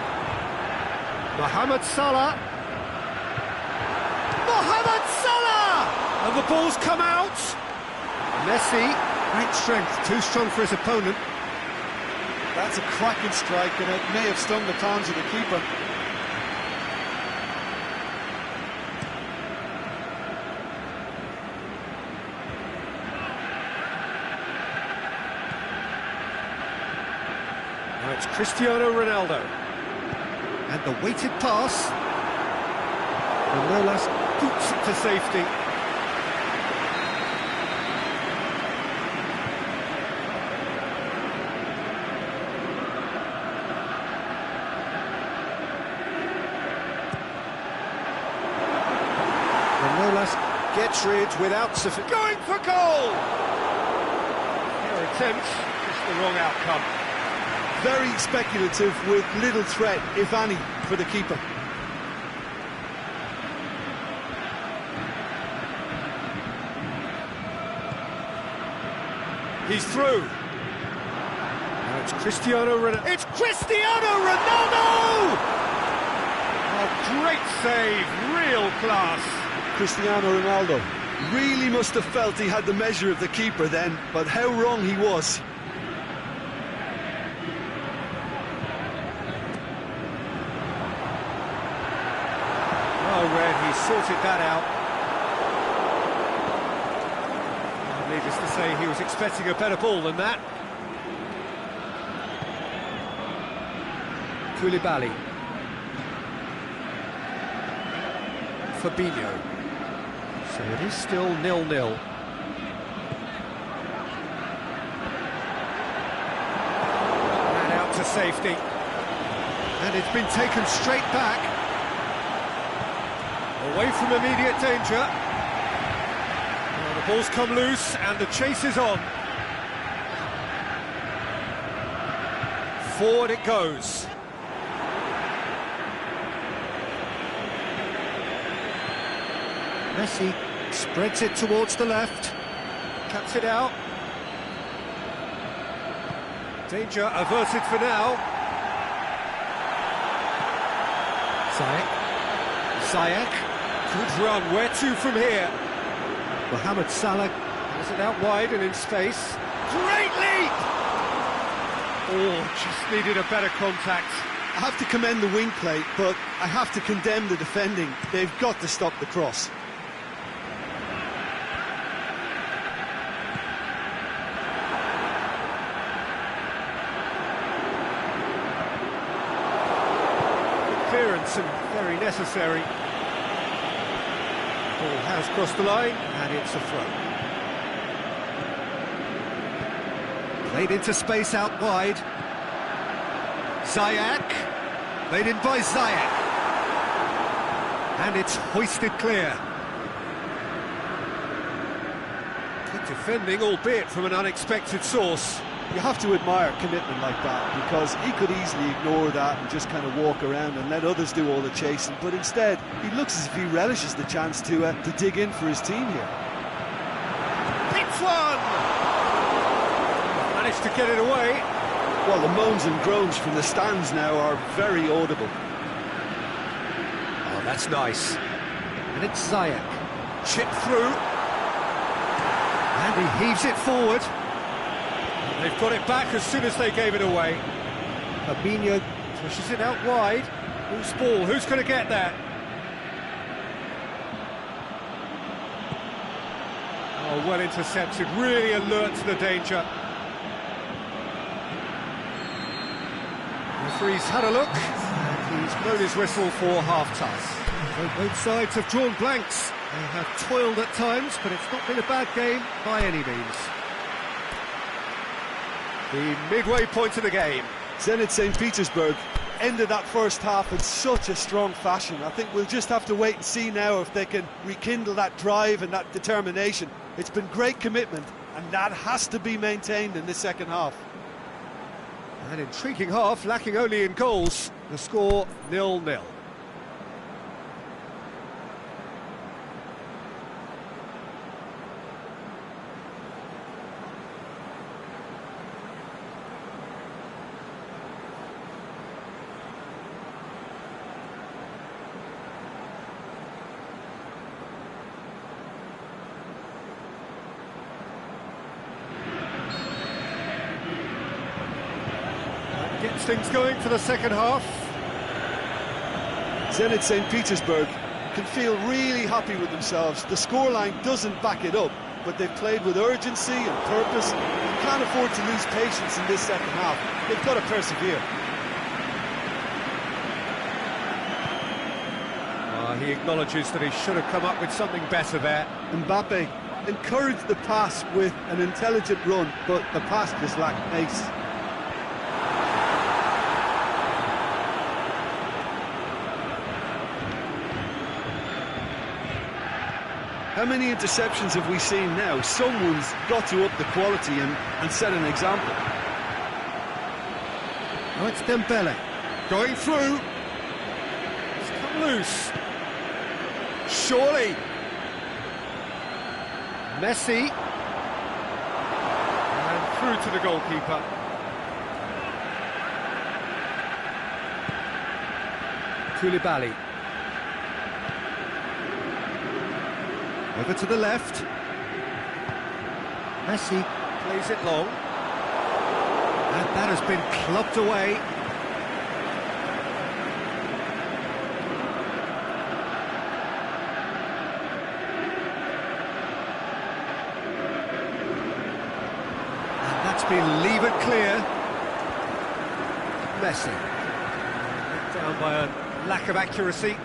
Mohamed Salah. Mohamed Salah! And the ball's come out. Messi. Great strength, too strong for his opponent. That's a cracking strike, and it may have stung the palms of the keeper. Now it's Cristiano Ronaldo. And the weighted pass. Manolas boots it to safety. Manolas gets rid without sufficient... Going for goal! Their attempt, just the wrong outcome. Very speculative with little threat, if any, for the keeper. He's through. Now it's Cristiano Ronaldo. It's Cristiano Ronaldo! A great save, real class. Cristiano Ronaldo really must have felt he had the measure of the keeper then, but how wrong he was. Well read, he sorted that out. Needless to say, he was expecting a better ball than that. Koulibaly. Fabinho. So it is still 0-0. And out to safety. And it's been taken straight back. Away from immediate danger. Well, the ball's come loose and the chase is on. Forward it goes. Messi spreads it towards the left, cuts it out. Danger averted for now. Ziyech. Good run. Where to from here? Mohamed Salah has it out wide and in space. Great leap! Oh, just needed a better contact. I have to commend the wing play, but I have to condemn the defending. They've got to stop the cross. Clearance and very necessary. Ball has crossed the line and it's a throw. Played into space out wide. Ziyech. Played in by Ziyech. And it's hoisted clear. Good defending, albeit from an unexpected source. You have to admire commitment like that, because he could easily ignore that and just kind of walk around and let others do all the chasing, but instead he looks as if he relishes the chance to dig in for his team here. It's one! Managed to get it away. Well, the moans and groans from the stands now are very audible. Oh, that's nice. And it's Ziyech. Chip through. And he heaves it forward. They've got it back as soon as they gave it away. Fabinho pushes it out wide. Who's ball? Who's going to get that? Oh, well intercepted. Really alert to the danger. The referee's had a look. And he's blown his whistle for half-time. So both sides have drawn blanks. They have toiled at times, but it's not been a bad game by any means. The midway point of the game. Zenit St. Petersburg ended that first half in such a strong fashion. I think we'll just have to wait and see now if they can rekindle that drive and that determination. It's been great commitment, and that has to be maintained in the second half. An intriguing half, lacking only in goals. The score 0-0. Gets things going for the second half. Zenit St. Petersburg can feel really happy with themselves. The scoreline doesn't back it up, but they've played with urgency and purpose. You can't afford to lose patience in this second half. They've got to persevere. He acknowledges that he should have come up with something better there. Mbappe encouraged the pass with an intelligent run, but the pass just lacked pace. How many interceptions have we seen now? Someone's got to up the quality and set an example. Now it's Dembele. Going through. It's come loose. Surely. Messi. And through to the goalkeeper. Koulibaly. Over to the left. Messi plays it long. And that has been clubbed away. And that's been levered clear. Messi. Knocked down by a lack of accuracy.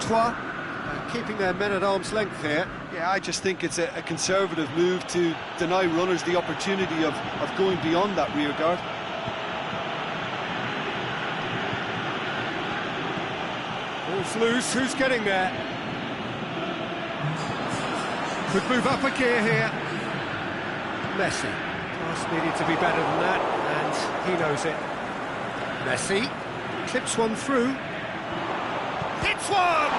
Trois. Keeping their men at arm's length here. Yeah, I just think it's a conservative move to deny runners the opportunity of going beyond that rear guard. Ball's loose, who's getting there? Could move up a gear here. Messi. Pass needed to be better than that, and he knows it. Messi clips one through. Hits one!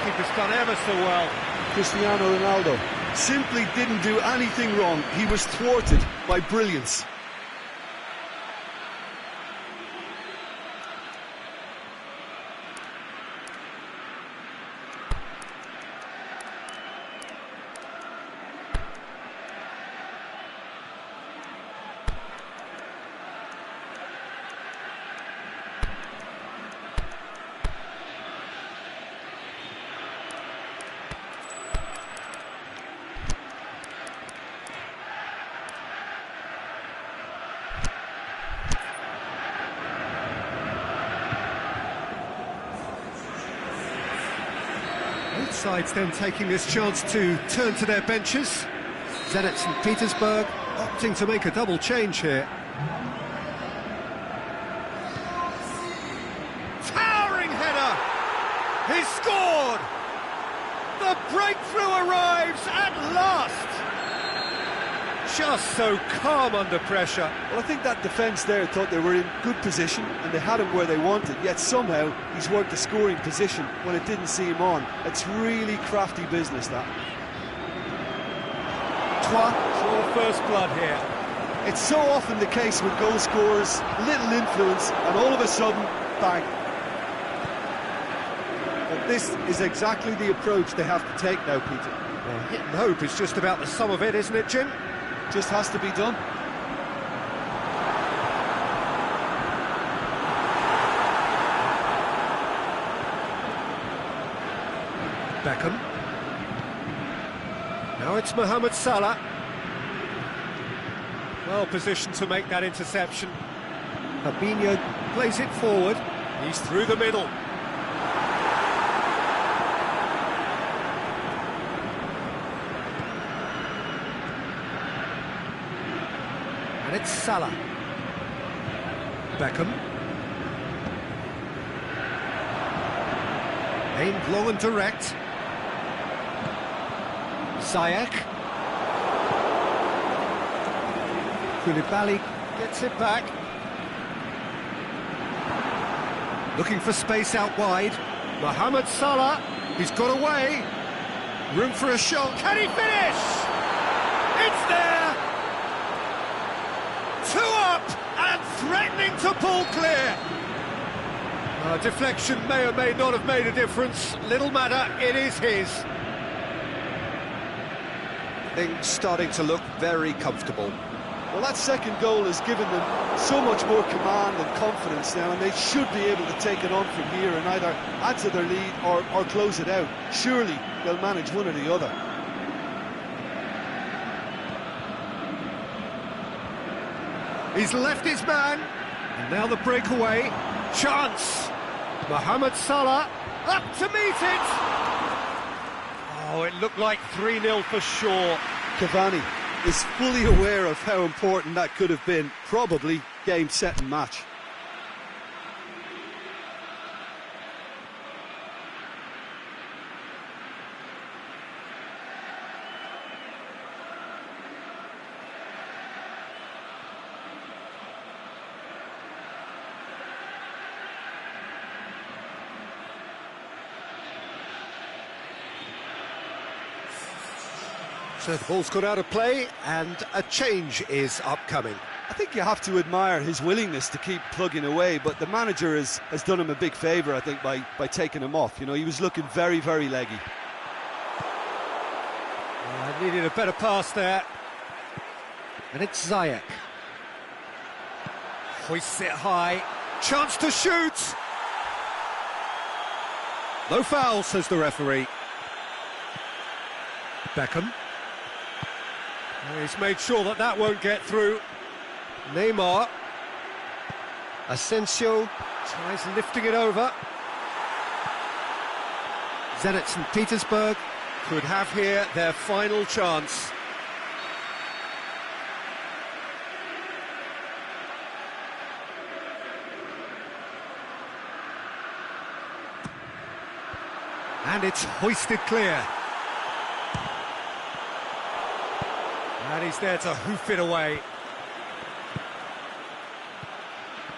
Keeper's done ever so well. Cristiano Ronaldo simply didn't do anything wrong. He was thwarted by brilliance. Both sides then taking this chance to turn to their benches. Zenit St. Petersburg opting to make a double change here. Towering header! He scored! The breakthrough arrives at last! Just so calm under pressure. Well, I think that defence there thought they were in good position and they had him where they wanted, yet somehow he's worked the scoring position when it didn't see him on. It's really crafty business, that. Draw first blood here. It's so often the case with goal scorers, little influence, and all of a sudden, bang. But this is exactly the approach they have to take now, Peter. Well, hit and hope is just about the sum of it, isn't it, Jim? Just has to be done. Beckham. Now it's Mohamed Salah. Well positioned to make that interception. Fabinho plays it forward. He's through the middle. And it's Salah. Beckham. Aimed long and direct. Ziyech. Koulibaly gets it back. Looking for space out wide. Mohamed Salah. He's got away. Room for a shot. Can he finish? It's there! 2 up and threatening to pull clear. Deflection may or may not have made a difference. Little matter, it is his. Things starting to look very comfortable. Well, that second goal has given them so much more command and confidence now, and they should be able to take it on from here and either add to their lead or close it out. Surely they'll manage one or the other. He's left his man, and now the breakaway. Chance! Mohamed Salah, up to meet it! Oh, it looked like 3-0 for sure. Cavani is fully aware of how important that could have been. Probably game, set and match. So the ball's got out of play, and a change is upcoming. I think you have to admire his willingness to keep plugging away, but the manager has done him a big favour, I think, by taking him off. You know, he was looking very, very leggy. I needed a better pass there. And it's Ziyech. Hoists it high. Chance to shoot! No foul, says the referee. Beckham. He's made sure that that won't get through. Neymar. Asensio tries lifting it over. Zenit St. Petersburg could have here their final chance. And it's hoisted clear. And he's there to hoof it away.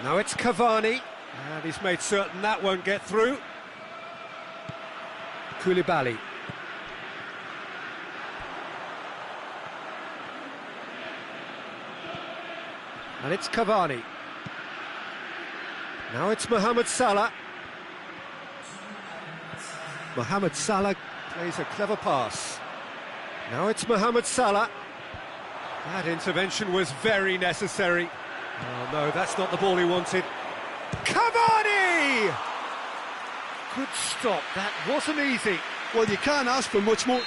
Now it's Cavani, and he's made certain that won't get through. Koulibaly. And it's Cavani. Now it's Mohamed Salah. Mohamed Salah plays a clever pass. Now it's Mohamed Salah. That intervention was very necessary. Oh no, that's not the ball he wanted. Cavani! Good stop, that wasn't easy. Well, you can't ask for much more.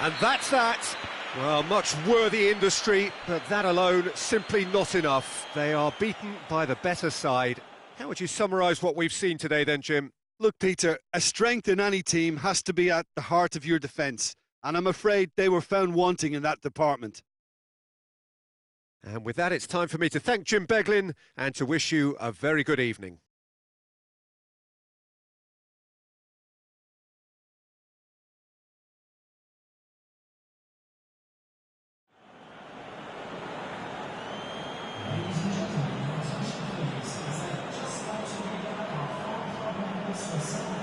And that's that. Well, much worthy industry, but that alone simply not enough. They are beaten by the better side. How would you summarise what we've seen today then, Jim? Look, Peter, a strength in any team has to be at the heart of your defence, and I'm afraid they were found wanting in that department. And with that, it's time for me to thank Jim Beglin and to wish you a very good evening. Ladies and gentlemen, just about to embark our 500 meters for